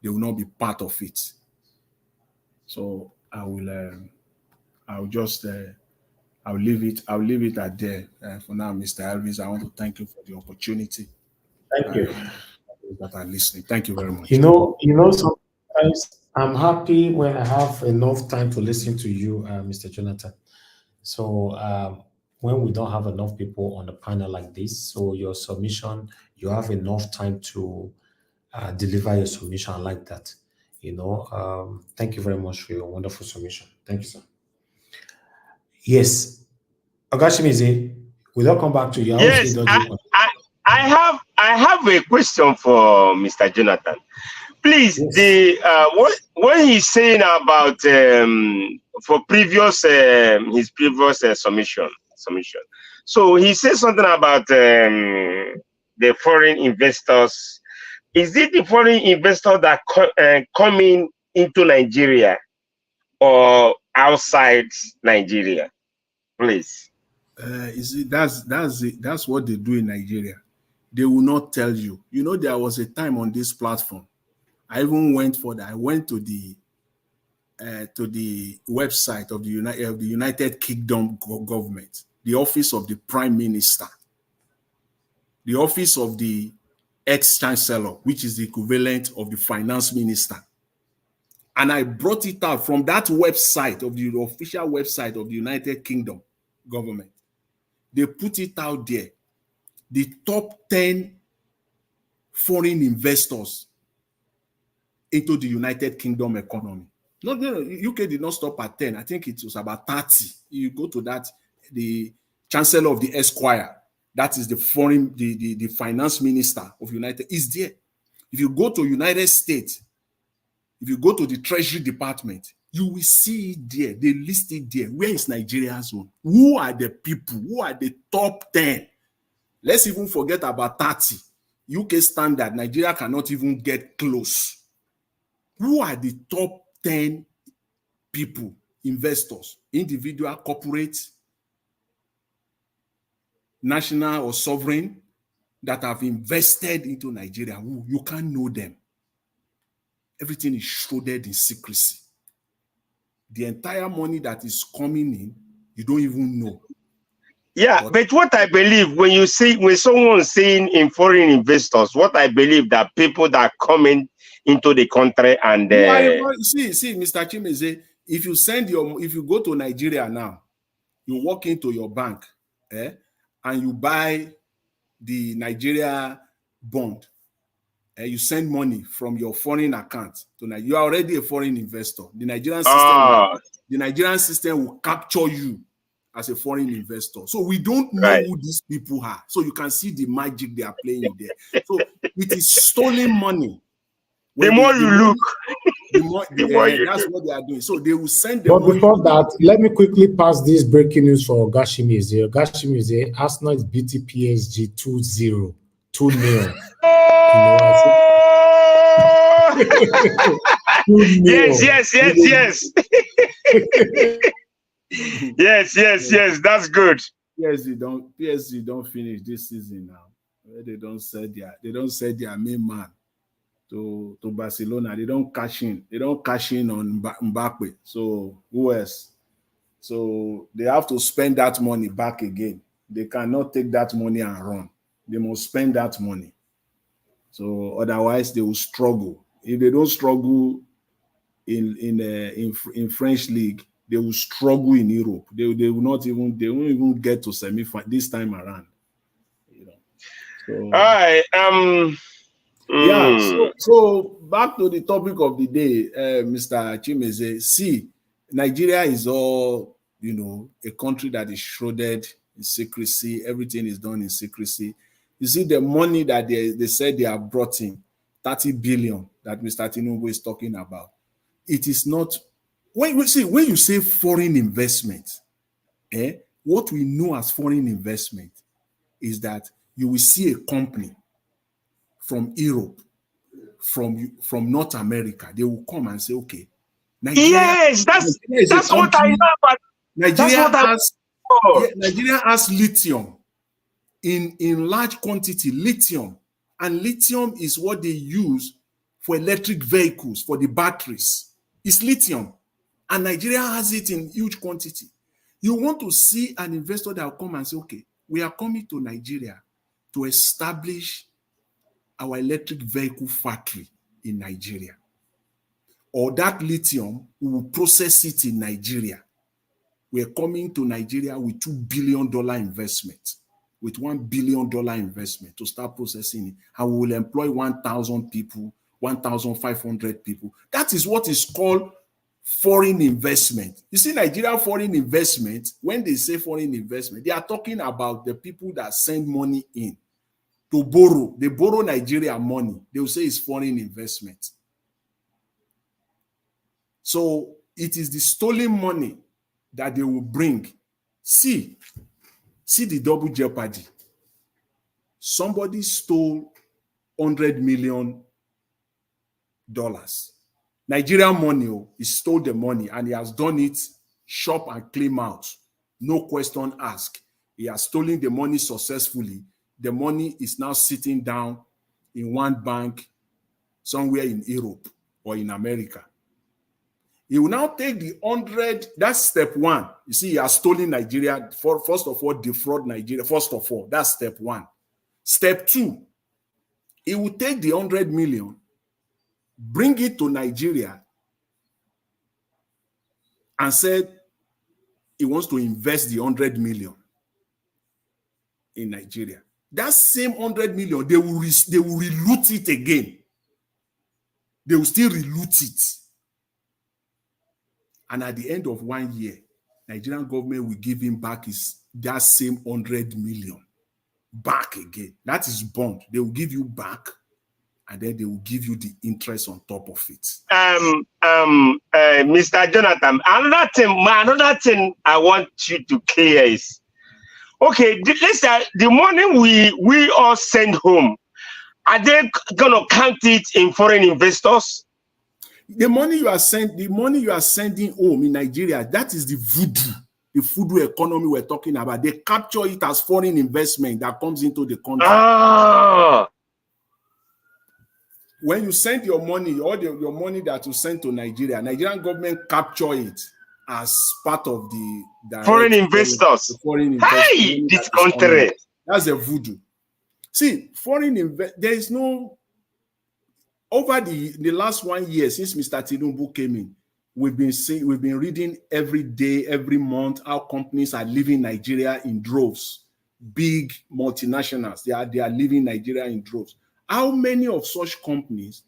They will not be part of it. So I'll leave it at there for now, Mr. Elvis. I want to thank you for the opportunity. Thank you. That are listening. Thank you very much. You know, sometimes I'm happy when I have enough time to listen to you, Mr. Jonathan. So when we don't have enough people on the panel like this, so your submission, you have enough time to deliver your submission. I like that. Thank you very much for your wonderful submission. Thank you, sir. Yes. Agashimize, we'll come back to you. Yes, I have a question for Mr. Jonathan. Please, yes. What he's saying about for previous his previous submission. So he says something about the foreign investors. Is it the foreign investors that coming into Nigeria or outside Nigeria? Please. That's what they do in Nigeria. They will not tell you. You know, there was a time on this platform, I even went for that. I went to the website of the United Kingdom government, the office of the Prime Minister, the office of the ex-chancellor, which is the equivalent of the finance minister. And I brought it out from that website, of the official website of the United Kingdom government. They put it out there. The top 10 foreign investors into the United Kingdom economy. No, UK did not stop at 10. I think it was about 30. You go to that, the Chancellor of the Esquire, that is the finance minister of United, is there. If you go to United States, if you go to the Treasury Department, you will see it there. They list it there. Where is Nigeria's own? Who are the people? Who are the top 10? Let's even forget about 30. UK standard, Nigeria cannot even get close. Who are the top 10 people, investors, individual, corporate, national or sovereign, that have invested into Nigeria? Who? You can't know them. Everything is shrouded in secrecy. The entire money that is coming in, you don't even know. Yeah, but what I believe, when someone saying in foreign investors, what I believe that people that come into the country and see, Mr. Chimeze, if you go to Nigeria now, you walk into your bank, and you buy the Nigeria bond, you send money from your foreign account to Nigeria. You are already a foreign investor. The Nigerian system will capture you as a foreign investor. So we don't know who these people are. So you can see the magic they are playing there. So it is stolen money. The more you look, that's what they are doing. So they will send the But money. before that, let me quickly pass this breaking news for Gashimize. Gashimize, Arsenal is beating PSG 2-0, 2-0. Yes. Yes. That's good. PSG don't finish this season now. They don't sell their main man to Barcelona. They don't cash in. They don't cash in on Mbappe. So who else? So they have to spend that money back again. They cannot take that money and run. They must spend that money. So otherwise they will struggle. If they don't struggle in French league, they will struggle in Europe. They won't even get to semi-final this time around. So, all right. Yeah. So back to the topic of the day, Mr. Chimeze. See, Nigeria is all, a country that is shrouded in secrecy. Everything is done in secrecy. You see, the money that they said they have brought in, 30 billion that Mr. Tinubu is talking about. It is not, when you say foreign investment, what we know as foreign investment is that you will see a company from Europe, from North America, they will come and say, okay, Nigeria that's what I know about. Nigeria has lithium in large quantity, lithium. And lithium is what they use for electric vehicles, for the batteries. It's lithium. And Nigeria has it in huge quantity. You want to see an investor that will come and say, okay, we are coming to Nigeria to establish our electric vehicle factory in Nigeria. Or that lithium, we will process it in Nigeria. We're coming to Nigeria with $2 billion investment, with $1 billion investment to start processing it. And we will employ 1,000 people, 1,500 people. That is what is called foreign investment. You see, Nigeria foreign investment, when they say foreign investment, they are talking about the people that send money in to borrow. They borrow Nigeria money. They will say it's foreign investment. So it is the stolen money that they will bring. See the double jeopardy. Somebody stole $100 million. Nigerian money, he stole the money and he has done it shop and claim out. No question asked. He has stolen the money successfully. The money is now sitting down in one bank somewhere in Europe or in America. He will now take the 100, that's step one. You see, he has stolen Nigeria. First of all, defraud Nigeria. First of all, that's step one. Step two, he will take the 100 million, bring it to Nigeria, and said he wants to invest the 100 million in Nigeria. That same 100 million, they will reloot it again. They will still reloot it. And at the end of 1 year, Nigerian government will give him back that same 100 million back again. That is bond. They will give you back, and then they will give you the interest on top of it. Mr. Jonathan, another thing I want you to clear is, okay, the money we all send home, are they gonna count it in foreign investors? The money you are sending home in Nigeria, that is the voodoo economy we're talking about. They capture it as foreign investment that comes into the country. When you send your money, your money that you send to Nigeria, Nigerian government capture it as part of the foreign investors. Hey, this country. That's a voodoo. See, there is no. Over the last 1 year since Mr. Tinubu came in, we've been reading every day, every month, how companies are leaving Nigeria in droves. Big multinationals, they are leaving Nigeria in droves. How many of such companies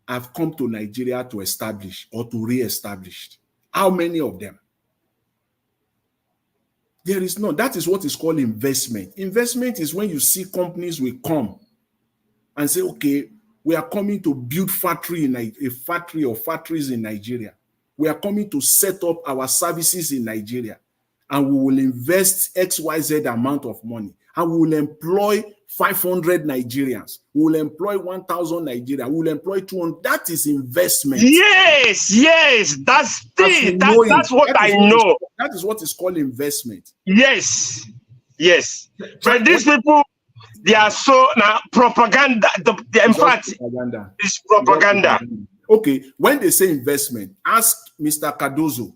have come to Nigeria to establish or to re-establish? How many of them? There is none. That is what is called investment. Investment is when you see companies will come and say, okay, we are coming to build factory in a factory or factories in Nigeria. We are coming to set up our services in Nigeria, and we will invest XYZ amount of money, and we will employ 500 Nigerians. We will employ 1,000 Nigerians. We will employ 200. That is investment. Yes, that's it. That's what I know. That is what is called investment. Yes. But these people, they are so now propaganda. In fact, it's propaganda. Okay, when they say investment, ask Mr. Cardozo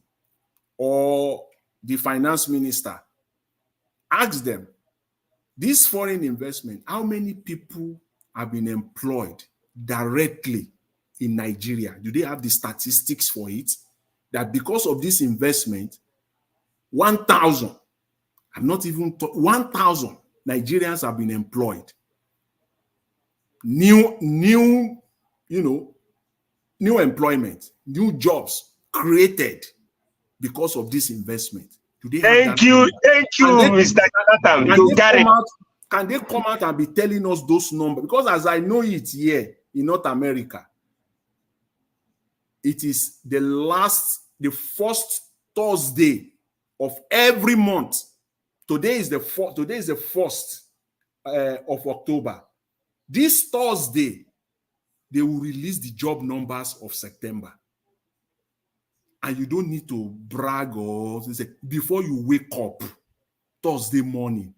or the finance minister. Ask them, this foreign investment, how many people have been employed directly in Nigeria? Do they have the statistics for it? That because of this investment, 1,000, I'm not even 1,000 Nigerians have been employed. New employment, new jobs created because of this investment. Do they thank you, Mr. Jonathan. You got it. Can they come out and be telling us those numbers? Because as I know it here in North America, it is the first Thursday of every month. Today is the 1st of October. This Thursday, they will release the job numbers of September. And you don't need to brag or say, before you wake up Thursday morning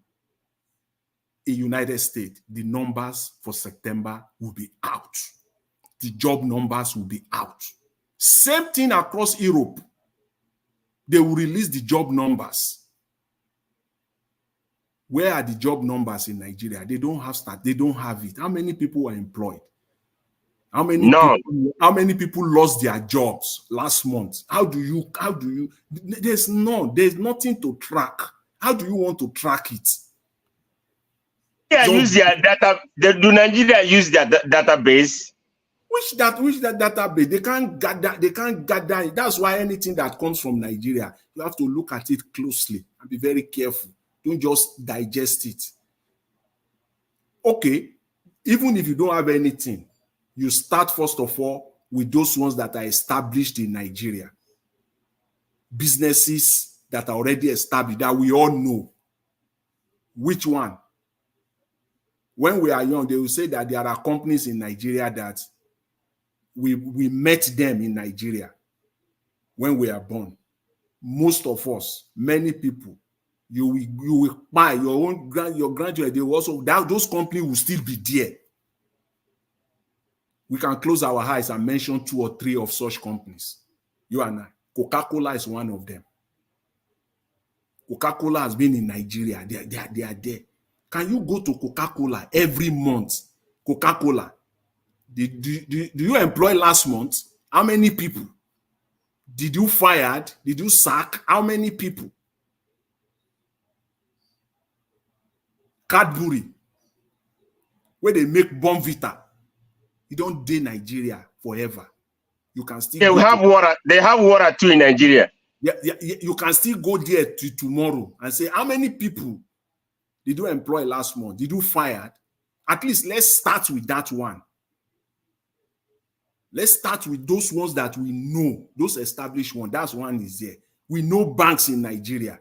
in United States, the numbers for September will be out. The job numbers will be out. Same thing across Europe. They will release the job numbers. Where are the job numbers in Nigeria? They don't have it. How many people are employed? How many people lost their jobs last month? How do you there's nothing to track. How do you want to track it? Use their data. Do Nigeria use their database? Which database? They can't gather it. That's why anything that comes from Nigeria, you have to look at it closely and be very careful. Don't just digest it. Okay, even if you don't have anything, you start first of all with those ones that are established in Nigeria. Businesses that are already established, that we all know. Which one? When we are young, they will say that there are companies in Nigeria that we met them in Nigeria when we are born. Most of us, many people, you will buy your graduate. They will also those companies will still be there. We can close our eyes and mention 2 or 3 of such companies. You and I. Coca-Cola is one of them. Coca-Cola has been in Nigeria. They are there. Can you go to Coca-Cola every month? Coca-Cola. Do you employ last month? How many people? Did you fired? Did you sack? How many people? Cadbury, where they make Bonvita, you don't do Nigeria forever. You can still. They have water. They have water too in Nigeria. Yeah, you can still go there to tomorrow and say, how many people did you employ last month? Did you fire? At least let's start with that one. Let's start with those ones that we know, those established ones. That's one is there. We know banks in Nigeria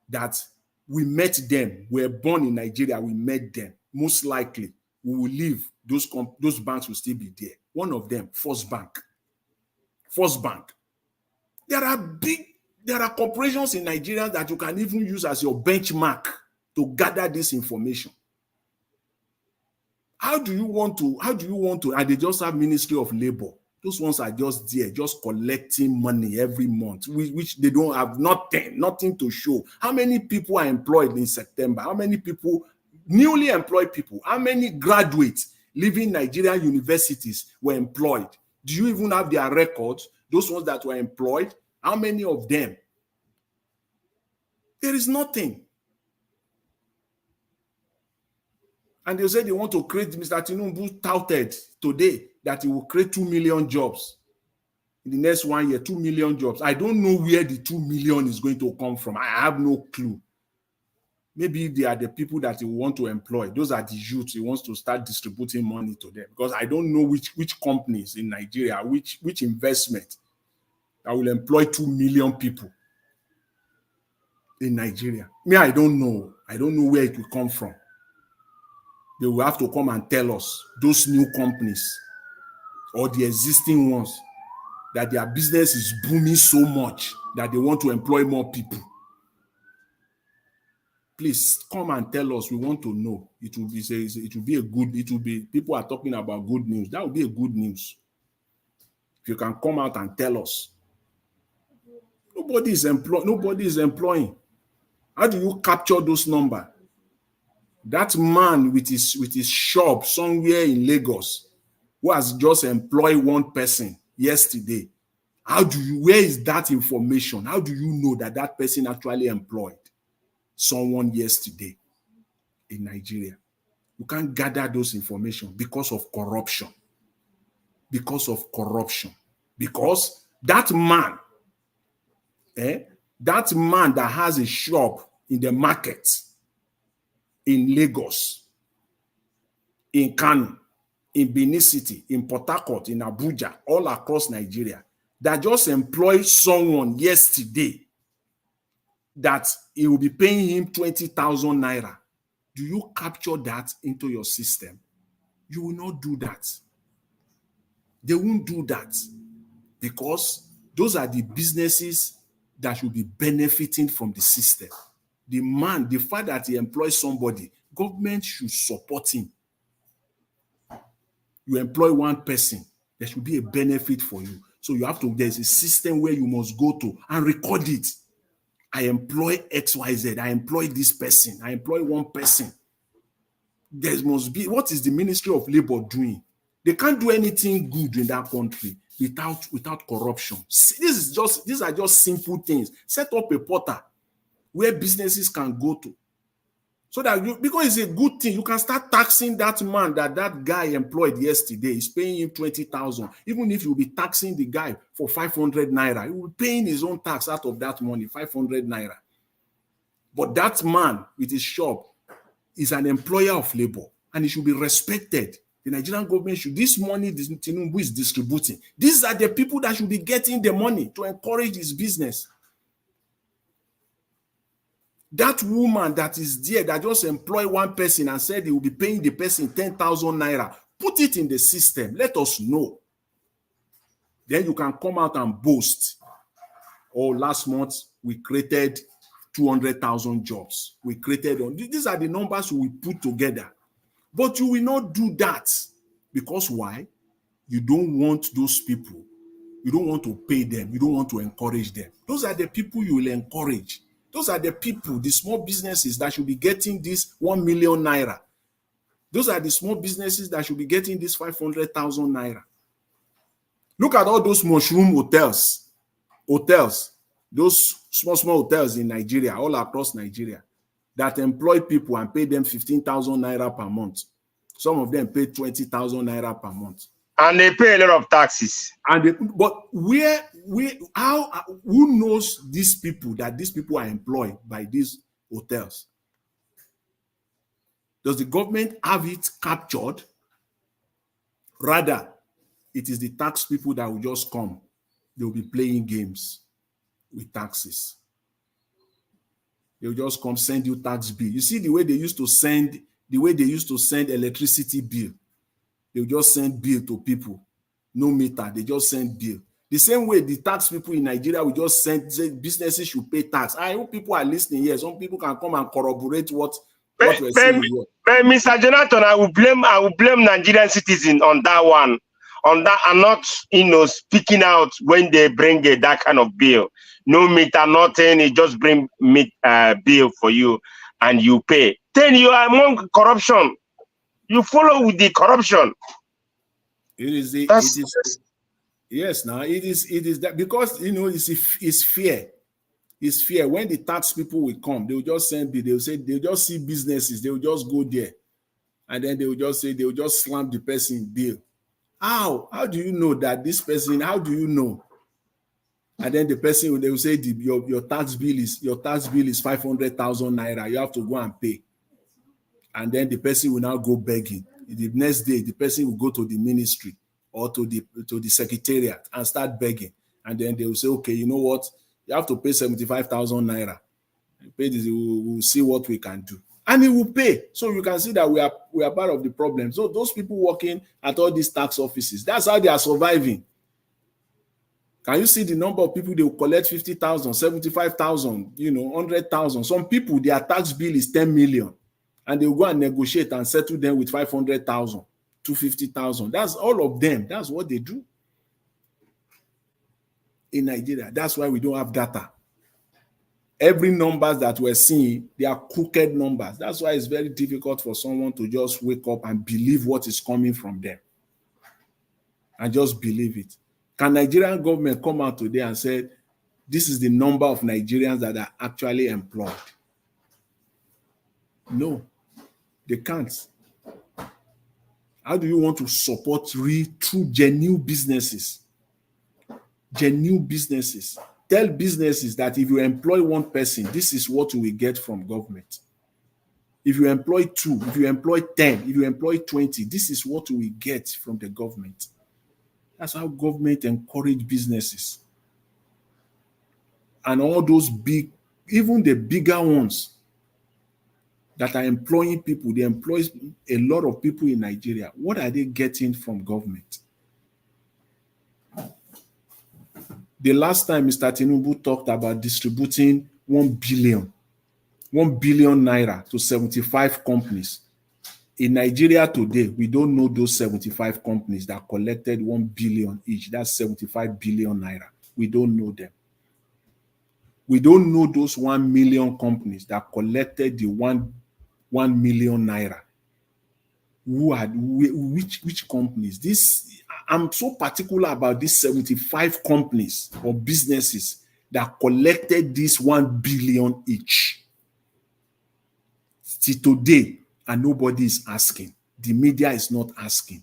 that we met them. We're born in Nigeria. We met them. Most likely, we will leave. Those banks will still be there. One of them, First Bank. First Bank. There are corporations in Nigeria that you can even use as your benchmark to gather this information. How do you want to, and they just have Ministry of Labor. Those ones are just there, just collecting money every month, which they don't have nothing to show. How many people are employed in September? How many people, newly employed people? How many graduates leaving Nigerian universities were employed? Do you even have their records? Those ones that were employed, how many of them? There is nothing. And they say they want to create, Mr. Tinubu touted today that he will create 2 million jobs in the next 1 year, 2 million jobs. I don't know where the 2 million is going to come from. I have no clue. Maybe they are the people that he want to employ. Those are the youths he wants to start distributing money to them. Because I don't know which companies in Nigeria, which investment that will employ 2 million people in Nigeria. Me, I don't know. I don't know where it will come from. They will have to come and tell us, those new companies or the existing ones, that their business is booming so much that they want to employ more people. Please come and tell us. We want to know. It will be a good, people are talking about good news. That will be a good news. If you can come out and tell us. Nobody is employing. How do you capture those numbers? That man with his shop somewhere in Lagos who has just employed one person yesterday. Where is that information? How do you know that that person actually employed someone yesterday in Nigeria? You can't gather those information because of corruption. Because that man that has a shop in the market in Lagos, in Kano, in Benin City, in Port Harcourt, in Abuja, all across Nigeria, that just employed someone yesterday that he will be paying him 20,000 naira. Do you capture that into your system? You will not do that. They won't do that because those are the businesses that should be benefiting from the system. The fact that he employs somebody, government should support him. You employ one person, there should be a benefit for you. So there's a system where you must go to and record it. I employ XYZ, I employ this person, I employ one person. There must be, what is the Ministry of Labor doing? They can't do anything good in that country without corruption. These are just simple things. Set up a portal where businesses can go to. So that because it's a good thing, you can start taxing that man that guy employed yesterday. He's paying him 20,000. Even if you'll be taxing the guy for 500 naira, he will be paying his own tax out of that money, 500 naira. But that man with his shop is an employer of labor and he should be respected. The Nigerian government this money Tinubu is distributing. These are the people that should be getting the money to encourage his business. That woman that is there that just employed one person and said he will be paying the person 10,000 naira, put it in the system. Let us know. Then you can come out and boast. Oh, last month we created 200,000 jobs. These are the numbers we put together. But you will not do that. Because why? You don't want those people. You don't want to pay them. You don't want to encourage them. Those are the people you will encourage. Those are the people, the small businesses that should be getting this 1 million naira. Those are the small businesses that should be getting this 500,000 naira. Look at all those mushroom hotels, those small hotels in Nigeria, all across Nigeria, that employ people and pay them 15,000 naira per month. Some of them pay 20,000 naira per month. And they pay a lot of taxes. But who knows these people, that these people are employed by these hotels? Does the government have it captured? Rather, it is the tax people that will just come. They will be playing games with taxes. They will just come send you tax bill. You see the way they used to send electricity bill. They will just send bill to people. No meter, they just send bill. The same way the tax people in Nigeria will just say businesses should pay tax. I hope people are listening here. Some people can come and corroborate what we're saying here. But Mr. Jonathan, I will blame Nigerian citizens on that one. On that, and not speaking out when they bring that kind of bill. No meter, nothing. It just bring bill for you and you pay. Then you are among corruption. You follow with the corruption. Yes, now it is that, because it's fear. It's fear. When the tax people will come, they will just send bill. They will say they'll just see businesses. They will just go there, and then they will just say they will just slam the person bill. How do you know that this person? How do you know? And then the person, they will say your tax bill is 500,000 naira. You have to go and pay. And then the person will now go begging. The next day, the person will go to the ministry or to the secretariat and start begging. And then they will say, okay, you know what? You have to pay 75,000 naira. You pay this, we'll see what we can do. And he will pay. So you can see that we are part of the problem. So those people working at all these tax offices, that's how they are surviving. Can you see the number of people they will collect 50,000, 75,000, 100,000? Some people, their tax bill is 10 million. And they will go and negotiate and settle them with 500,000, 250,000. That's all of them. That's what they do in Nigeria. That's why we don't have data. Every numbers that we're seeing, they are crooked numbers. That's why it's very difficult for someone to just wake up and believe what is coming from them. And just believe it. Can Nigerian government come out today and say, this is the number of Nigerians that are actually employed? No, they can't. How do you want to support true genuine businesses? Genuine businesses. Tell businesses that if you employ one person, this is what you will get from government. If you employ 2, if you employ 10, if you employ 20, this is what you will get from the government. That's how government encourage businesses. And all those big, even the bigger ones that are employing people, they employ a lot of people in Nigeria. What are they getting from government? The last time Mr. Tinubu talked about distributing 1 billion naira to 75 companies. In Nigeria today, we don't know those 75 companies that collected 1 billion each. That's 75 billion naira. We don't know them. We don't know those 1 million companies that collected the 1 million naira. Which companies? I'm so particular about these 75 companies or businesses that collected this 1 billion each. Till today, and nobody is asking. The media is not asking.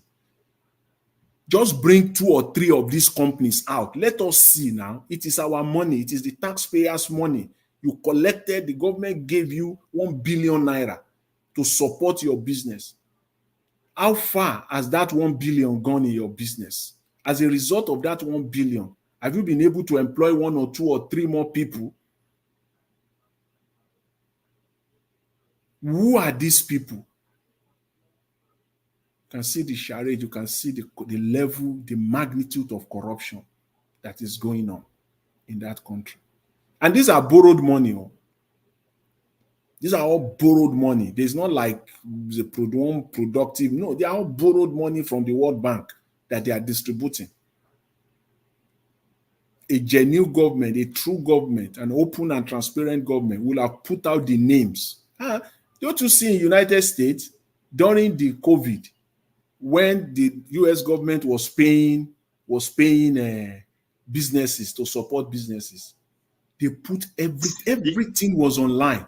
Just bring 2 or 3 of these companies out. Let us see now. It is our money. It is the taxpayers' money. You collected, the government gave you 1 billion naira to support your business. How far has that 1 billion gone in your business? As a result of that 1 billion, have you been able to employ 1 or 2 or 3 more people? Who are these people? You can see the charade, you can see the level, the magnitude of corruption that is going on in that country. And these are borrowed money. These are all borrowed money. There's not like the productive. No, they are all borrowed money from the World Bank that they are distributing. A genuine government, a true government, an open and transparent government will have put out the names. Don't you see in United States during the COVID, when the US government was paying businesses to support businesses, they put everything was online.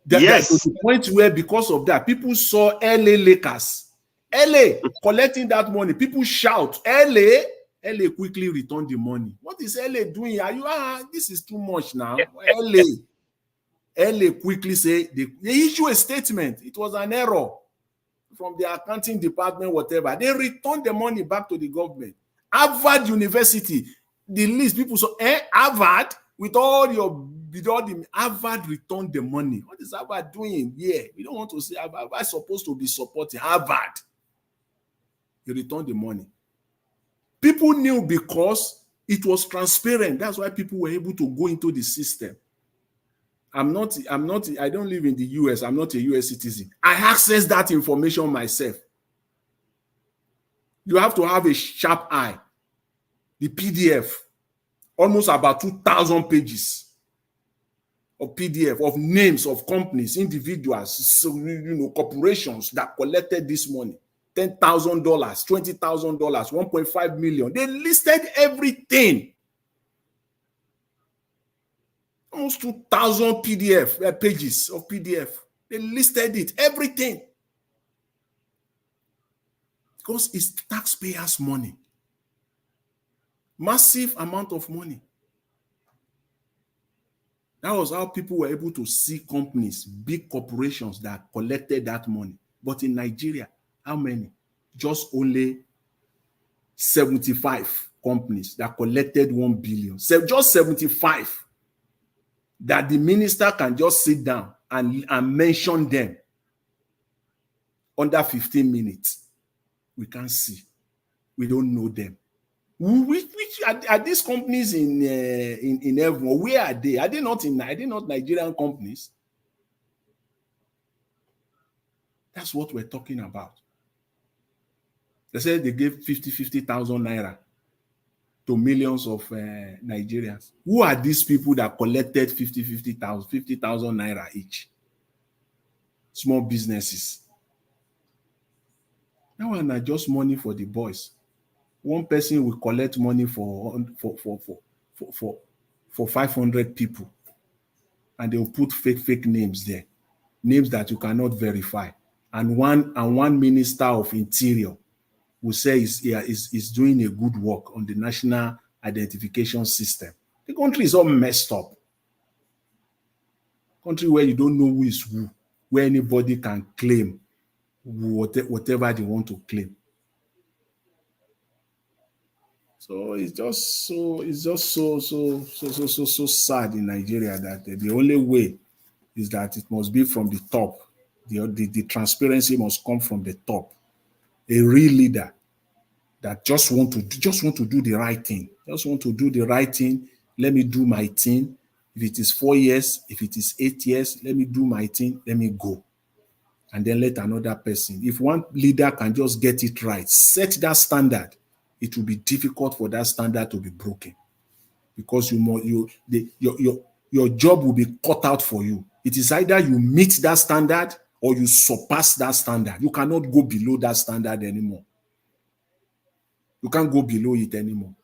That to the point where, because of that, people saw LA Lakers, LA collecting that money. People shout, LA quickly returned the money. What is LA doing? Are you this is too much now? LA quickly say they issue a statement. It was an error from the accounting department, whatever. They returned the money back to the government. Harvard University, the list people saw, Harvard with all the Harvard returned the money. What is Harvard doing? Yeah, we don't want to say Harvard. Harvard is supposed to be supporting Harvard. They returned the money. People knew because it was transparent. That's why people were able to go into the system. I don't live in the US. I'm not a US citizen. I access that information myself. You have to have a sharp eye. The PDF, almost about 2,000 pages of PDF of names of companies, individuals, corporations that collected this money. $10,000, $20,000, 1.5 million. They listed everything. Almost 2,000 pages of PDF. They listed it, everything. Because it's taxpayers' money. Massive amount of money. That was how people were able to see companies, big corporations that collected that money. But in Nigeria, how many? Just only 75 companies that collected 1 billion. So just 75 that the minister can just sit down and mention them under 15 minutes. We can't see. We don't know them. Which are these companies in Evon? Where are they? Are they not Nigerian companies? That's what we're talking about. They said they gave 50,000 naira to millions of Nigerians. Who are these people that collected 50,000 naira each? Small businesses. That one are just money for the boys. One person will collect money for 500 people, and they'll put fake names there, names that you cannot verify. And one minister of interior will say is doing a good work on the national identification system. The country is all messed up. Country where you don't know who is who, where anybody can claim whatever they want to claim. So it's just so sad in Nigeria that the only way is that it must be from the top. The transparency must come from the top. A real leader that just want to do the right thing. Just want to do the right thing. Let me do my thing. If it is 4 years, if it is 8 years, let me do my thing. Let me go. And then let another person. If one leader can just get it right, set that standard, it will be difficult for that standard to be broken, because your job will be cut out for you. It is either you meet that standard or you surpass that standard. You cannot go below that standard anymore. You can't go below it anymore.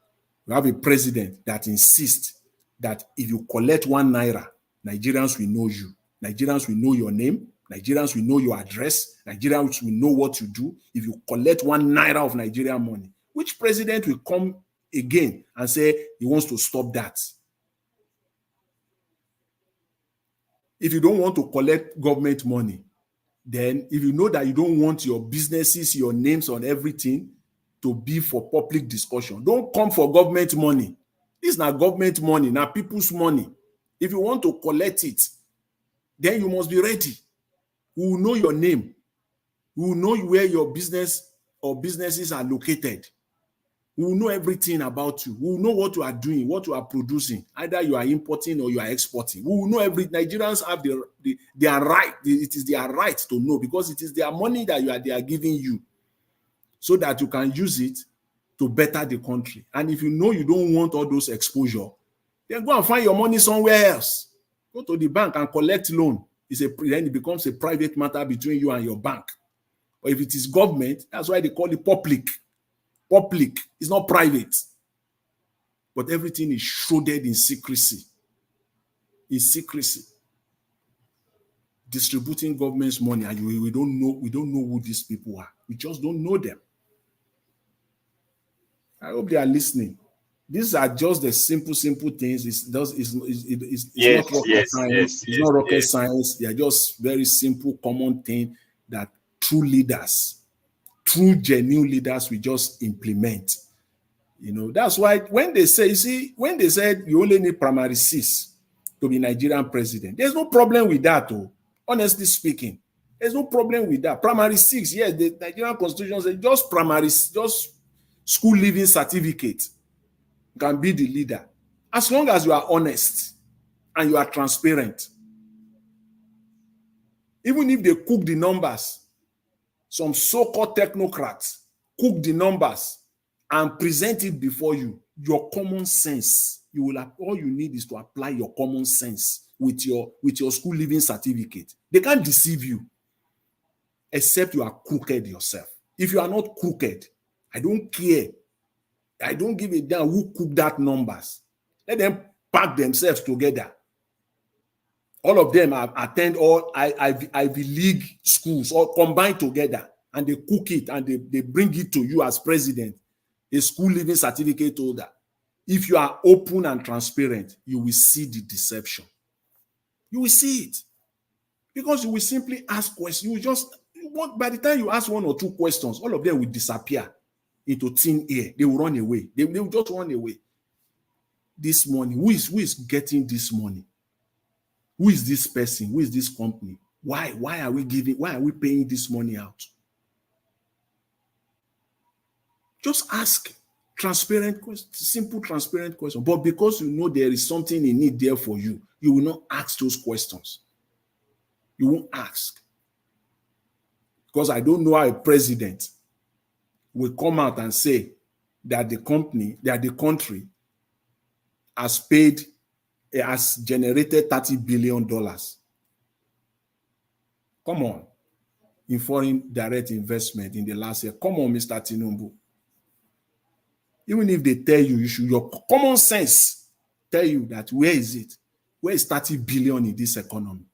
You have a president that insists that if you collect 1 naira, Nigerians will know you. Nigerians will know your name. Nigerians will know your address. Nigerians will know what you do. If you collect 1 naira of Nigerian money, which president will come again and say he wants to stop that? If you don't want to collect government money, then if you know that you don't want your businesses, your names on everything to be for public discussion, don't come for government money. This is not government money, not people's money. If you want to collect it, then you must be ready. We will know your name. We will know where your business or businesses are located. We will know everything about you. We will know what you are doing, what you are producing. Either you are importing or you are exporting. We will know every. Nigerians have their right. It is their right to know, because it is their money that they are giving you, so that you can use it to better the country. And if you know you don't want all those exposure, then go and find your money somewhere else. Go to the bank and collect loan. Then it becomes a private matter between you and your bank. But if it is government, that's why they call it public. Public is not private. But everything is shrouded in secrecy. In secrecy. Distributing government's money, and we don't know who these people are. We just don't know them. I hope they are listening. These are just the simple things. It's not rocket science. It's not rocket science. They are just very simple, common thing that true leaders, true genuine leaders will just implement. You know, that's why when they say, when they said you only need primary 6 to be Nigerian president, there's no problem with that. Honestly speaking, there's no problem with that. Primary 6, yes, the Nigerian constitution says just school leaving certificate can be the leader, as long as you are honest and you are transparent. Even if they cook the numbers, some so-called technocrats cook the numbers and present it before you, your common sense, all you need is to apply your common sense with your school leaving certificate. They can't deceive you, except you are crooked yourself. If you are not crooked, I don't care. I don't give a damn who cooked that numbers. Let them pack themselves together. All of them attend all Ivy League schools, all combined together, and they cook it and they bring it to you as president, a school leaving certificate holder. If you are open and transparent, you will see the deception. You will see it. Because you will simply ask questions. You will just, by the time you ask 1 or 2 questions, all of them will disappear into thin air. They will run away. They will just run away. This money, who is getting this money? Who is this person? Who is this company? Why are we paying this money out? Just ask transparent questions, simple, transparent questions. But because you know there is something in it there for you, you will not ask those questions. You won't ask. Because I don't know how a president will come out and say that the country has generated $30 billion. Come on. In foreign direct investment in the last year. Come on, Mr. Tinubu. Even if they tell you, your common sense tell you that where is it? Where is 30 billion in this economy?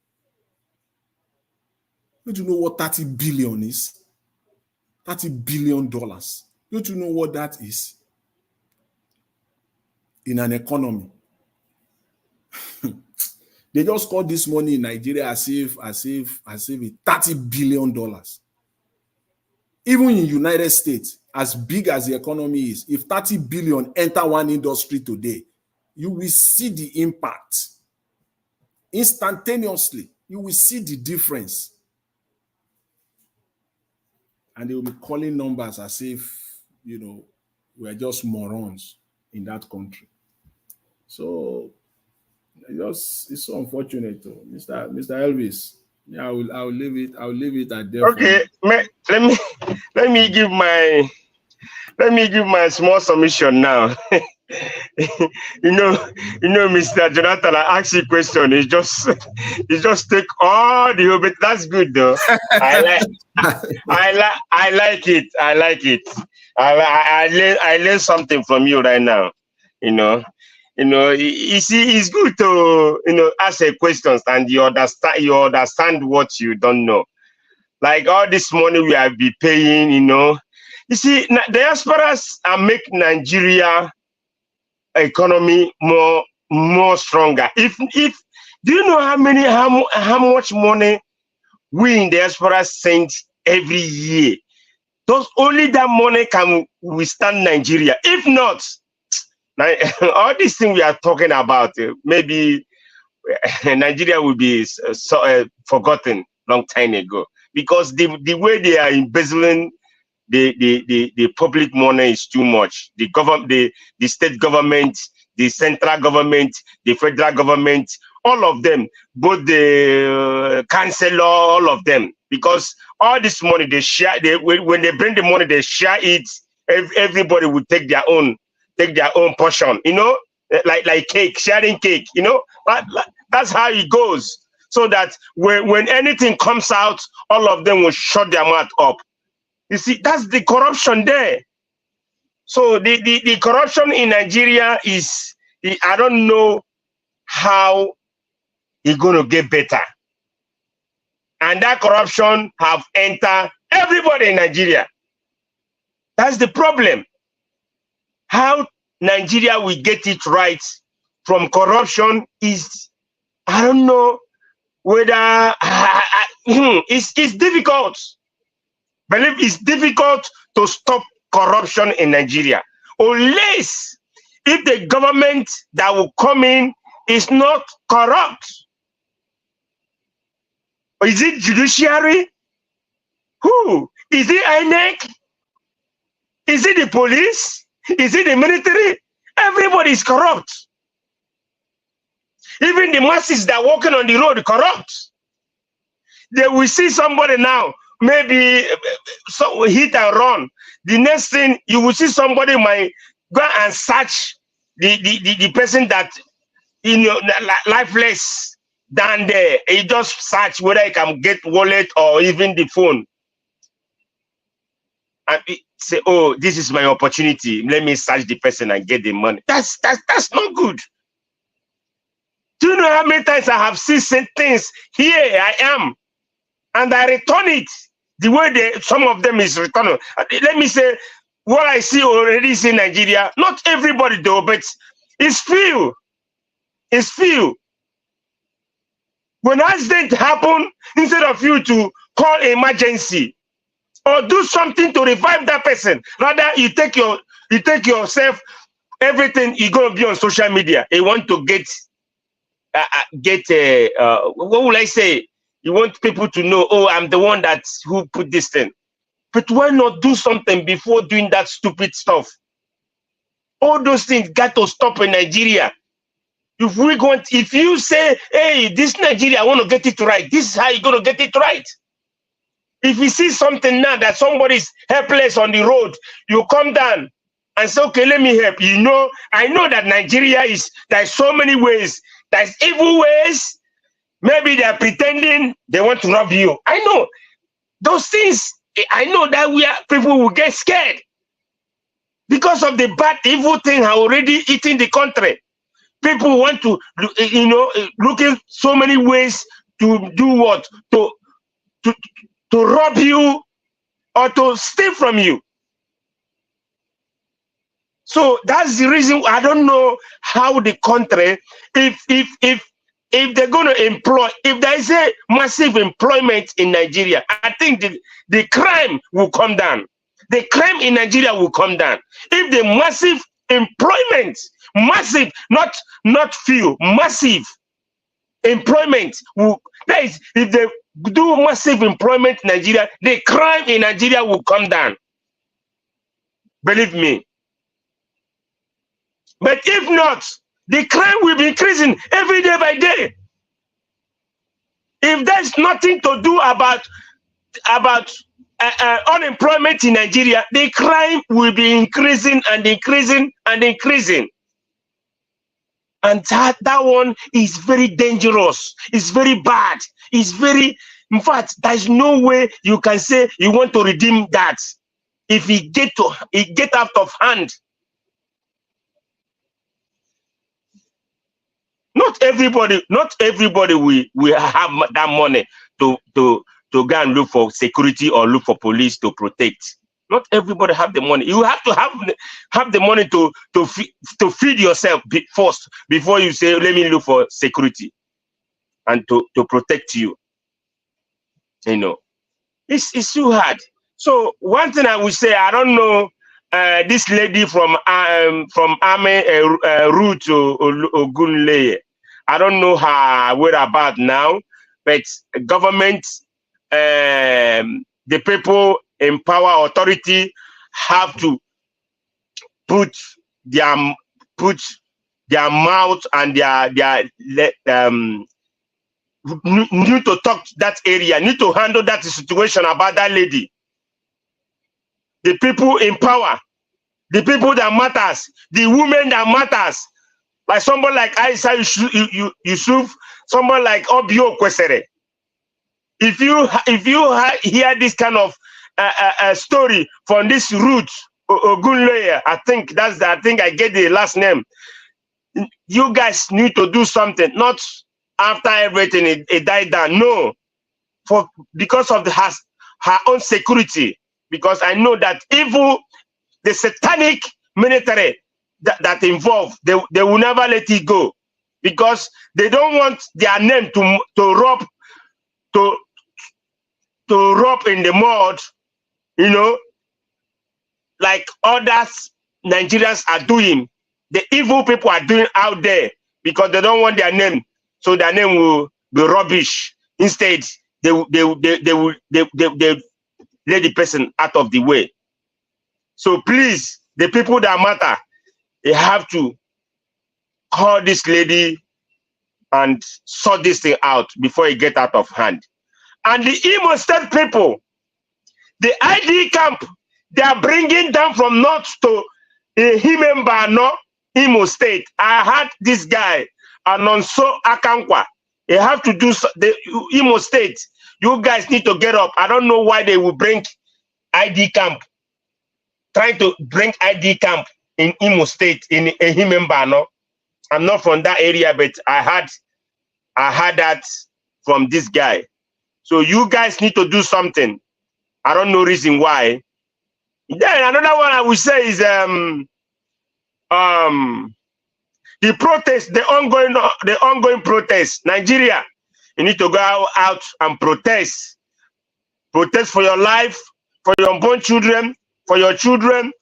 Don't you know what 30 billion is? $30 billion. Don't you know what that is? In an economy. They just call this money in Nigeria as if it's $30 billion. Even in United States, as big as the economy is, if 30 billion enter one industry today, you will see the impact. Instantaneously, you will see the difference. And they will be calling numbers as if, we're just morons in that country. So it's so unfortunate, Mr. Elvis. Yeah, I'll leave it at there. Okay, let me give my small submission now. Mr. Jonathan, I asked you a question. It's just take all the but that's good though. I like it. I learned something from you right now. You see, it's good to ask a questions and you understand what you don't know. Like all this money we have been paying, You see, diasporas make Nigeria economy more stronger. If do you know how much money we in diaspora send every year? Only that money can withstand Nigeria. If not, all these things we are talking about, maybe Nigeria will be forgotten long time ago, because the way they are embezzling the public money is too much. The state government, the central government, the federal government, all of them, both the councillor, all of them, because all this money they share. When they bring the money, they share it. Everybody will take their own portion. Like cake, sharing cake. That's how it goes. So that when anything comes out, all of them will shut their mouth up. You see, that's the corruption there. So the corruption in Nigeria is, I don't know how it's going to get better. And that corruption have entered everybody in Nigeria. That's the problem. How Nigeria will get it right from corruption is, I don't know whether it's difficult. Believe it's difficult to stop corruption in Nigeria, unless if the government that will come in is not corrupt. Is it judiciary? Who? Is it INEC? Is it the police? Is it the military? Everybody is corrupt. Even the masses that are walking on the road corrupt. They will see somebody now, maybe so hit and run. The next thing you will see somebody might go and search the person that lifeless down there. He just search whether he can get wallet or even the phone. And say, oh, this is my opportunity. Let me search the person and get the money. That's not good. Do you know how many times I have seen things? Here I am, and I return it the way some of them is returned. Let me say, what I see already is in Nigeria. Not everybody though, but it's few. It's few. When accident happen, instead of you to call emergency or do something to revive that person, rather you take yourself, everything you gonna be on social media. You want to get what will I say? You want people to know, oh, I'm the one who put this thing. But why not do something before doing that stupid stuff? All those things got to stop in Nigeria. If you say, hey, this Nigeria, I want to get it right, this is how you're going to get it right. If you see something now that somebody's helpless on the road, you come down and say, okay, let me help. I know that Nigeria there's so many ways. There's evil ways. Maybe they're pretending they want to rob you. I know. Those things, I know that people will get scared because of the bad, evil thing already eating the country. People want to, looking so many ways to do what? To rob you or to steal from you. So that's the reason I don't know how the country, if they're going to employ, if there is a massive employment in Nigeria, I think the crime will come down. The crime in Nigeria will come down. If the massive employment, massive, not few, massive employment that is, if they do massive employment in Nigeria, the crime in Nigeria will come down. Believe me. But if not, the crime will be increasing every day by day. If there's nothing to do about unemployment in Nigeria, the crime will be increasing and increasing and increasing. And that one is very dangerous. It's very bad. It's very, in fact, there's no way you can say you want to redeem that. If it get out of hand. Not everybody will have that money to go and look for security or look for police to protect. Not everybody have the money. You have to have the money to feed yourself first before you say, let me look for security and to protect you. It's too hard. So one thing I would say, I don't know this lady from Ame Ruth Ogunleye. I don't know her whereabouts now, but government, the people in power, authority have to put their mouth and their need to talk to that area, need to handle that situation about that lady. The people in power, the people that matters, the women that matters, like someone like Aisha Yusuf, someone like Obio Kwesere. If you hear this kind of story from this Ruth Ogunleye, I think I get the last name. You guys need to do something, not after everything it died down. No, because of her own security. Because I know that evil, the satanic military that involved, they will never let it go, because they don't want their name to rub in the mud, like others Nigerians are doing. The evil people are doing out there, because they don't want their name, so their name will be rubbish. Instead, they will let the person out of the way. So please, the people that matter, they have to call this lady and sort this thing out before it gets out of hand. And the Imo State people, the ID camp, they are bringing them from north to Himembano, Imo State. I had this guy, Anonso Akankwa. They have to do the Imo State. You guys need to get up. I don't know why they will bring ID camp, trying to bring ID camp in Imo State, in Himembano. I'm not from that area, but I had that from this guy. So you guys need to do something. I don't know reason why. Then another one I would say is the protest, the ongoing protest, Nigeria. You need to go out and protest. Protest for your life, for your unborn children, for your children,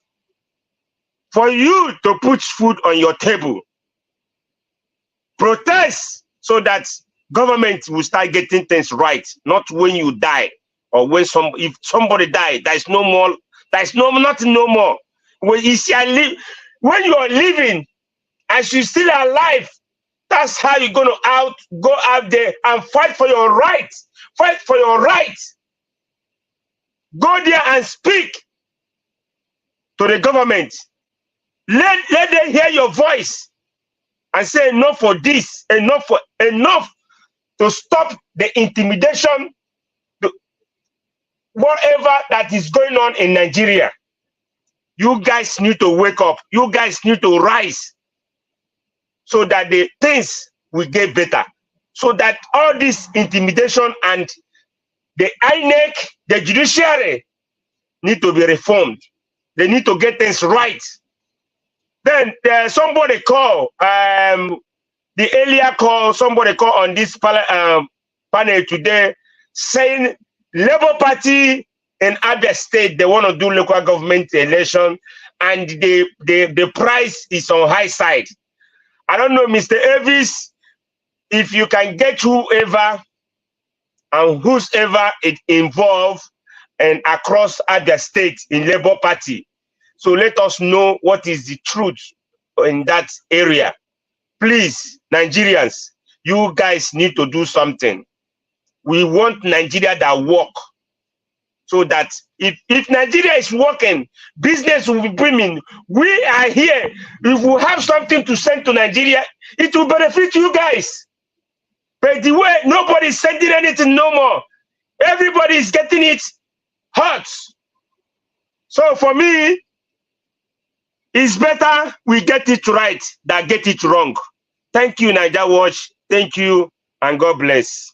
for you to put food on your table. Protest so that government will start getting things right, not when you die or when if somebody died, there is no more, there is nothing no more. When you when you are living and you're still alive, that's how you're gonna go out there and fight for your rights. Fight for your rights. Go there and speak to the government. Let them hear your voice and say enough for this, enough to stop the intimidation, whatever that is going on in Nigeria. You guys need to wake up. You guys need to rise so that the things will get better. So that all this intimidation and the INEC, the judiciary need to be reformed. They need to get things right. Then somebody call, the earlier call, somebody call on this panel today saying Labour Party in Abia State, they want to do local government election and the price is on high side. I don't know, Mr. Elvis, if you can get whoever and whosoever it involved and across Abia State in Labour Party. So let us know what is the truth in that area. Please, Nigerians, you guys need to do something. We want Nigeria that work. So that if Nigeria is working, business will be booming. We are here. If we have something to send to Nigeria, it will benefit you guys. But the way nobody's sending anything no more. Everybody is getting it hot. So for me, it's better we get it right than get it wrong. Thank you, Niger Watch. Thank you, and God bless.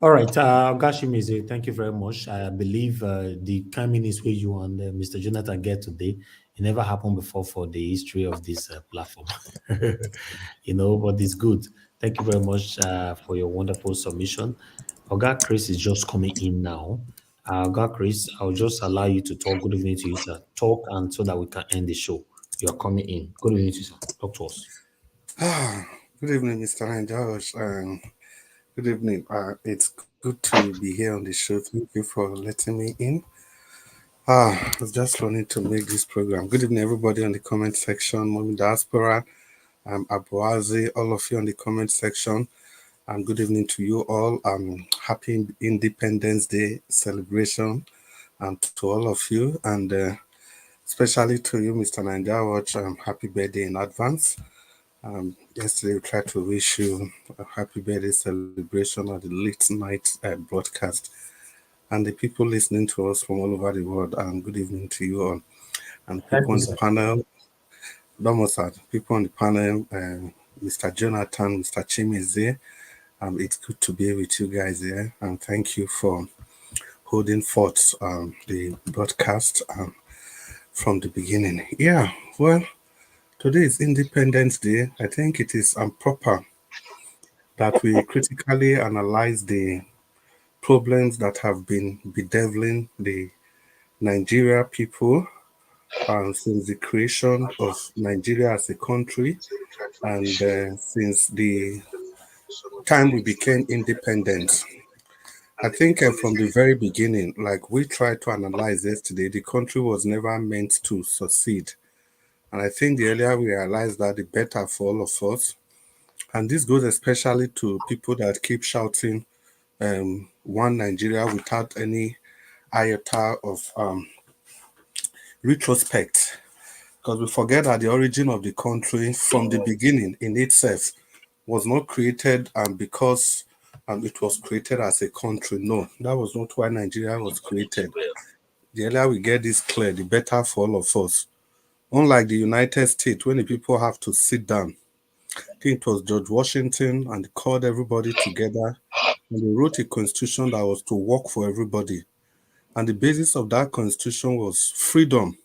All right, Gashimize, thank you very much. I believe the minutes where you and Mr. Jonathan get today, it never happened before for the history of this platform. You know, but it's good. Thank you very much for your wonderful submission. Oga Chris is just coming in now. Oga Chris, I'll just allow you to talk. Good evening to you, sir. Talk and so that we can end the show. You're coming in. Good evening to you, sir. Talk to us. Good evening, Mr. George. Good evening. It's good to be here on the show. Thank you for letting me in. I was just learning to make this program. Good evening, everybody on the comment section. Mommy Diaspora, Abuazi, all of you on the comment section. Good evening to you all. Happy Independence Day celebration to all of you, and especially to you, Mr. Niger Watch. Happy birthday in advance. Yesterday we tried to wish you a happy birthday celebration at the late night broadcast, and the people listening to us from all over the world. Good evening to you all, and people on the panel. People on the panel, Mr. Jonathan, Mr. Chimize. It's good to be with you guys here, and thank you for holding forth the broadcast from the beginning. Yeah, well, today is Independence Day. I think it is proper that we critically analyze the problems that have been bedeviling the Nigeria people since the creation of Nigeria as a country, and since the time we became independent. I think from the very beginning, like we tried to analyze yesterday, the country was never meant to succeed. And I think the earlier we realize that, the better for all of us. And this goes especially to people that keep shouting one Nigeria without any iota of retrospect. Because we forget that the origin of the country from the beginning in itself was not created because it was created as a country. No, that was not why Nigeria was created. The earlier we get this clear, the better for all of us. Unlike the United States, when the people have to sit down, I think it was George Washington, and they called everybody together, and they wrote a constitution that was to work for everybody. And the basis of that constitution was freedom.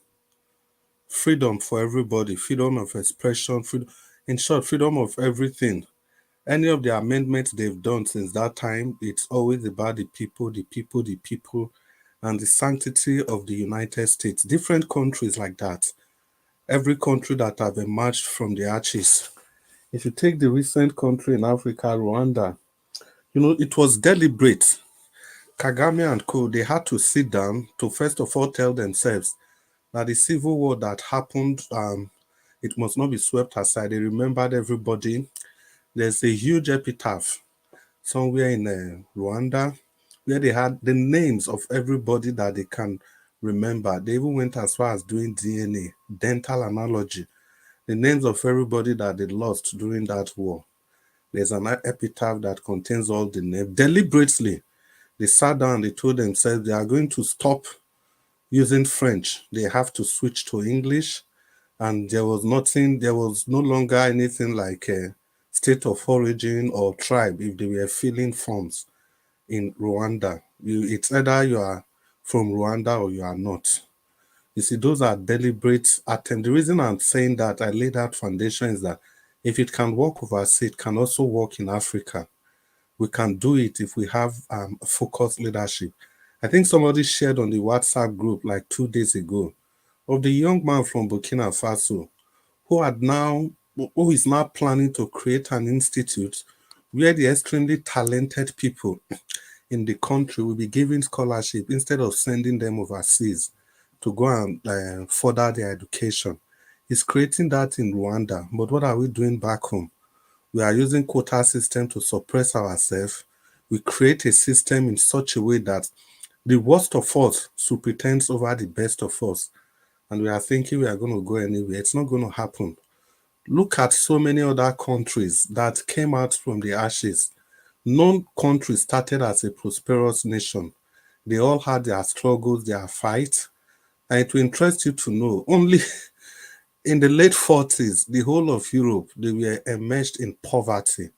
Freedom for everybody, freedom of expression, freedom, in short, freedom of everything. Any of the amendments they've done since that time, it's always about the people, the people, the people, and the sanctity of the United States. Different countries like that. Every country that have emerged from the ashes. If you take the recent country in Africa, Rwanda, it was deliberate. Kagame and co, they had to sit down to first of all tell themselves that the civil war that happened, it must not be swept aside. They remembered everybody. There's a huge epitaph somewhere in Rwanda where they had the names of everybody that they can remember. They even went as far as doing DNA, dental analogy, the names of everybody that they lost during that war. There's an epitaph that contains all the names. Deliberately, they sat down, they told themselves they are going to stop using French. They have to switch to English. And there was no longer anything like a state of origin or tribe if they were filling forms in Rwanda. It's either you are from Rwanda or you are not. You see, those are deliberate attempts. The reason I'm saying that I laid that foundation is that if it can work overseas, it can also work in Africa. We can do it if we have focused leadership. I think somebody shared on the WhatsApp group like 2 days ago of the young man from Burkina Faso who is now planning to create an institute where the extremely talented people in the country will be given scholarship instead of sending them overseas to go and further their education. He's creating that in Rwanda. But what are we doing back home? We are using quota system to suppress ourselves. We create a system in such a way that the worst of us superintends over the best of us. And we are thinking we are going to go anywhere. It's not going to happen. Look at so many other countries that came out from the ashes. No country started as a prosperous nation. They all had their struggles, their fights. And it will interest you to know, only in the late 40s, the whole of Europe, they were immersed in poverty.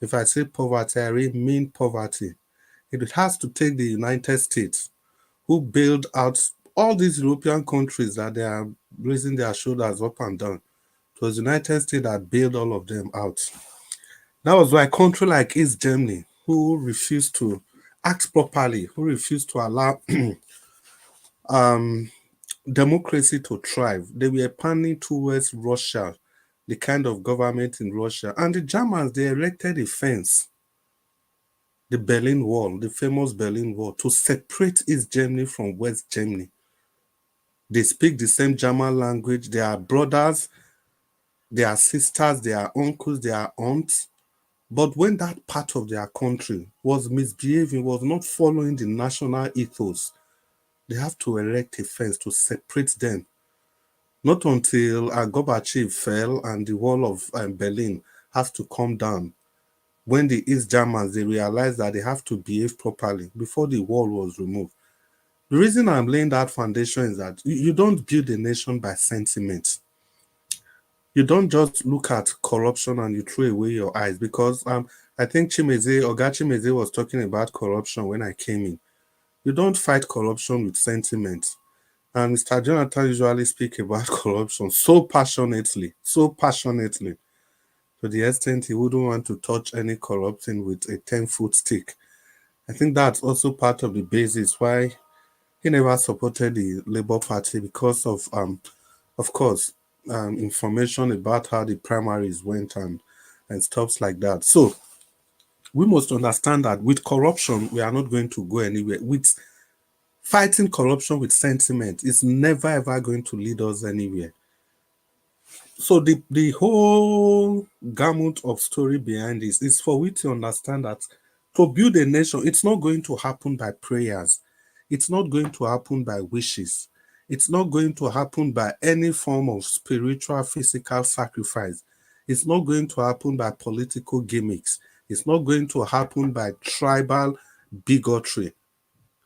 If I say poverty, I really mean poverty. It has to take the United States, who bailed out all these European countries that they are raising their shoulders up and down. It was the United States that bailed all of them out. That was why a country like East Germany, who refused to act properly, who refused to allow democracy to thrive, they were panning towards Russia, the kind of government in Russia. And the Germans, they erected a fence, the Berlin Wall, the famous Berlin Wall, to separate East Germany from West Germany. They speak the same German language. They are brothers, they are sisters, they are uncles, they are aunts. But when that part of their country was misbehaving, was not following the national ethos, they have to erect a fence to separate them. Not until Gorbachev fell and the wall of Berlin has to come down. When the East Germans, they realized that they have to behave properly before the wall was removed. The reason I'm laying that foundation is that you don't build a nation by sentiment. You don't just look at corruption and you throw away your eyes, because I think Oga Chimeze was talking about corruption when I came in. You don't fight corruption with sentiment. And Mr. Jonathan usually speaks about corruption so passionately, to the extent he wouldn't want to touch any corrupting with a 10-foot stick. I think that's also part of the basis why he never supported the Labour Party, because of course, information about how the primaries went and stuff like that. So we must understand that with corruption, we are not going to go anywhere. With fighting corruption with sentiment is never ever going to lead us anywhere. So the whole gamut of story behind this is for we to understand that to build a nation, it's not going to happen by prayers. It's not going to happen by wishes. It's not going to happen by any form of spiritual, physical sacrifice. It's not going to happen by political gimmicks. It's not going to happen by tribal bigotry.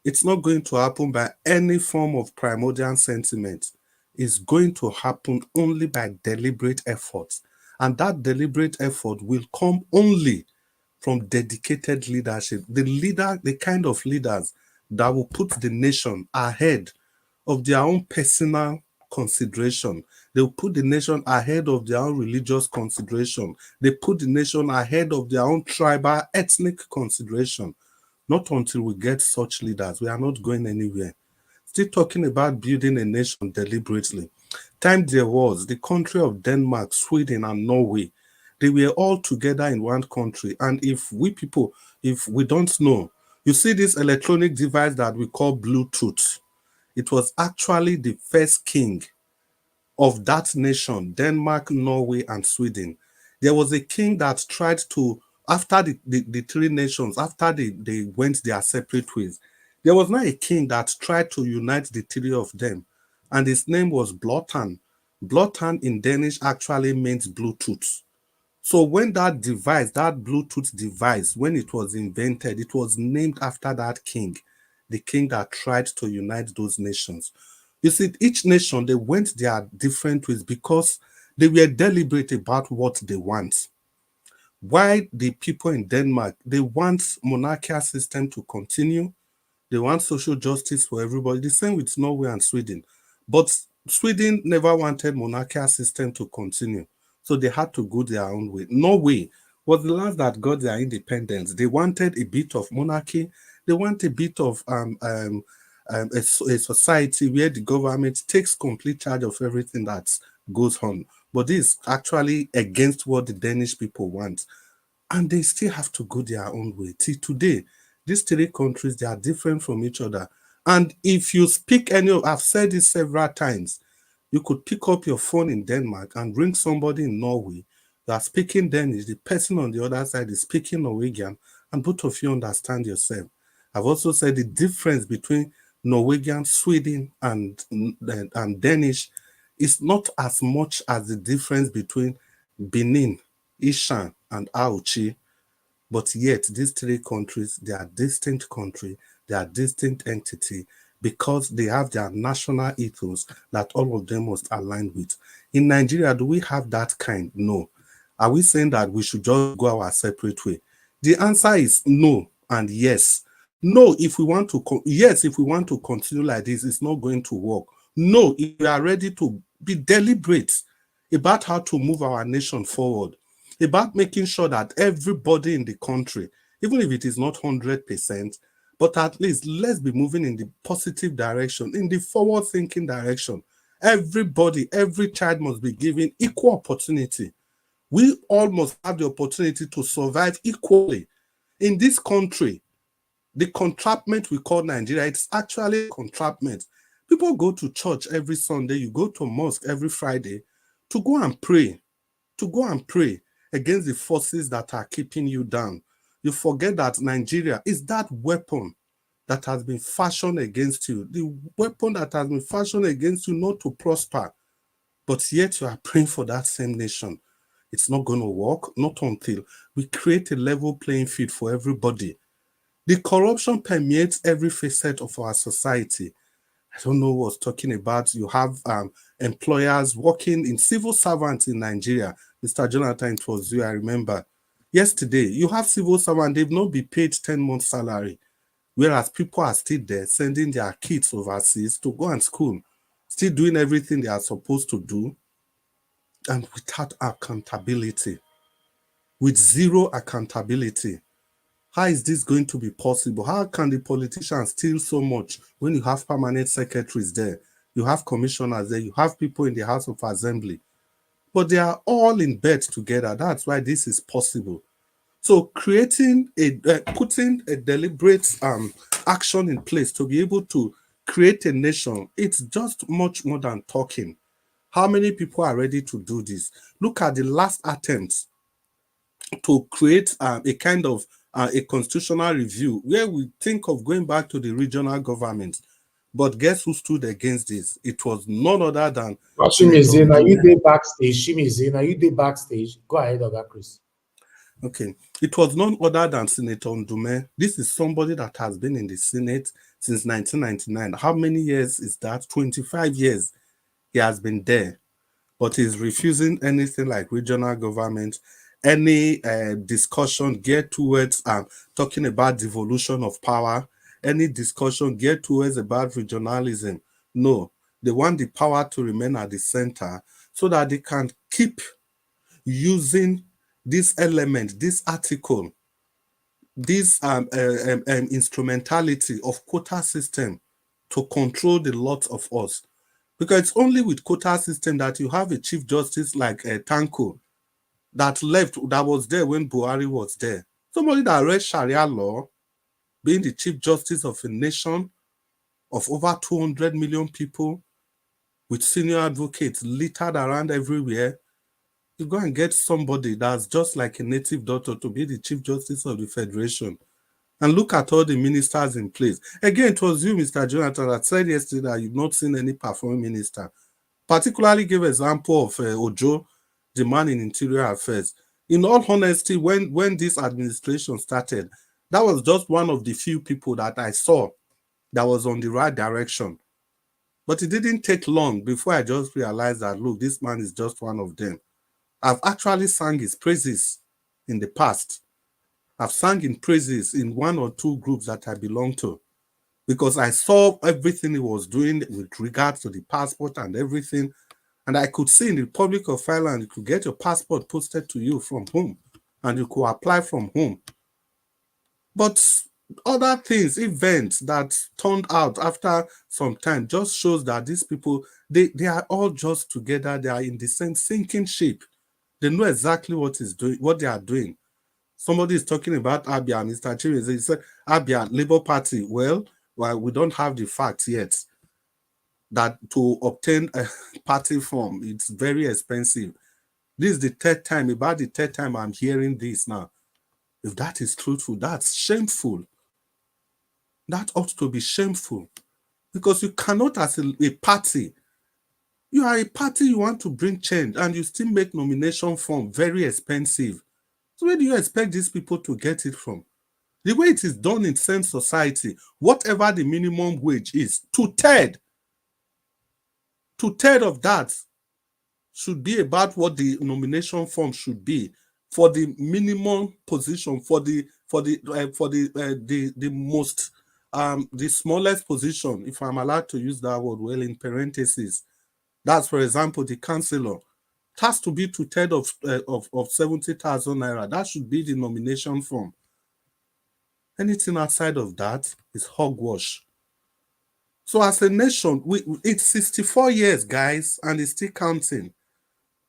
It's not going to happen by any form of primordial sentiment. It's going to happen only by deliberate efforts. And that deliberate effort will come only from dedicated leadership. The kind of leaders that will put the nation ahead of their own personal consideration, They put the nation ahead of their own religious consideration. They put the nation ahead of their own tribal, ethnic consideration. Not until we get such leaders, we are not going anywhere. Still talking about building a nation deliberately. Time there was the country of Denmark, Sweden, and Norway. They were all together in one country. And if we don't know, you see this electronic device that we call Bluetooth. It was actually the first king of that nation, Denmark, Norway, and Sweden. There was a king that tried to, after the three nations, after they went their separate ways, there was now a king that tried to unite the three of them, and his name was Blotan. Blotan in Danish actually means Bluetooth. So when that device, that Bluetooth device, when it was invented, it was named after that king, the king that tried to unite those nations. You see, each nation, they went their different ways because they were deliberate about what they want. Why the people in Denmark, they want monarchical system to continue. They want social justice for everybody. The same with Norway and Sweden. But Sweden never wanted monarchical system to continue. So they had to go their own way. Norway was the last that got their independence. They wanted a bit of monarchy. They want a bit of a society where the government takes complete charge of everything that goes on. But this is actually against what the Danish people want. And they still have to go their own way. Till today, these three countries, they are different from each other. And if you speak I've said this several times, you could pick up your phone in Denmark and ring somebody in Norway. You are speaking Danish, the person on the other side is speaking Norwegian, and both of you understand yourself. I've also said the difference between Norwegian, Sweden, and Danish is not as much as the difference between Benin, Ishan, and Auchi. But yet, these three countries, they are distinct countries, they are distinct entity because they have their national ethos that all of them must align with. In Nigeria, do we have that kind? No. Are we saying that we should just go our separate way? The answer is no and yes. No, if we want to, yes, if we want to continue like this, it's not going to work. No, if we are ready to be deliberate about how to move our nation forward, about making sure that everybody in the country, even if it is not 100%, but at least let's be moving in the positive direction, in the forward-thinking direction. Everybody, every child must be given equal opportunity. We all must have the opportunity to survive equally. In this country, the contraptment we call Nigeria, it's actually a contraptment. People go to church every Sunday, you go to mosque every Friday to go and pray, against the forces that are keeping you down. You forget that Nigeria is that weapon that has been fashioned against you, the weapon that has been fashioned against you not to prosper, but yet you are praying for that same nation. It's not going to work, not until we create a level playing field for everybody. The corruption permeates every facet of our society. I don't know what I was talking about. You have employers working in civil servants in Nigeria. Mr. Jonathan, it was you, I remember. Yesterday, you have civil servants, they've not been paid 10 months salary, whereas people are still there sending their kids overseas to go and school, still doing everything they are supposed to do, and without accountability, with zero accountability. How is this going to be possible? How can the politicians steal so much when you have permanent secretaries there, you have commissioners there, you have people in the House of Assembly, but they are all in bed together? That's why this is possible. So putting a deliberate action in place to be able to create a nation, it's just much more than talking. How many people are ready to do this? Look at the last attempts to create a kind of a constitutional review where we think of going back to the regional government. But guess who stood against this? It was none other than Shimize, now you did backstage. Shimize, now you did backstage. Go ahead, Oga Chris. Okay. It was none other than Senator Ndume. This is somebody that has been in the Senate since 1999. How many years is that? 25 years he has been there. But he's refusing anything like regional government, any discussion geared towards talking about devolution of power, any discussion geared towards about regionalism. No, they want the power to remain at the center so that they can keep using this element, this article, this instrumentality of quota system to control the lot of us. Because it's only with quota system that you have a Chief Justice like Tanko that left, that was there when Buhari was there. Somebody that read Sharia law, being the Chief Justice of a nation of over 200 million people, with senior advocates littered around everywhere, you go and get somebody that's just like a native doctor to be the Chief Justice of the Federation. And look at all the ministers in place. Again, it was you, Mr. Jonathan, that said yesterday that you've not seen any performing minister. Particularly give example of Ojo, the man in Interior Affairs. In all honesty, when this administration started, that was just one of the few people that I saw that was on the right direction. But it didn't take long before I just realized that, look, this man is just one of them. I've actually sang his praises in the past. I've sung in praises in one or two groups that I belong to, because I saw everything he was doing with regards to the passport and everything. And I could see in the Republic of Ireland, you could get your passport posted to you from home, and you could apply from home. But other things, events that turned out after some time just shows that these people, they are all just together. They are in the same sinking ship. They know exactly what they are doing. Somebody is talking about Abia, Mr. Chiriz. He said, Abia, Labour Party. Well, we don't have the facts yet that to obtain a party form, it's very expensive. This is the third time, about the third time I'm hearing this now. If that is truthful, that's shameful. That ought to be shameful, because you cannot, as a party, you are a party, you want to bring change, and you still make nomination form very expensive. So where do you expect these people to get it from? The way it is done in same society, whatever the minimum wage is, two-thirds of that should be about what the nomination form should be for the minimum position, for the most the smallest position, if I'm allowed to use that word, well, in parentheses. That's, for example, the councillor. It has to be two-thirds of 70,000 naira. That should be the nomination form. Anything outside of that is hogwash. So as a nation, it's 64 years, guys, and it's still counting.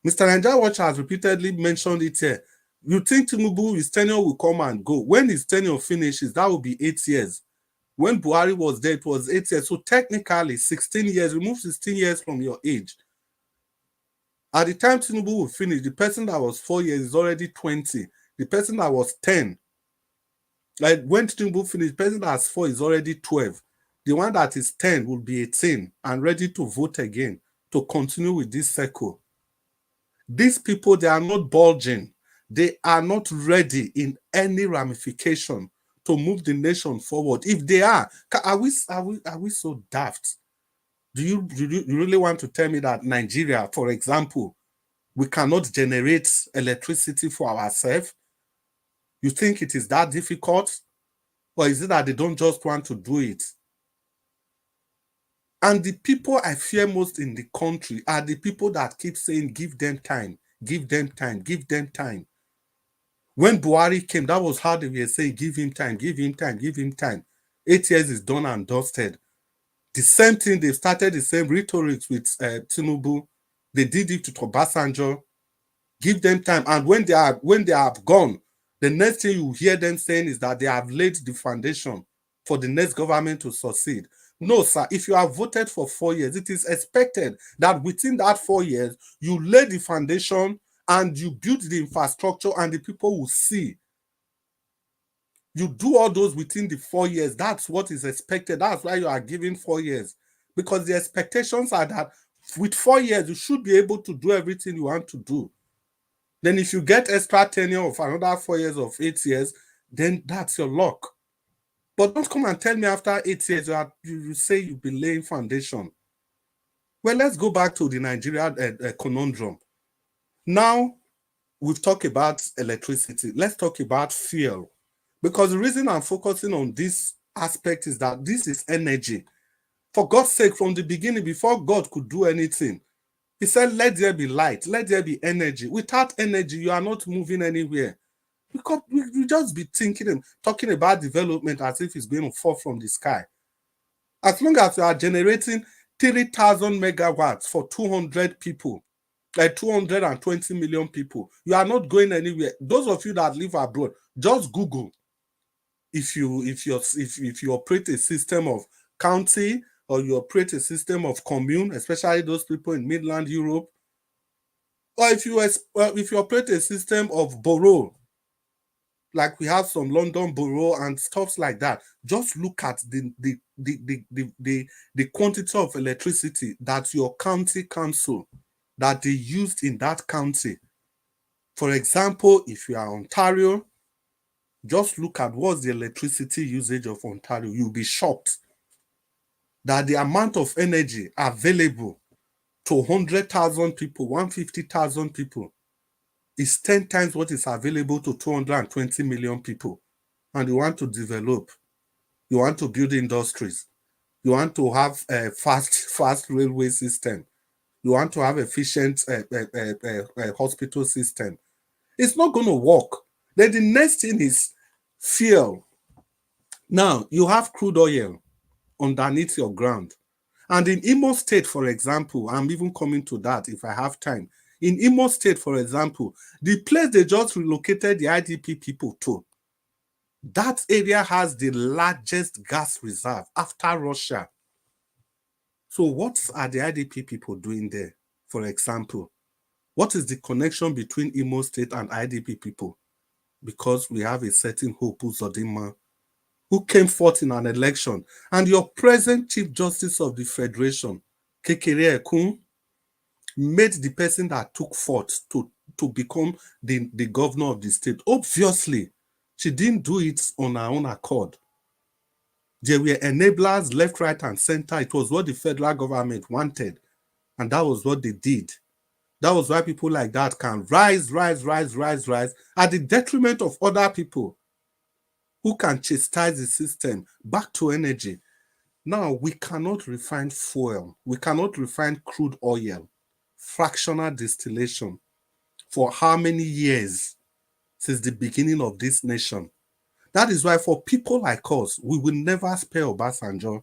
Mr. Nigeria Watch has repeatedly mentioned it here. You think Tinubu, his tenure will come and go. When his tenure finishes, that will be 8 years. When Buhari was there, it was 8 years. So technically, 16 years, remove 16 years from your age. At the time Tinubu will finish, the person that was 4 years is already 20. The person that was 10, like when Tinubu finished, the person that has 4 is already 12. The one that is 10 will be 18 and ready to vote again to continue with this cycle. These people, they are not bulging. They are not ready in any ramification to move the nation forward. If they are we so daft? Do you really want to tell me that Nigeria, for example, we cannot generate electricity for ourselves? You think it is that difficult? Or is it that they don't just want to do it? And the people I fear most in the country are the people that keep saying, give them time, give them time, give them time. When Buhari came, that was how they were saying, give him time, give him time, give him time. 8 years is done and dusted. The same thing, they started the same rhetoric with Tinubu. They did it to Obasanjo. Give them time. And when they have gone, the next thing you hear them saying is that they have laid the foundation for the next government to succeed. No, sir. If you have voted for 4 years, it is expected that within that 4 years, you lay the foundation and you build the infrastructure and the people will see. You do all those within the 4 years. That's what is expected. That's why you are giving 4 years. Because the expectations are that with 4 years, you should be able to do everything you want to do. Then if you get extra tenure of another 4 years of 8 years, then that's your luck. But don't come and tell me after 8 years, you say you've been laying foundation. Well, let's go back to the Nigeria conundrum. Now, we've talked about electricity. Let's talk about fuel. Because the reason I'm focusing on this aspect is that this is energy. For God's sake, from the beginning, before God could do anything, He said, let there be light, let there be energy. Without energy, you are not moving anywhere. We just be thinking and talking about development as if it's going to fall from the sky. As long as you are generating 3,000 megawatts for 200 people, like 220 million people, you are not going anywhere. Those of you that live abroad, just Google. If you operate a system of county or you operate a system of commune, especially those people in mainland Europe, or if you operate a system of borough, like we have some London borough and stuff like that, just look at the quantity of electricity that your county council that they used in that county. For example, if you are Ontario, just look at what's the electricity usage of Ontario. You'll be shocked that the amount of energy available to 100,000 people, 150,000 people, is 10 times what is available to 220 million people. And you want to develop, you want to build industries, you want to have a fast railway system, you want to have efficient hospital system. It's not going to work. Then the next thing is fuel. Now, you have crude oil underneath your ground. And in Imo State, for example, I'm even coming to that if I have time. In Imo State, for example, the place they just relocated the IDP people to, that area has the largest gas reserve after Russia. So what are the IDP people doing there, for example? What is the connection between Imo State and IDP people? Because we have a certain Hope Uzodinma who came forth in an election, and your present Chief Justice of the Federation, Kekere Ekun, made the person that took forth to become the governor of the state. Obviously, she didn't do it on her own accord. There were enablers left, right, and center. It was what the federal government wanted, and that was what they did. That was why people like that can rise at the detriment of other people who can chastise the system back to energy. Now, we cannot refine fuel. We cannot refine crude oil, fractional distillation, for how many years since the beginning of this nation? That is why for people like us, we will never spare Obasanjo,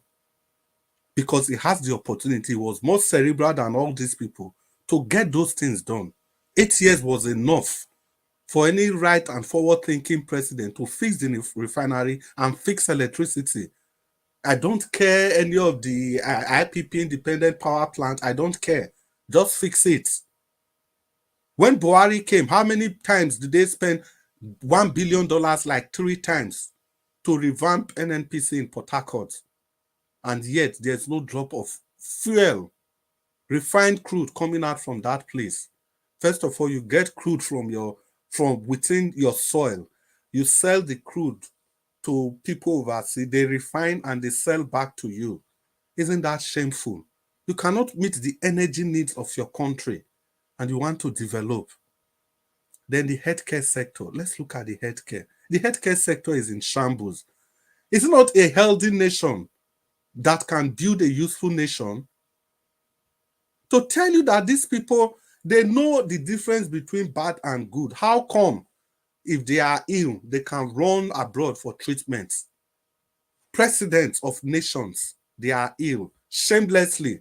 because he has the opportunity. He was more cerebral than all these people to get those things done. 8 years was enough for any right and forward-thinking president to fix the refinery and fix electricity. I don't care any of the IPP independent power plant. I don't care. Just fix it. When Buhari came, how many times did they spend $1 billion, like 3 times, to revamp NNPC in Port Harcourt? And yet there's no drop of fuel, refined crude coming out from that place. First of all, you get crude from within your soil. You sell the crude to people overseas. They refine and they sell back to you. Isn't that shameful? You cannot meet the energy needs of your country and you want to develop. Then the healthcare sector. Let's look at the healthcare. The healthcare sector is in shambles. It's not a healthy nation that can build a useful nation. To tell you that these people, they know the difference between bad and good. How come if they are ill, they can run abroad for treatments? Presidents of nations, they are ill. Shamelessly,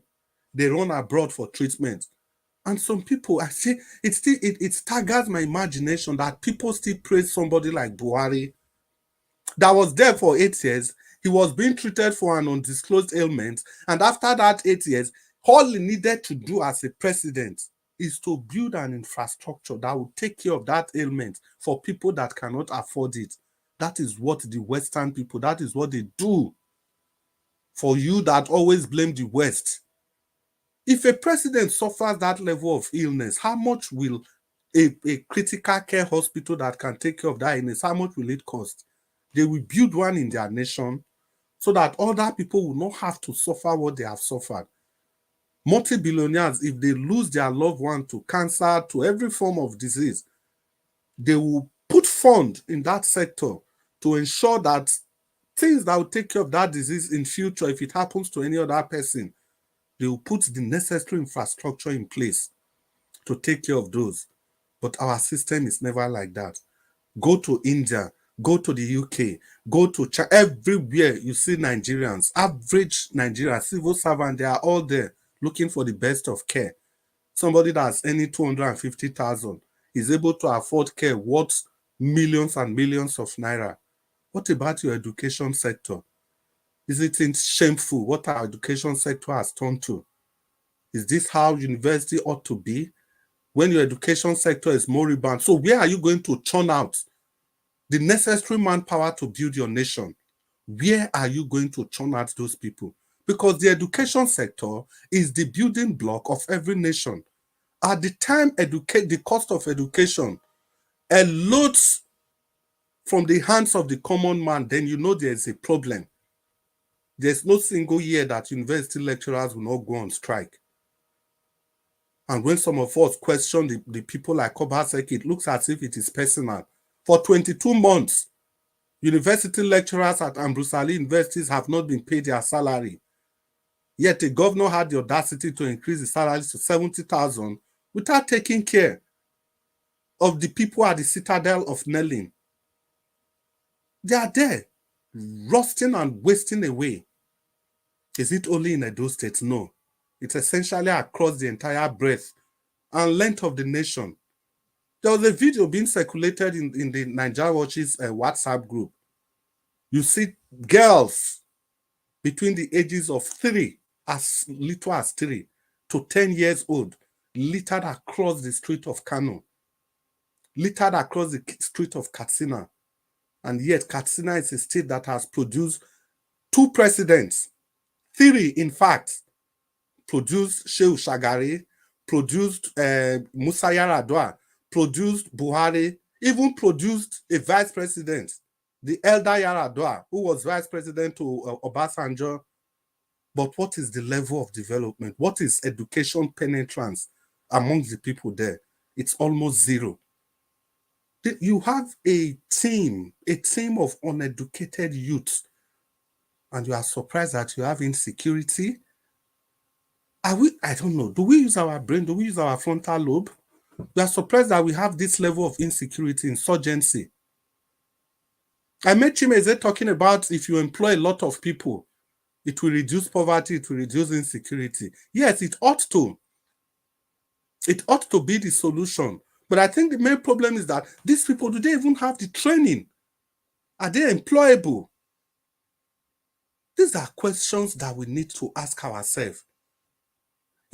they run abroad for treatment. And some people, I say, it staggers my imagination that people still praise somebody like Buhari that was there for 8 years. He was being treated for an undisclosed ailment. And after that 8 years, all he needed to do as a president is to build an infrastructure that will take care of that ailment for people that cannot afford it. That is what the Western people, that is what they do. For you that always blame the West, if a president suffers that level of illness, how much will a critical care hospital that can take care of that illness, how much will it cost? They will build one in their nation so that other people will not have to suffer what they have suffered. Multi-billionaires, if they lose their loved one to cancer, to every form of disease, they will put fund in that sector to ensure that things that will take care of that disease in future, if it happens to any other person, They will put the necessary infrastructure in place to take care of those. But our system is never like that. Go to India, go to the UK, go to China, everywhere you see Nigerians, average Nigerians, civil servants, they are all there looking for the best of care. Somebody that's earning 250,000 is able to afford care worth millions and millions of naira. What about your education sector? Is it shameful what our education sector has turned to? Is this how university ought to be? When your education sector is moribund, so where are you going to churn out the necessary manpower to build your nation? Where are you going to churn out those people? Because the education sector is the building block of every nation. At the time the cost of education elodes from the hands of the common man, then you know there's a problem. There's no single year that university lecturers will not go on strike. And when some of us question the people like Obaseki, it looks as if it is personal. For 22 months, university lecturers at Ambrose Ali universities have not been paid their salary. Yet the governor had the audacity to increase the salaries to 70,000 without taking care of the people at the citadel of Nelling. They are there, rusting and wasting away. Is it only in Edo State? No. It's essentially across the entire breadth and length of the nation. There was a video being circulated in the Nigeria Watch's WhatsApp group. You see girls between the ages of 3, as little as 3, to 10 years old, littered across the street of Kano, littered across the street of Katsina. And yet Katsina is a state that has produced 2 presidents, 3 in fact, produced Shehu Shagari, produced Musa Yar'Adua, produced Buhari, even produced a vice president, the elder Yar'Adua, who was vice president to Obasanjo. But what is the level of development? What is education penetrance among the people there? It's almost zero. You have a team of uneducated youth, and you are surprised that you have insecurity. I don't know. Do we use our brain? Do we use our frontal lobe? We are surprised that we have this level of insecurity, insurgency. I met Chimeze talking about if you employ a lot of people, it will reduce poverty, it will reduce insecurity. Yes, it ought to. It ought to be the solution. But I think the main problem is that these people, do they even have the training? Are they employable? These are questions that we need to ask ourselves.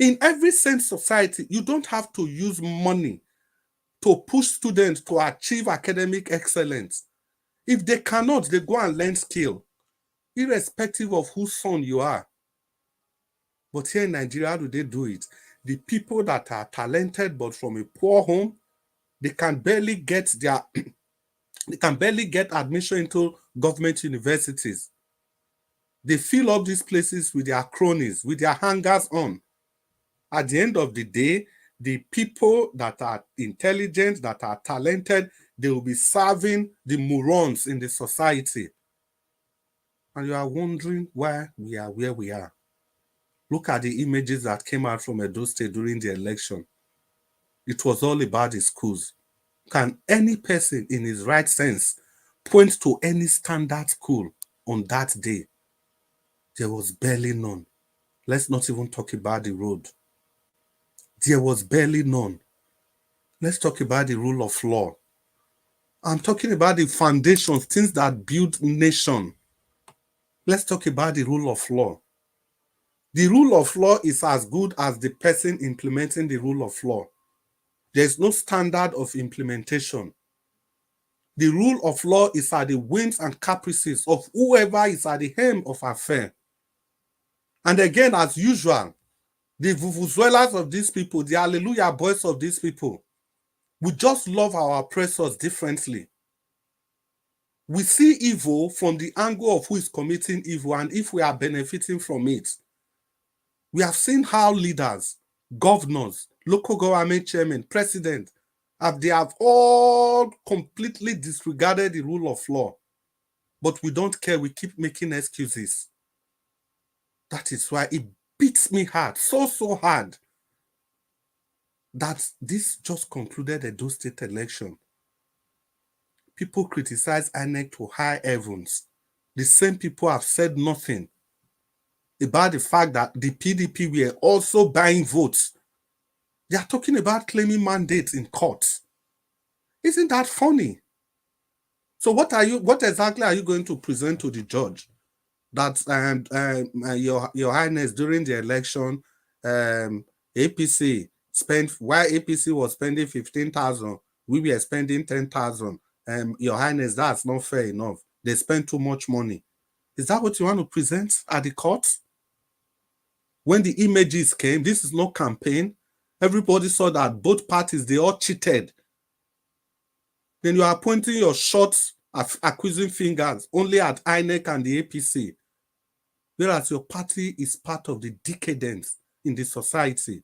In every sense society, you don't have to use money to push students to achieve academic excellence. If they cannot, they go and learn skill, irrespective of whose son you are. But here in Nigeria, how do they do it? The people that are talented but from a poor home, they can barely get admission into government universities. They fill up these places with their cronies, with their hangers on. At the end of the day, the people that are intelligent, that are talented, they will be serving the morons in the society. And you are wondering why we are where we are. Look at the images that came out from Edo State during the election. It was all about the schools. Can any person in his right sense point to any standard school on that day? There was barely none. Let's not even talk about the road. There was barely none. Let's talk about the rule of law. I'm talking about the foundations, things that build nation. Let's talk about the rule of law. The rule of law is as good as the person implementing the rule of law. There's no standard of implementation. The rule of law is at the whims and caprices of whoever is at the helm of affair. And again, as usual, the vuvuzelas of these people, the hallelujah boys of these people, we just love our oppressors differently. We see evil from the angle of who is committing evil and if we are benefiting from it. We have seen how leaders, governors, local government chairmen, president, they have all completely disregarded the rule of law. But we don't care. We keep making excuses. That is why it beats me hard, so hard, that this just concluded a Edo State election. People criticize INEC to high heavens. The same people have said nothing about the fact that the PDP were also buying votes. They are talking about claiming mandates in courts. Isn't that funny? So what exactly are you going to present to the judge? That your Highness, during the election, APC spent, while APC was spending 15,000, we were spending 10,000. Your Highness, that's not fair enough. They spent too much money. Is that what you want to present at the court? When the images came, this is no campaign. Everybody saw that both parties, they all cheated. Then you are pointing your shots, accusing fingers only at INEC and the APC, whereas your party is part of the decadence in the society.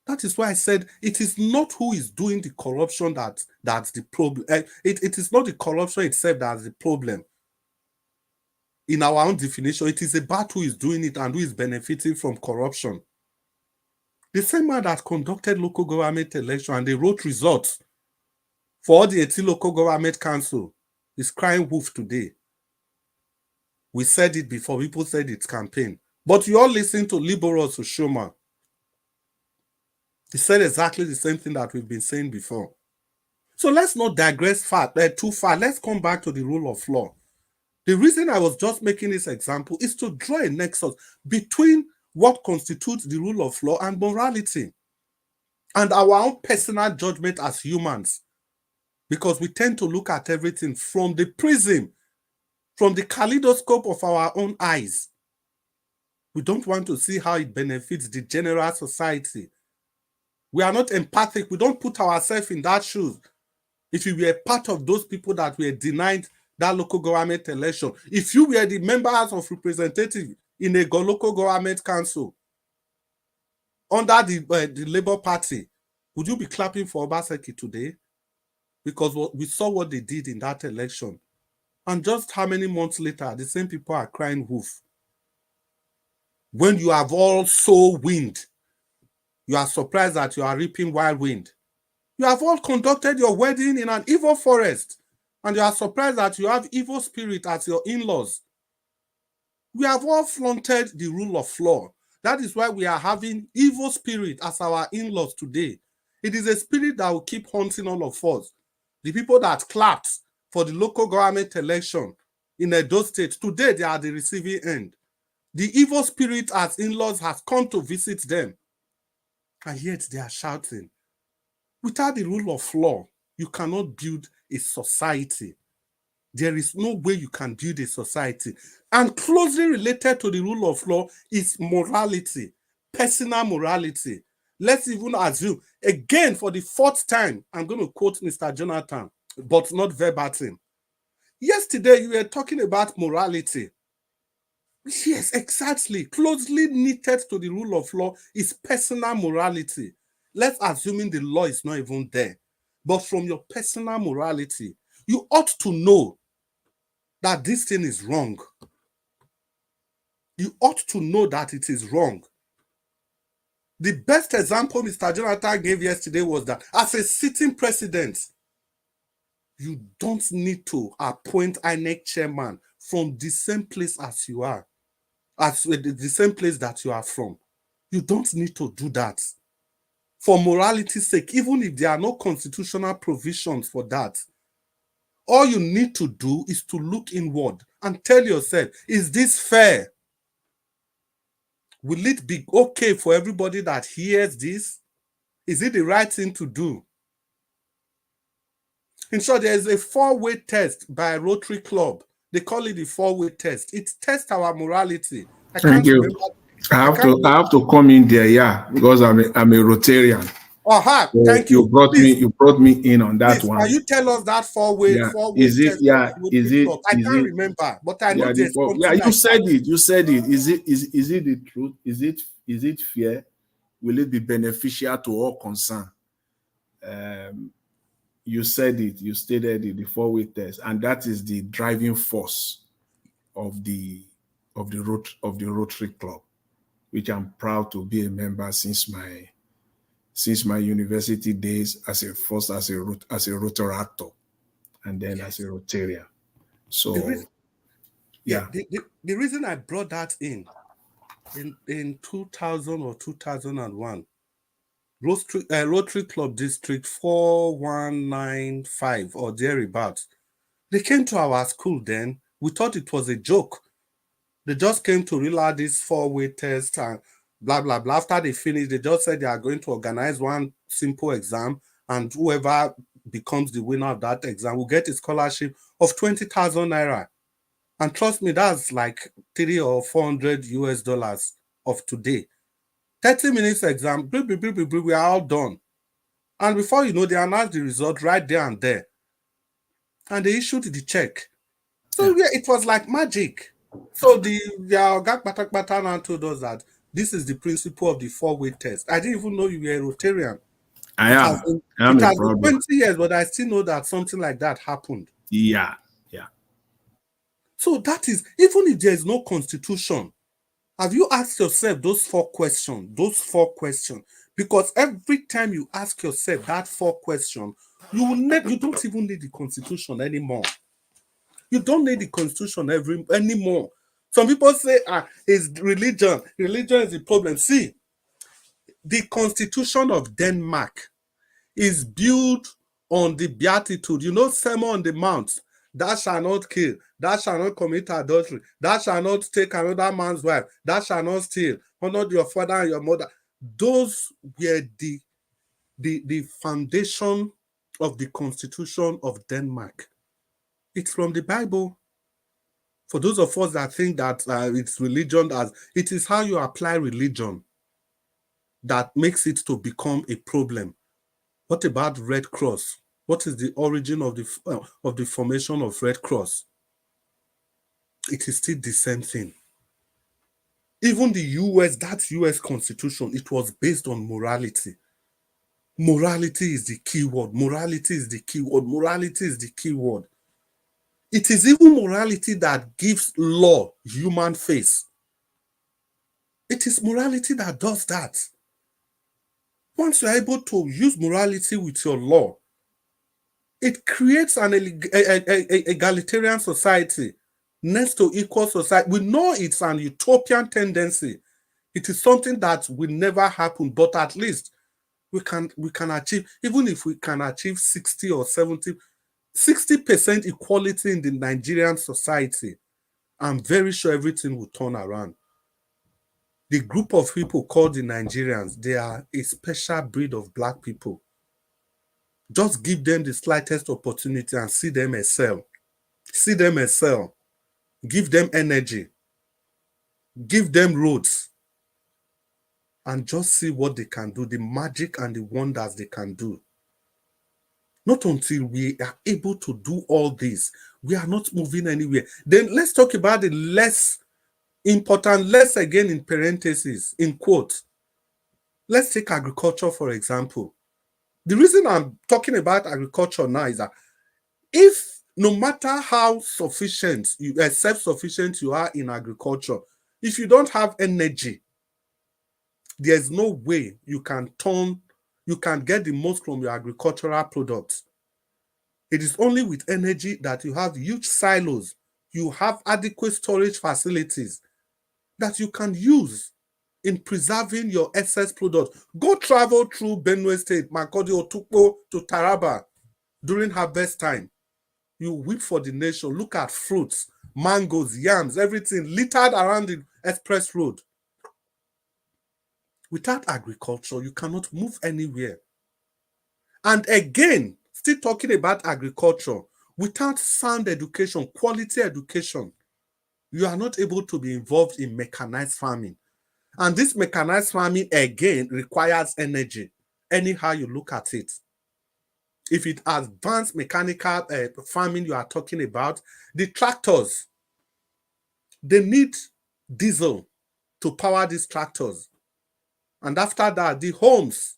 That is why I said it is not who is doing the corruption that's the problem. It is not the corruption itself that's the problem. In our own definition, it is about who is doing it and who is benefiting from corruption. The same man that conducted local government election and they wrote results for all the 18 local government council is crying wolf today. We said it before, people said it's campaign. But you all listen to Liberals Ushoma. He said exactly the same thing that we've been saying before. So let's not digress too far. Let's come back to the rule of law. The reason I was just making this example is to draw a nexus between what constitutes the rule of law and morality and our own personal judgment as humans, because we tend to look at everything from the prism, from the kaleidoscope of our own eyes. We don't want to see how it benefits the general society. We are not empathic. We don't put ourselves in that shoes. If we were part of those people that were denied that local government election, if you were the members of representative in a local government council under the Labour Party, would you be clapping for Obaseki today? Because we saw what they did in that election. And just how many months later, the same people are crying wolf. When you have all sow wind, you are surprised that you are reaping wild wind. You have all conducted your wedding in an evil forest, and you are surprised that you have evil spirit as your in-laws. We have all flaunted the rule of law. That is why we are having evil spirit as our in-laws today. It is a spirit that will keep haunting all of us. The people that clapped for the local government election in Edo State, today they are the receiving end. The evil spirit as in-laws has come to visit them, and yet they are shouting. Without the rule of law, you cannot build a society. There is no way you can build a society. And closely related to the rule of law is morality, personal morality. Let's even assume, again, for the fourth time, I'm going to quote Mr. Jonathan, but not verbatim. Yesterday, you were talking about morality. Yes, exactly. Closely knitted to the rule of law is personal morality. Let's assume the law is not even there. But from your personal morality, you ought to know that this thing is wrong. You ought to know that it is wrong. The best example Mr. Jonathan gave yesterday was that as a sitting president, you don't need to appoint INEC chairman from the same place as you are, as the same place that you are from. You don't need to do that. For morality's sake, even if there are no constitutional provisions for that, all you need to do is to look inward and tell yourself, is this fair? Will it be okay for everybody that hears this? Is it the right thing to do? In short, there is a four-way test by a Rotary Club. They call it the four-way test. It tests our morality. Thank you. I have to come in there, yeah, because I'm a Rotarian. Aha, so thank you. You brought me in on that one. Can you tell us that four-way test? I can't remember, but I know there's something. Yeah, you said it. You said it. Is it the truth? Is it fair? Will it be beneficial to all concerned? You said it. You stated it. The four-way test, and that is the driving force of the Rotary Club. which I'm proud to be a member since my university days as a Rotorato and then as a Rotarian. So the reason I brought that in 2000 or 2001, Rotary Club District 4195 or thereabouts, they came to our school then. We thought it was a joke. They just came to realize this 4-way test and blah, blah, blah. After they finished, they just said they are going to organize one simple exam, and whoever becomes the winner of that exam will get a scholarship of 20,000 naira. And trust me, that's like 300 or 400 US dollars of today. 30 minutes exam, we are all done. And before you know, they announced the result right there and there. And they issued the check. So yeah, it was like magic. So the Ogak Batak now told us that this is the principle of the 4-way test. I didn't even know you were a Rotarian. I am. It has been 20 years, but I still know that something like that happened. Yeah. So that is, even if there is no constitution, have you asked yourself those 4 questions? Because every time you ask yourself that 4 questions, you don't even need the constitution anymore. You don't need the constitution anymore. Some people say, it's religion. Religion is the problem. See, the Constitution of Denmark is built on the beatitude. You know, Sermon on the Mount. Thou shalt not kill. Thou shalt not commit adultery. Thou shalt not take another man's wife. Thou shalt not steal. Honor your father and your mother. Those were the foundation of the Constitution of Denmark. It's from the Bible. For those of us that think that it's religion, it is how you apply religion that makes it to become a problem. What about Red Cross? What is the origin of the formation of Red Cross? It is still the same thing. Even the that US Constitution, it was based on morality. Morality is the key word. Morality is the key word. Morality is the key word. It is even morality that gives law human face. It is morality that does that. Once you're able to use morality with your law, it creates an egalitarian society next to equal society. We know it's an utopian tendency. It is something that will never happen, but at least we can achieve, even if we can achieve 60 or 70, 60% equality in the Nigerian society, I'm very sure everything will turn around. The group of people called the Nigerians, they are a special breed of black people. Just give them the slightest opportunity and see them excel. See them excel. Give them energy. Give them roads. And just see what they can do, the magic and the wonders they can do. Not until we are able to do all this, we are not moving anywhere. Then let's talk about the less important, less again in parentheses, in quotes. Let's take agriculture, for example. The reason I'm talking about agriculture now is that if no matter how self-sufficient you are in agriculture, if you don't have energy, there's no way you can get the most from your agricultural products. It is only with energy that you have huge silos, you have adequate storage facilities that you can use in preserving your excess products. Go travel through Benue State, Makurdi, Otukpo to Taraba during harvest time. You weep for the nation. Look at fruits, mangoes, yams, everything littered around the express road. Without agriculture, you cannot move anywhere. And again, still talking about agriculture, without sound education, quality education, you are not able to be involved in mechanized farming. And this mechanized farming, again, requires energy, anyhow you look at it. If it's advanced mechanical farming you are talking about, the tractors, they need diesel to power these tractors. And after that, the homes,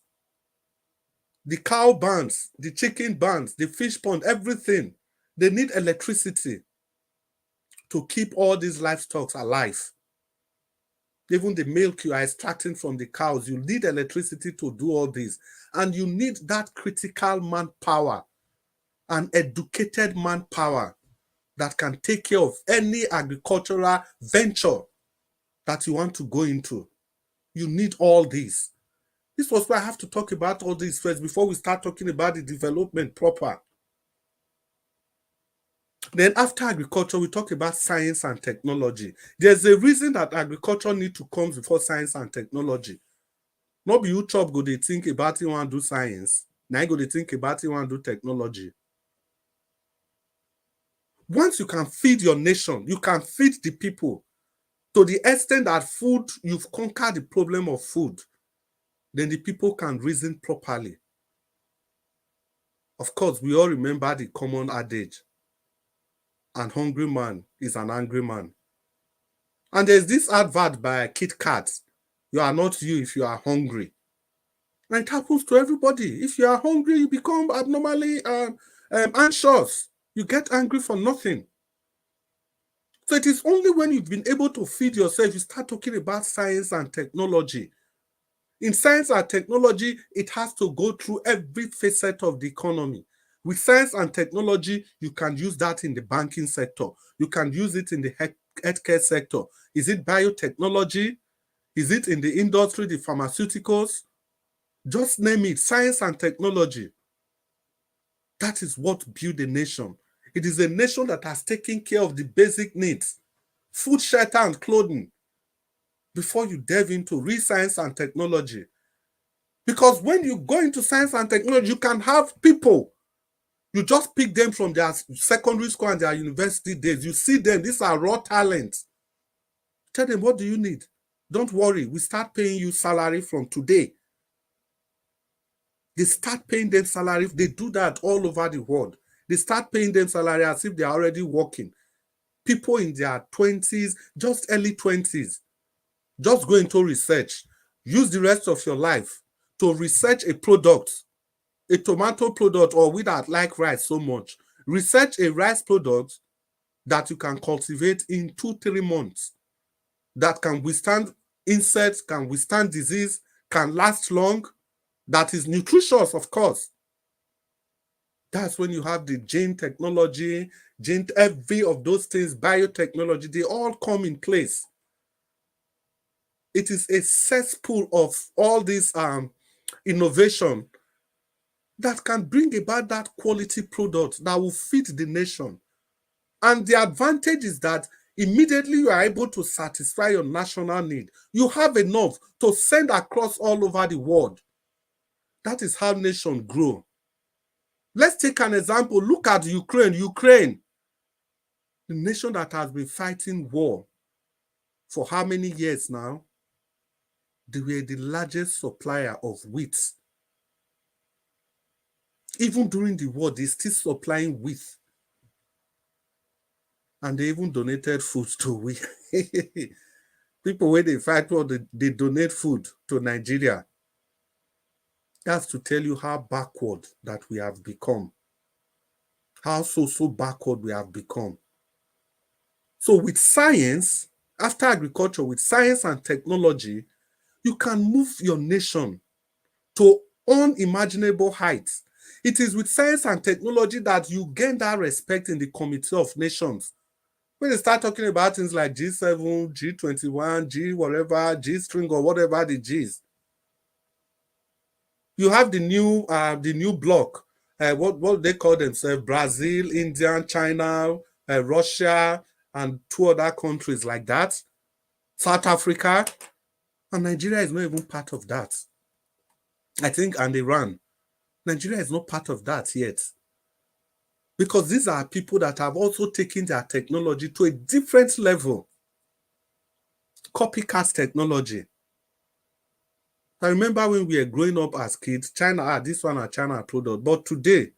the cow barns, the chicken barns, the fish pond, everything, they need electricity to keep all these livestock alive. Even the milk you are extracting from the cows, you need electricity to do all this. And you need that critical manpower and educated manpower that can take care of any agricultural venture that you want to go into. You need all these. This was why I have to talk about all this first before we start talking about the development proper. Then after agriculture, we talk about science and technology. There's a reason that agriculture need to come before science and technology. Not be you chop go they think about you want to do science. Now you go they think about you want to do technology. Once you can feed your nation, you can feed the people to the extent that food, you've conquered the problem of food, then the people can reason properly. Of course, we all remember the common adage, an hungry man is an angry man. And there's this advert by Kit Kat, you are not you if you are hungry. And it happens to everybody. If you are hungry, you become abnormally anxious. You get angry for nothing. So it is only when you've been able to feed yourself, you start talking about science and technology. In science and technology, it has to go through every facet of the economy. With science and technology, you can use that in the banking sector. You can use it in the healthcare sector. Is it biotechnology? Is it in the industry, the pharmaceuticals? Just name it, science and technology. That is what build a nation. It is a nation that has taken care of the basic needs, food, shelter, and clothing, before you delve into real science and technology. Because when you go into science and technology, you can have people. You just pick them from their secondary school and their university days. You see them, these are raw talents. Tell them, what do you need? Don't worry, we start paying you salary from today. They start paying them salary. They do that all over the world. They start paying them salary as if they are already working. People in their 20s, just early 20s, just go into research. Use the rest of your life to research a product, a tomato product, or we that like rice so much. Research a rice product that you can cultivate in 2-3 months, that can withstand insects, can withstand disease, can last long, that is nutritious, of course. That's when you have the gene technology, every of those things, biotechnology, they all come in place. It is a cesspool of all this innovation that can bring about that quality product that will fit the nation. And the advantage is that immediately you are able to satisfy your national need. You have enough to send across all over the world. That is how nations grow. Let's take an example. Look at Ukraine. Ukraine, the nation that has been fighting war for how many years now? They were the largest supplier of wheat. Even during the war, they're still supplying wheat. And they even donated food to we. People, when they fight war, they donate food to Nigeria. That's to tell you how backward that we have become. How so backward we have become. So with science, after agriculture, with science and technology, you can move your nation to unimaginable heights. It is with science and technology that you gain that respect in the Committee of Nations. When they start talking about things like G7, G21, G whatever, G string or whatever the G's, you have the new bloc. What they call themselves: Brazil, India, China, Russia, and 2 other countries like that. South Africa, and Nigeria is not even part of that. I think, and Iran. Nigeria is not part of that yet. Because these are people that have also taken their technology to a different level. Copycat technology. I remember when we were growing up as kids, China, this one a China product. But today,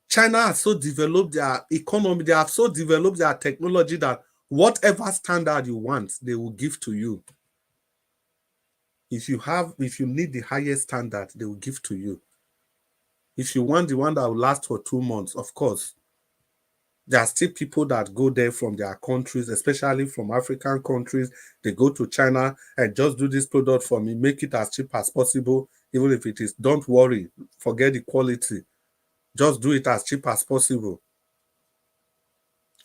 China has so developed their economy, they have so developed their technology that whatever standard you want, they will give to you. If you need the highest standard, they will give to you. If you want the one that will last for 2 months, of course, There are still people that go there from their countries, especially from African countries. They go to China and just do this product for me, make it as cheap as possible, even if it is, don't worry, forget the quality. Just do it as cheap as possible.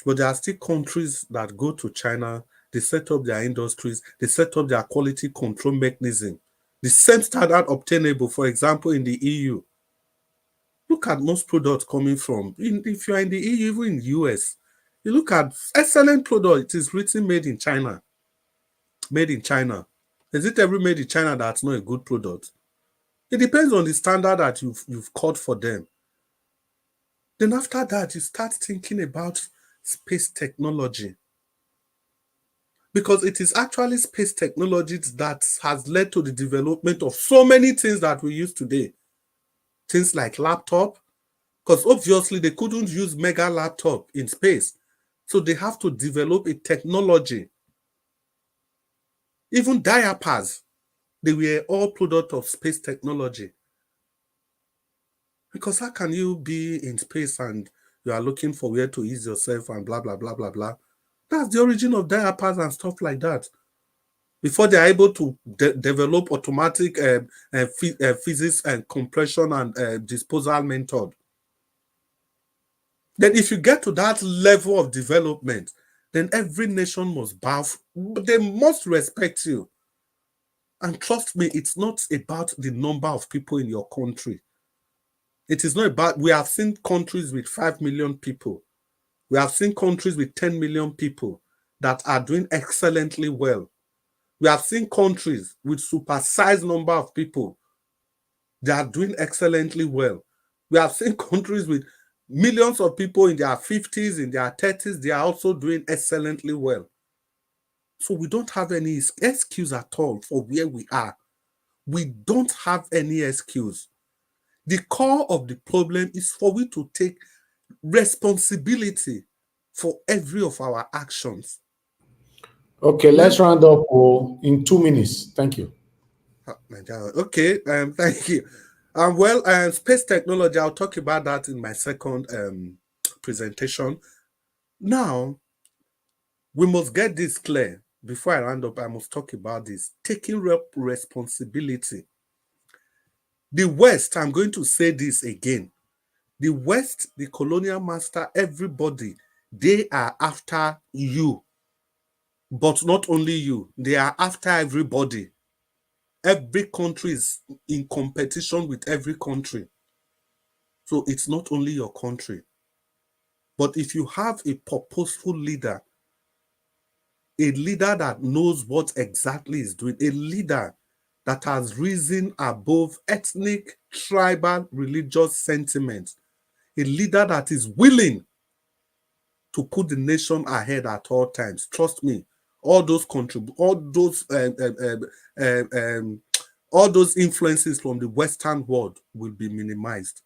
But there are still countries that go to China, they set up their industries, they set up their quality control mechanism. The same standard obtainable, for example, in the EU. Look at most products coming from, if you are in the EU, even in the US, you look at excellent product, it is written made in China. Made in China. Is it every made in China that's not a good product? It depends on the standard that you've caught for them. Then after that, you start thinking about space technology. Because it is actually space technology that has led to the development of so many things that we use today. Things like laptop, because obviously they couldn't use mega laptop in space. So they have to develop a technology. Even diapers, they were all product of space technology. Because how can you be in space and you are looking for where to ease yourself and blah, blah, blah, blah, blah. That's the origin of diapers and stuff like that. Before they are able to develop automatic physics and compression and disposal method. Then if you get to that level of development, then every nation must bow. They must respect you. And trust me, it's not about the number of people in your country. It is not about, we have seen countries with 5 million people. We have seen countries with 10 million people that are doing excellently well. We have seen countries with supersized number of people. They are doing excellently well. We have seen countries with millions of people in their 50s, in their 30s. They are also doing excellently well. So we don't have any excuse at all for where we are. We don't have any excuse. The core of the problem is for we to take responsibility for every of our actions. Okay, let's round up in 2 minutes. Thank you. Okay, thank you. Space technology, I'll talk about that in my second presentation. Now, we must get this clear. Before I round up, I must talk about this. Taking responsibility. The West, I'm going to say this again. The West, the colonial master, everybody, they are after you. But not only you, they are after everybody. Every country is in competition with every country. So it's not only your country. But if you have a purposeful leader, a leader that knows what exactly is doing, a leader that has risen above ethnic, tribal, religious sentiments, a leader that is willing to put the nation ahead at all times. Trust me, all those influences from the Western world will be minimized.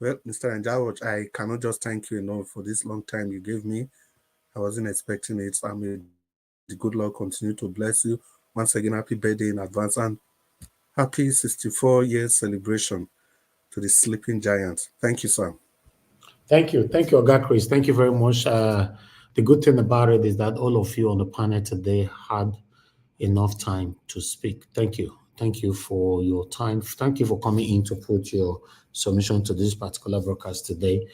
Well, Mr. Njawaj, I cannot just thank you enough for this long time you gave me. I wasn't expecting it. I mean, the good Lord continue to bless you. Once again, happy birthday in advance and happy 64 years celebration to the sleeping giant. Thank you, sir. Thank you. Thank you, Oga Chris. Thank you very much. The good thing about it is that all of you on the panel today had enough time to speak. Thank you. Thank you for your time. Thank you for coming in to put your submission to this particular broadcast today.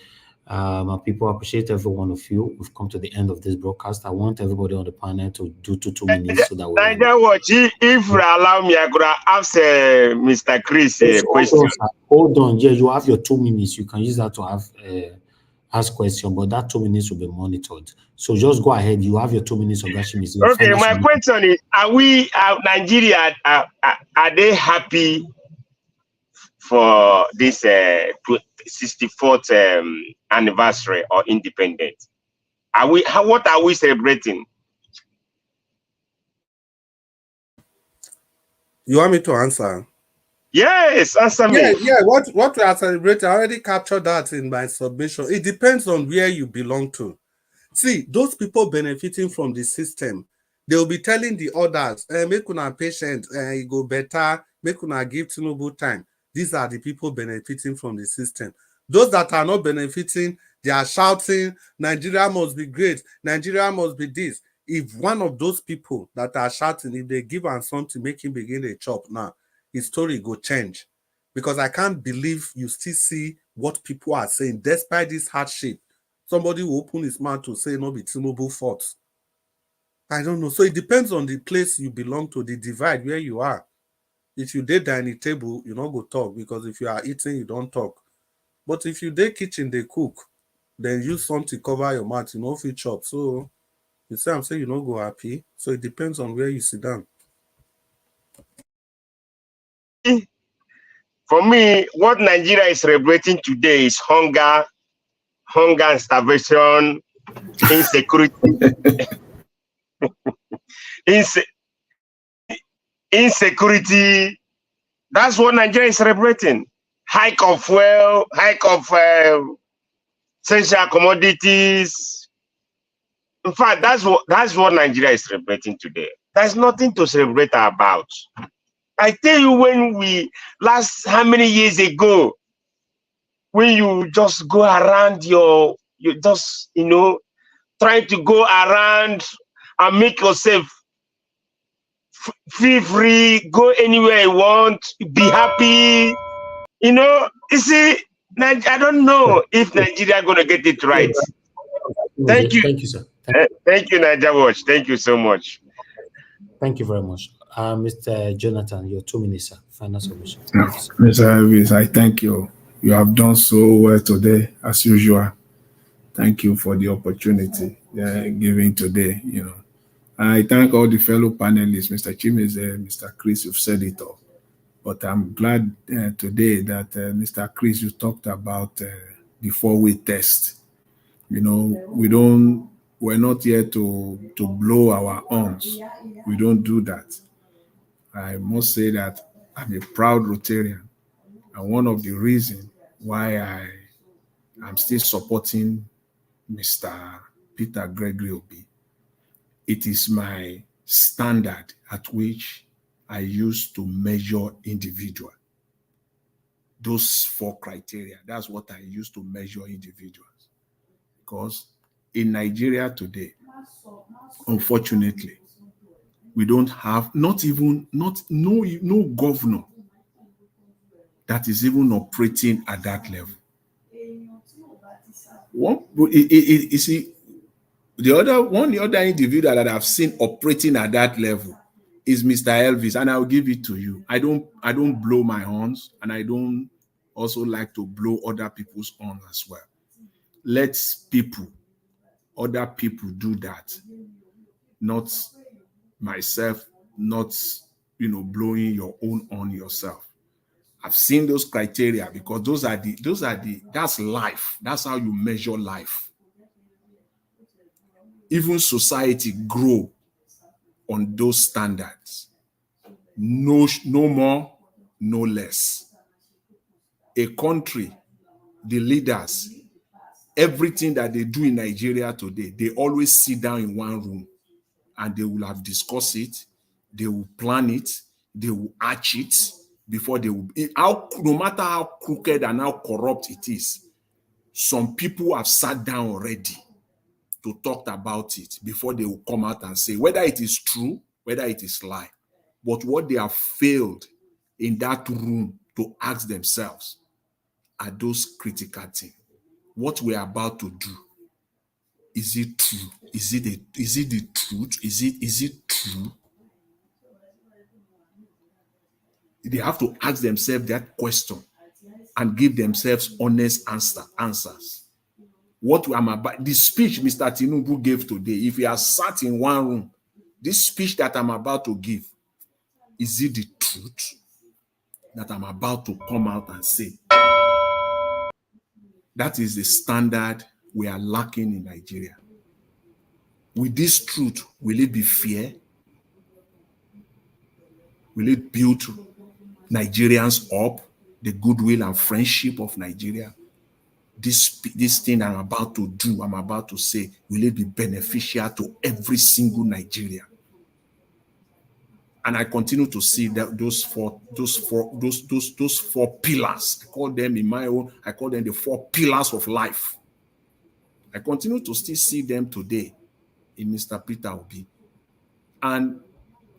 My people, appreciate every one of you. We've come to the end of this broadcast. I want everybody on the panel to do 2 minutes so that we if you allow me, I could ask Mr. Chris a question. Hold on. Yeah, you have your 2 minutes. You can use that to have ask question, but that 2 minutes will be monitored. So just go ahead. You have your 2 minutes of that. Okay, my question is: Nigeria, are they happy for this 64th anniversary or independence? What are we celebrating? You want me to answer? Yes, answer me. Yeah. What we are celebrating, I already captured that in my submission. It depends on where you belong to. See, those people benefiting from the system, they will be telling the others, make una patient, it go better, make una give Tinubu time. These are the people benefiting from the system. Those that are not benefiting, They are shouting, Nigeria must be great, Nigeria must be this. If one of those people that are shouting, if they give him something, make him begin a chop now, his story go change. Because I can't believe you still see what people are saying, despite this hardship. Somebody will open his mouth to say, no, be Tinubu fault. I don't know. So it depends on the place you belong to, the divide where you are. If you did dining table, you not go talk, because if you are eating, you don't talk. But if you dey kitchen, they cook, then use something cover your mouth, you know, fit chop. So you say I'm saying you not go happy. So it depends on where you sit down. For me, what Nigeria is celebrating today is hunger and starvation, insecurity, insecurity. That's what Nigeria is celebrating. Hike of fuel, hike of essential commodities. In fact, that's what Nigeria is celebrating today. There's nothing to celebrate about. I tell you, when how many years ago, when you just go around you just, trying to go around and make yourself feel free, go anywhere you want, be happy. You see, I don't know if Nigeria going to get it right. Thank you. Thank you, sir. Thank you, Nigeria Watch. Thank you so much. Thank you very much. Mr. Jonathan, your 2 minutes, sir. Final submission. Mr. Elvis, I thank you. You have done so well today, as usual. Thank you for the opportunity given today, I thank all the fellow panelists, Mr. Chimeze, Mr. Chris, you've said it all. But I'm glad today that Mr. Chris, you talked about the 4-way test. We're not here to blow our horns. We don't do that. I must say that I'm a proud Rotarian. And one of the reasons why I'm still supporting Mr. Peter Gregory Obi, it is my standard at which I use to measure individual. Those 4 criteria, that's what I use to measure individuals. Because in Nigeria today, unfortunately, we don't have no governor that is even operating at that level. You see, the other individual that I've seen operating at that level is Mr. Elvis, and I'll give it to you. I don't blow my horns, and I don't also like to blow other people's horns as well. Let other people do that, not myself, not blowing your own horn yourself. I've seen those criteria because that's life. That's how you measure life. Even society grow on those standards. No more, no less. A country, the leaders, everything that they do in Nigeria today, they always sit down in one room and they will have discussed it, they will plan it, they will arch it before they will. No matter how crooked and how corrupt it is, some people have sat down already to talk about it before they will come out and say whether it is true, whether it is lie. But what they have failed in that room to ask themselves are those critical things. What we're about to do, is it true? Is it the truth? Is it true? They have to ask themselves that question and give themselves honest answers. What I'm about, the speech Mr. Tinubu gave today, if he has sat in one room, this speech that I'm about to give, is it the truth that I'm about to come out and say? That is the standard we are lacking in Nigeria. With this truth, will it be fair? Will it build Nigerians up, the goodwill and friendship of Nigeria? This thing I'm about to do, I'm about to say, will it be beneficial to every single Nigerian? And I continue to see that those four pillars. I call them the 4 pillars of life. I continue to still see them today in Mr. Peter Obi. And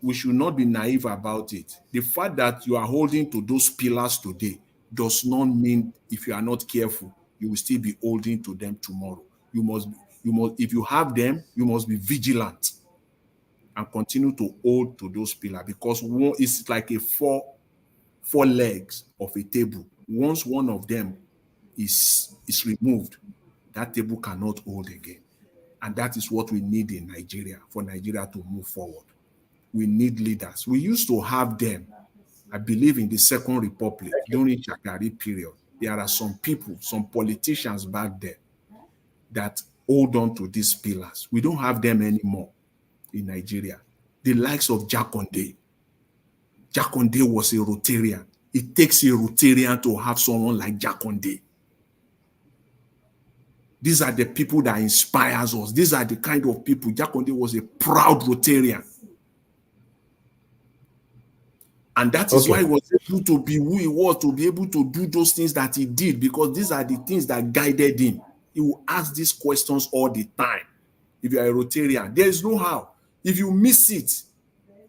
we should not be naive about it. The fact that you are holding to those pillars today does not mean, if you are not careful, you will still be holding to them tomorrow. If you have them, you must be vigilant and continue to hold to those pillars, because one is like a four legs of a table. Once one of them is removed, that table cannot hold again. And that is what we need in Nigeria, for Nigeria to move forward. We need leaders. We used to have them, I believe, in the Second Republic during Shagari period. There are some people, some politicians back there that hold on to these pillars. We don't have them anymore in Nigeria. The likes of Jakonde. Jakonde was a Rotarian. It takes a Rotarian to have someone like Jakonde. These are the people that inspires us. These are the kind of people. Jakonde was a proud Rotarian. And that is why he was able to be who he was, to be able to do those things that he did, because these are the things that guided him. He will ask these questions all the time. If you are a Rotarian, there is no how. If you miss it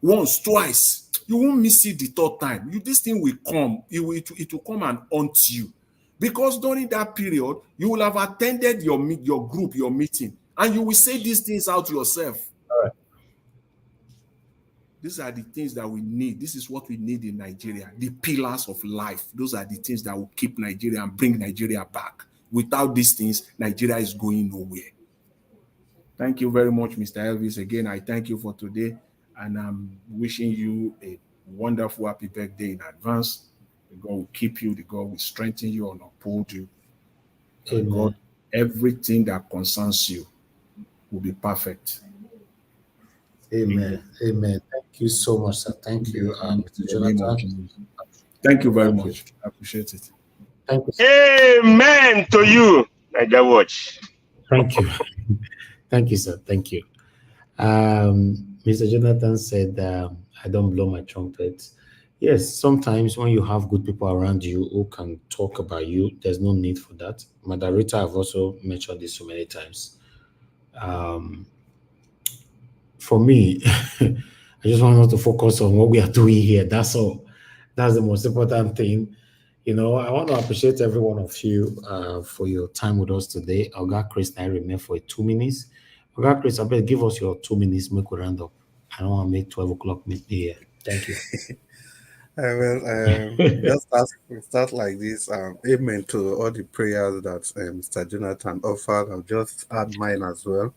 once, twice, you won't miss it the third time. This thing will come. It will come and haunt you. Because during that period, you will have attended your group, your meeting, and you will say these things out yourself. All right. These are the things that we need. This is what we need in Nigeria. The pillars of life. Those are the things that will keep Nigeria and bring Nigeria back. Without these things, Nigeria is going nowhere. Thank you very much, Mr. Elvis. Again, I thank you for today, and I'm wishing you a wonderful, happy birthday in advance. The God will keep you. The God will strengthen you and uphold you. Amen. God, everything that concerns you will be perfect. Amen. Amen. Thank you so much, sir. Thank you, Mr. Jonathan. Thank you very much. I appreciate it. Thank you. Amen to you, Niger Watch. Thank you. Thank you, sir. Thank you. Mr. Jonathan said, I don't blow my trumpet. Yes, sometimes when you have good people around you who can talk about you, there's no need for that. Madarita have also mentioned this so many times. For me, I just want us to focus on what we are doing here. That's all. That's the most important thing. You know, I want to appreciate every one of you for your time with us today. Oga Chris and I remain for 2 minutes. Oga Chris, I better give us your 2 minutes, make we round up. I don't want to make 12 o'clock midday here. Thank you. Just start like this. Amen to all the prayers that Mr. Jonathan offered. I'll just add mine as well.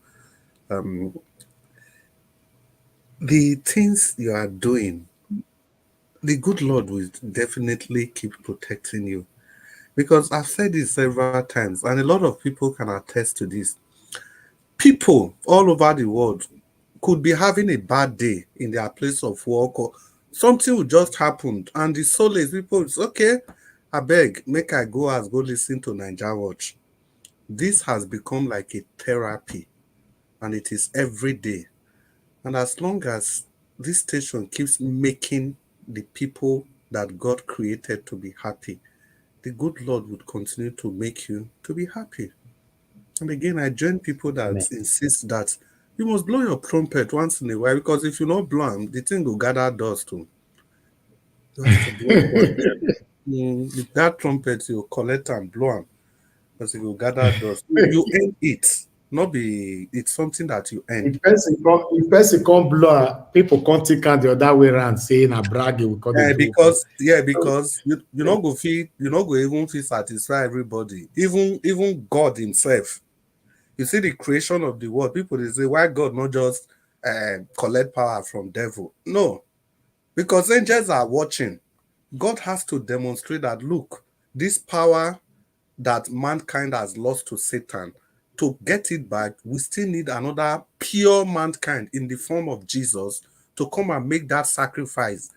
The things you are doing, the good Lord will definitely keep protecting you. Because I've said this several times, and a lot of people can attest to this. People all over the world could be having a bad day in their place of work, or something will just happen, and the solace people is okay. I beg, make I go listen to Niger Watch. This has become like a therapy, and it is every day. And as long as this station keeps making the people that God created to be happy, the good Lord would continue to make you to be happy. And again, I join people that insist that you must blow your trumpet once in a while, because if you don't blow them, the thing will gather dust too. You have to blow for them. With that trumpet, you collect and blow them, because it will gather dust. You earn it. Not be, it's something that you earn. If person can't blow, people can't take the other way around saying a brag. Because you not go feel, you not go even feel satisfy everybody, even God himself. You see the creation of the world. People they say, why God not just collect power from devil? No, because angels are watching. God has to demonstrate that, look, this power that mankind has lost to Satan, to get it back, we still need another pure mankind in the form of Jesus to come and make that sacrifice.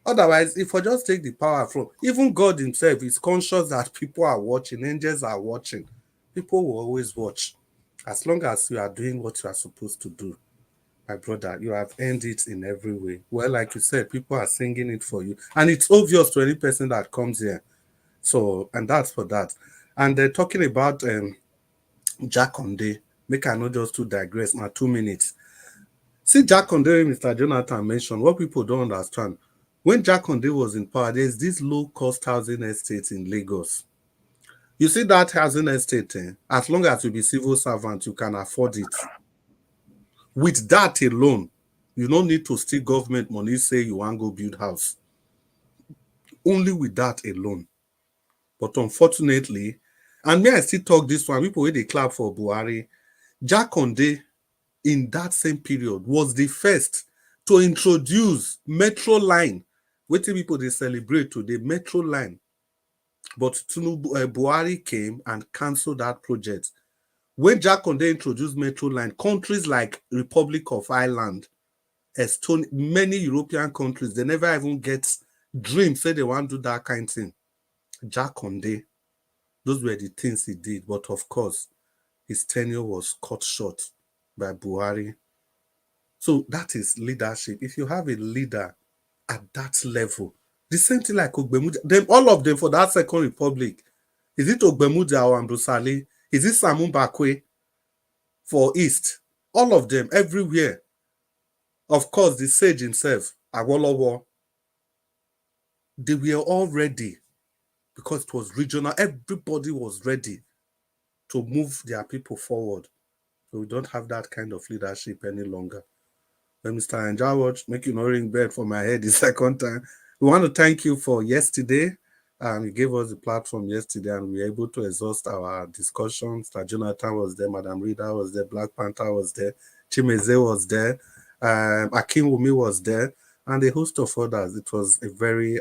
Otherwise, if I just take the power from, even God himself is conscious that people are watching, angels are watching. People will always watch. As long as you are doing what you are supposed to do, my brother, you have earned it in every way. Well, like you said, people are singing it for you. And it's obvious to any person that comes here. So, and that's for that. And they're talking about Jack Conde, make I not just to digress, now 2 minutes. See, Jack Conde, Mr. Jonathan mentioned, what people don't understand. When Jack Conde was in power, there's this low-cost housing estate in Lagos. You see that housing estate, as long as you be civil servant, you can afford it. With that alone, you don't need to steal government money, say you want to go build house. Only with that alone. But unfortunately, and may I still talk this one, people, when they clap for Buhari, Jack Conde, in that same period, was the first to introduce metro line. What people they celebrate today, metro line. But Tinubu, Buhari came and cancelled that project. When Jack Conde introduced metro line, countries like Republic of Ireland, Estonia, many European countries, they never even get dreams, say they want to do that kind of thing. Jack Conde, those were the things he did. But of course, his tenure was cut short by Buhari. So that is leadership. If you have a leader at that level, the same thing like Ogbemudia, them, all of them for that Second Republic, is it Ogbemudia or Ambrosali? Is it Samu Bakwe for East? All of them, everywhere. Of course, the sage himself, Awolowo, they were all ready because it was regional. Everybody was ready to move their people forward. So we don't have that kind of leadership any longer. When Mr. Anjawaj, make you not ring bell for my head the second time. We want to thank you for yesterday. You gave us the platform yesterday and we were able to exhaust our discussions. Mr. Jonathan was there, Madam Rita was there, Black Panther was there, Chimeze was there, Akinwumi was there, and a host of others. It was a very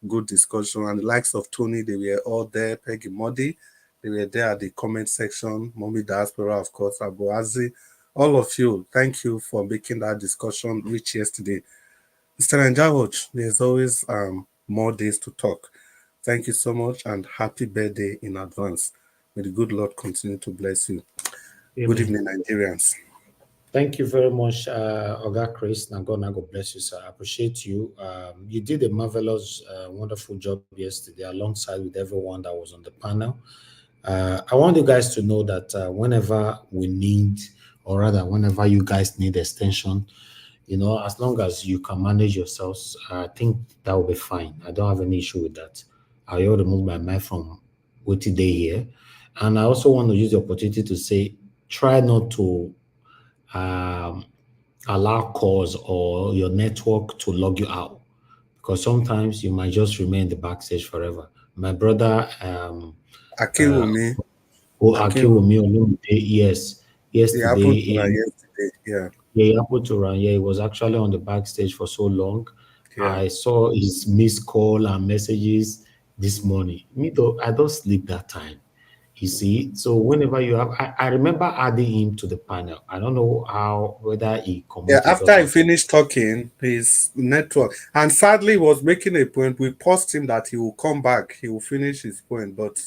good discussion. And the likes of Tony, they were all there, Peggy Modi, they were there at the comment section, Mommy Diaspora, of course, Abuazi, all of you. Thank you for making that discussion rich yesterday. Mr. Anjawaj, there's always more days to talk. Thank you so much and happy birthday in advance. May the good Lord continue to bless you. Amen. Good evening, Nigerians. Thank you very much, Oga Chris. Now God bless you, sir. I appreciate you. You did a marvelous, wonderful job yesterday alongside with everyone that was on the panel. I want you guys to know that whenever we need, or rather whenever you guys need extension, you know, as long as you can manage yourselves, I think that will be fine. I don't have any issue with that. I will remove my mind from what today here. And I also want to use the opportunity to say, try not to allow calls or your network to log you out, because sometimes you might just remain in the backstage forever. My brother, Akinwumi. Akinwumi, yes, yesterday. Yeah. Yeah, he happened to run. Yeah, he was actually on the backstage for so long. Yeah. I saw his missed call and messages this morning. Me though, I don't sleep that time. You see, so whenever you have, I remember adding him to the panel. I don't know whether he commented. Yeah, after he finished talking, his network, and sadly, he was making a point. We paused him that he will come back, he will finish his point, but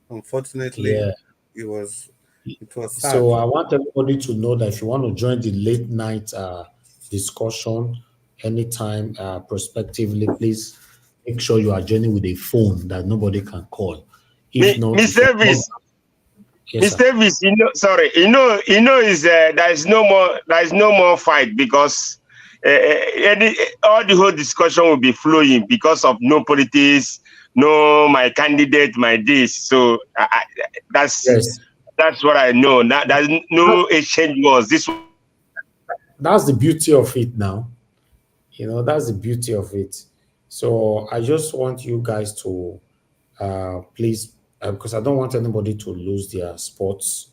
unfortunately, yeah, it was sad. So I want everybody to know that if you want to join the late night discussion anytime prospectively, please make sure you are joining with a phone that nobody can call. If not, Miss Davis, Miss Davis, you know, sorry, you know, is there is no more fight because all the whole discussion will be flowing because of no politics, no my candidate, my this. So that's what I know. There's no exchange wars. That's the beauty of it now. You know, that's the beauty of it. So I just want you guys to please, because I don't want anybody to lose their spots,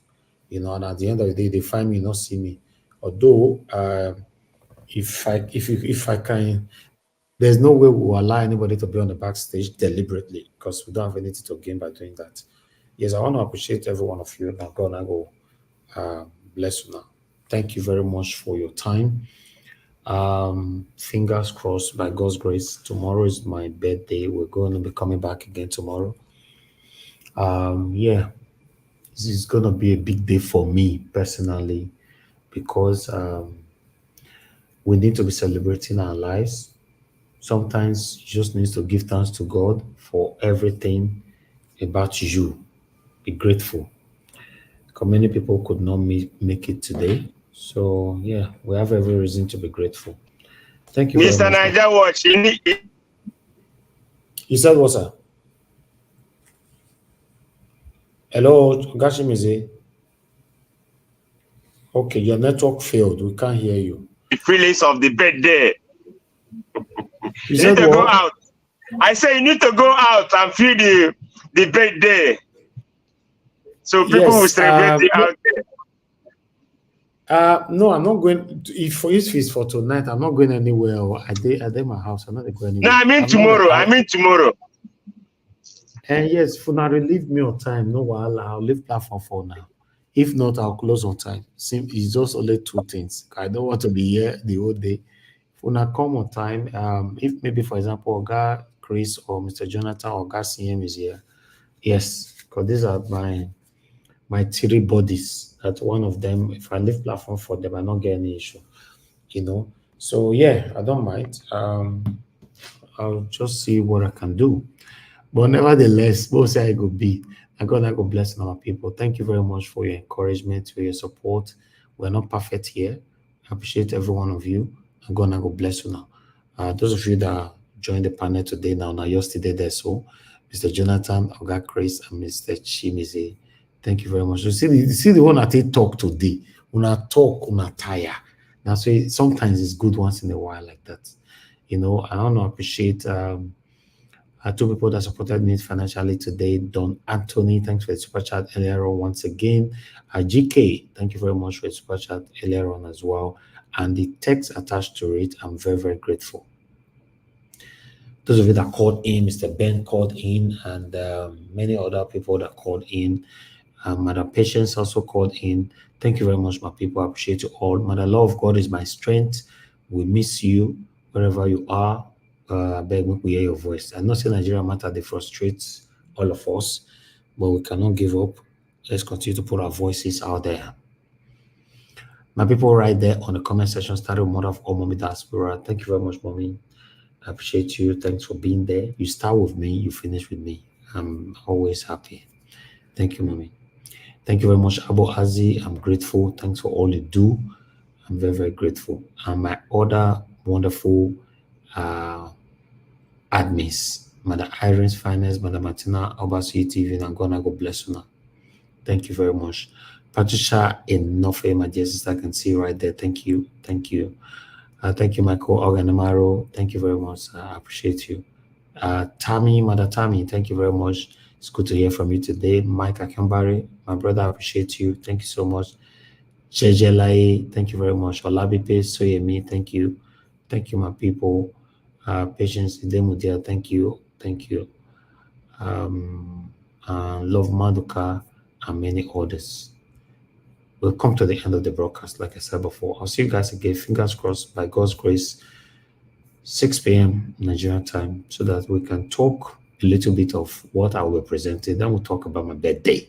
you know, and at the end of the day, they find me, not see me. Although, if I can, there's no way we will allow anybody to be on the backstage deliberately, because we don't have anything to gain by doing that. Yes, I want to appreciate every one of you. Now, God, I go bless you now. Thank you very much for your time. Fingers crossed, by God's grace. Tomorrow is my birthday. We're going to be coming back again tomorrow. Yeah, this is going to be a big day for me personally, because we need to be celebrating our lives. Sometimes you just need to give thanks to God for everything about you. Be grateful, because many people could not make it today. So yeah, we have every reason to be grateful. Thank you very Mr. much. Niger Watch, You said what, sir? Hello, Gashimize. Okay, your network failed. We can't hear you. the feelings of the birthday. You You said need to go what? out. I say you need to go out and feel the birthday. So people will Yes. celebrate it out there. No, I'm not going. If it's for tonight, I'm not going anywhere. I did my house. I'm not going anywhere. No, I mean tomorrow. I mean tomorrow. And yes, for now, leave me on time. No, I'll leave platform for now. If not, I'll close on time. It's just only two things. I don't want to be here the whole day. For now, come on time. If maybe, for example, Oga Chris or Mr. Jonathan or Oga CM is here, yes, because these are my three bodies. That one of them, if I leave platform for them, I don't get any issue. So yeah, I don't mind. I'll just see what I can do. But nevertheless, both say I go be. And God, I go bless our people. Thank you very much for your encouragement, for your support. We're not perfect here. I appreciate every one of you. And God, I go bless you now. Those of you that joined the panel today now yesterday there, so Mr. Jonathan, Oga Chris, and Mr. Chimize. Thank you very much. You see the one that they talk today. Una talk, una tire. Now, so sometimes it's good once in a while like that. I want to appreciate two people that supported me financially today. Don Anthony, thanks for the super chat earlier on once again. GK, thank you very much for the super chat earlier on as well. And the text attached to it, I'm very, very grateful. Those of you that called in, Mr. Ben called in, and many other people that called in. Madam Patience also called in. Thank you very much, my people. I appreciate you all. Mother Love of God is my strength. We miss you wherever you are. I beg we hear your voice. I know say Nigeria matter, they frustrate all of us, but we cannot give up. Let's continue to put our voices out there. My people right there on the comment section started Mother of all Mommy Diaspora. Thank you very much, Mommy. I appreciate you. Thanks for being there. You start with me, you finish with me. I'm always happy. Thank you, Mommy. Thank you very much, Abu Azi. I'm grateful. Thanks for all you do. I'm very, very grateful. And my other wonderful admins, Mother Irene's Finance, Mother Martina, Obasi TV, and God bless you now. Thank you very much. Patricia Enofe, my dear sister, I can see you right there. Thank you. Thank you. Thank you, Michael Organamaro. Thank you very much. I appreciate you. Tammy, Mother Tammy, thank you very much. It's good to hear from you today. Mike Akambari, my brother, I appreciate you. Thank you so much. Jejelai, thank you very much. Olabipe Soyemi, thank you. Thank you, my people. Patience Idemudia, thank you. Thank you. Love Maduka, and many others. We'll come to the end of the broadcast, like I said before. I'll see you guys again, fingers crossed, by God's grace, 6 p.m. Nigerian time, so that we can talk a little bit of what I will be presenting. Then we'll talk about my birthday.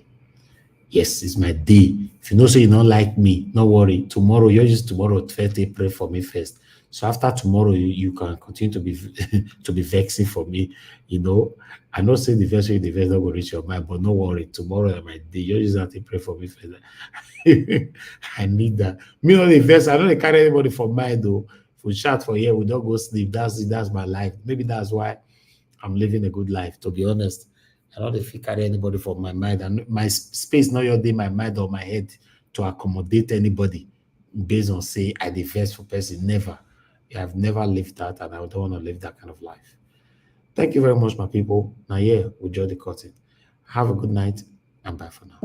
Yes, it's my day. If you know so you don't like me, no worry. Tomorrow, you're just tomorrow, 30, pray for me first. So after tomorrow, you can continue to be to be vexing for me. I know say the verse not will reach your mind, but no worry. Tomorrow my day. You just have to pray for me first. I need that. Me know the verse. I don't carry anybody for mind though. If we shout for here, we don't go sleep. That's my life. Maybe that's why I'm living a good life. To be honest, I don't know if you carry anybody for my mind. And my space not your day, my mind or my head to accommodate anybody based on say I diverse for person. Never. I've never lived that, and I don't want to live that kind of life. Thank you very much, my people. Now, we draw the curtain. Have a good night, and bye for now.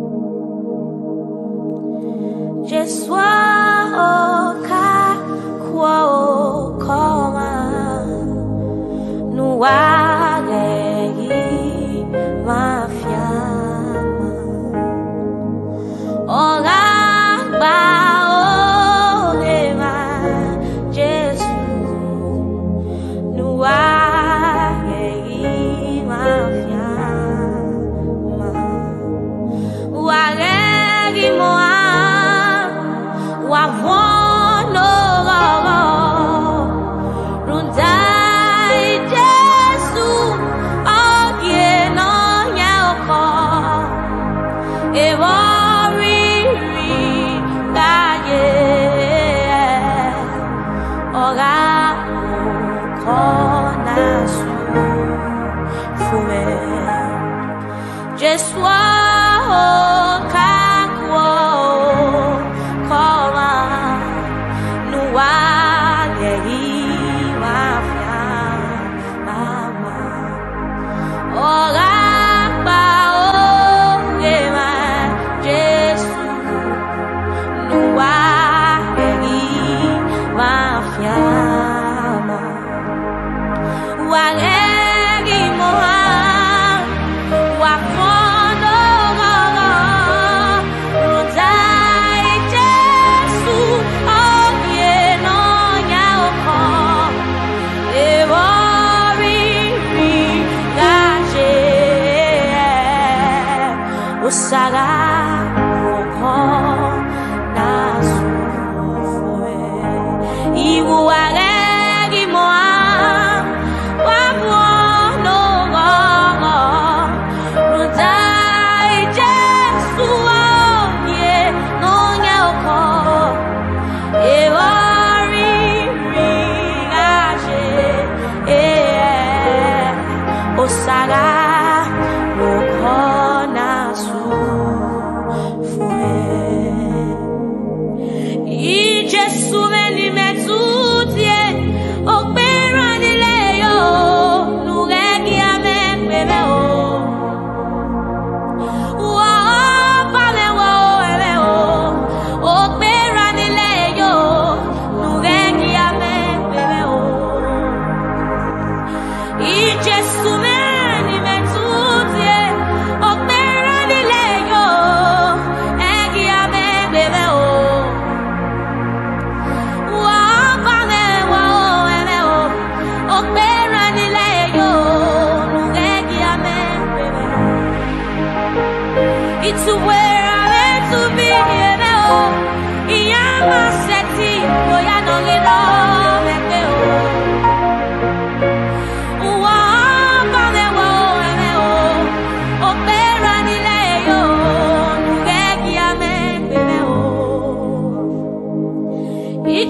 Evo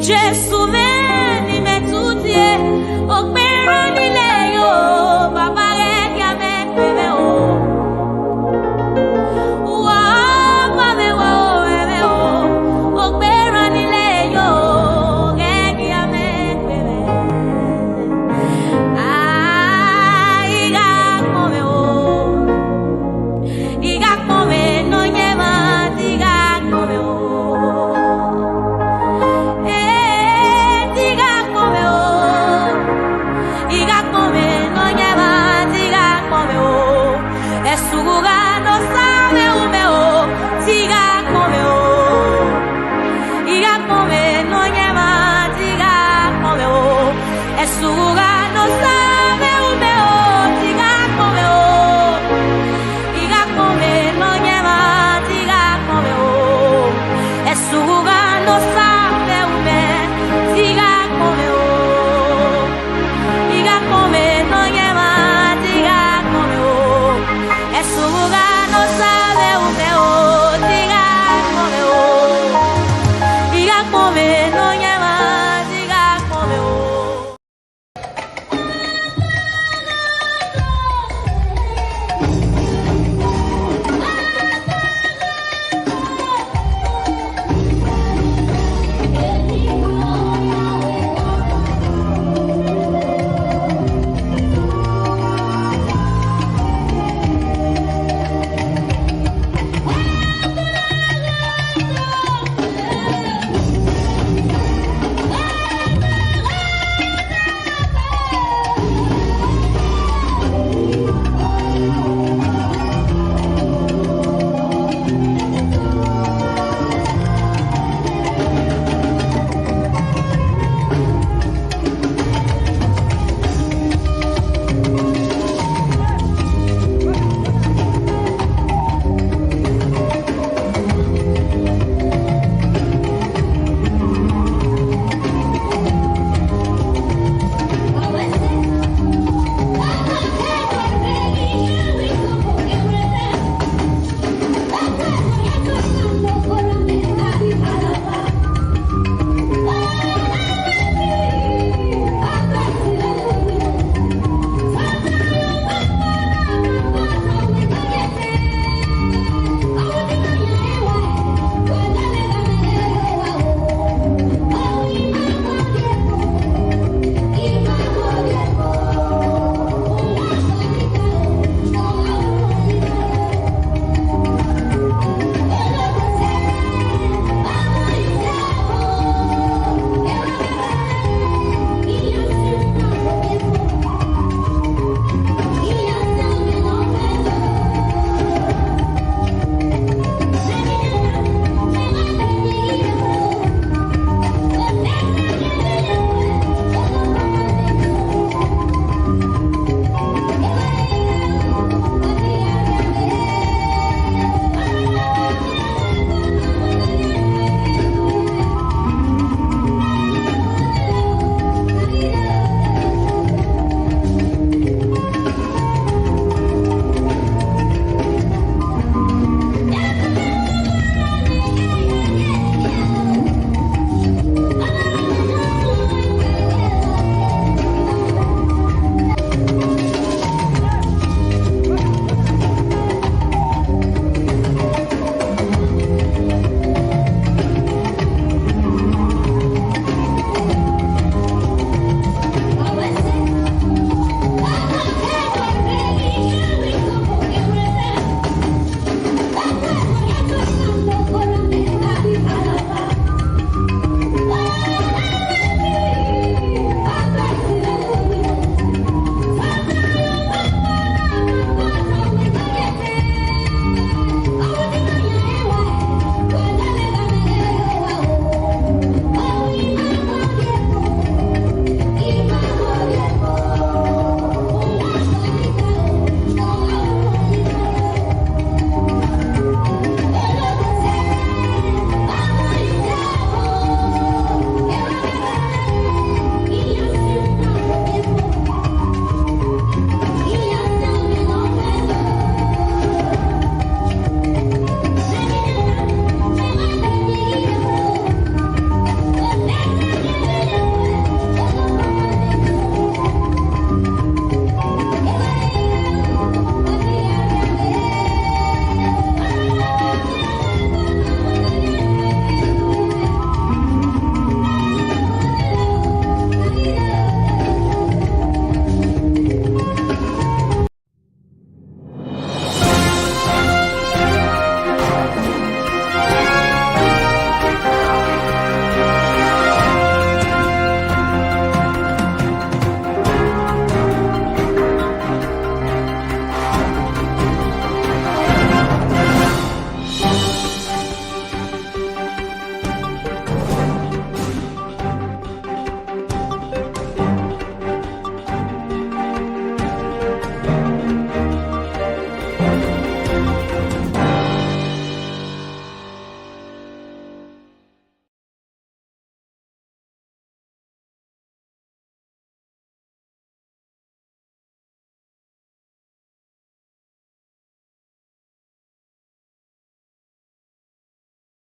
Jesus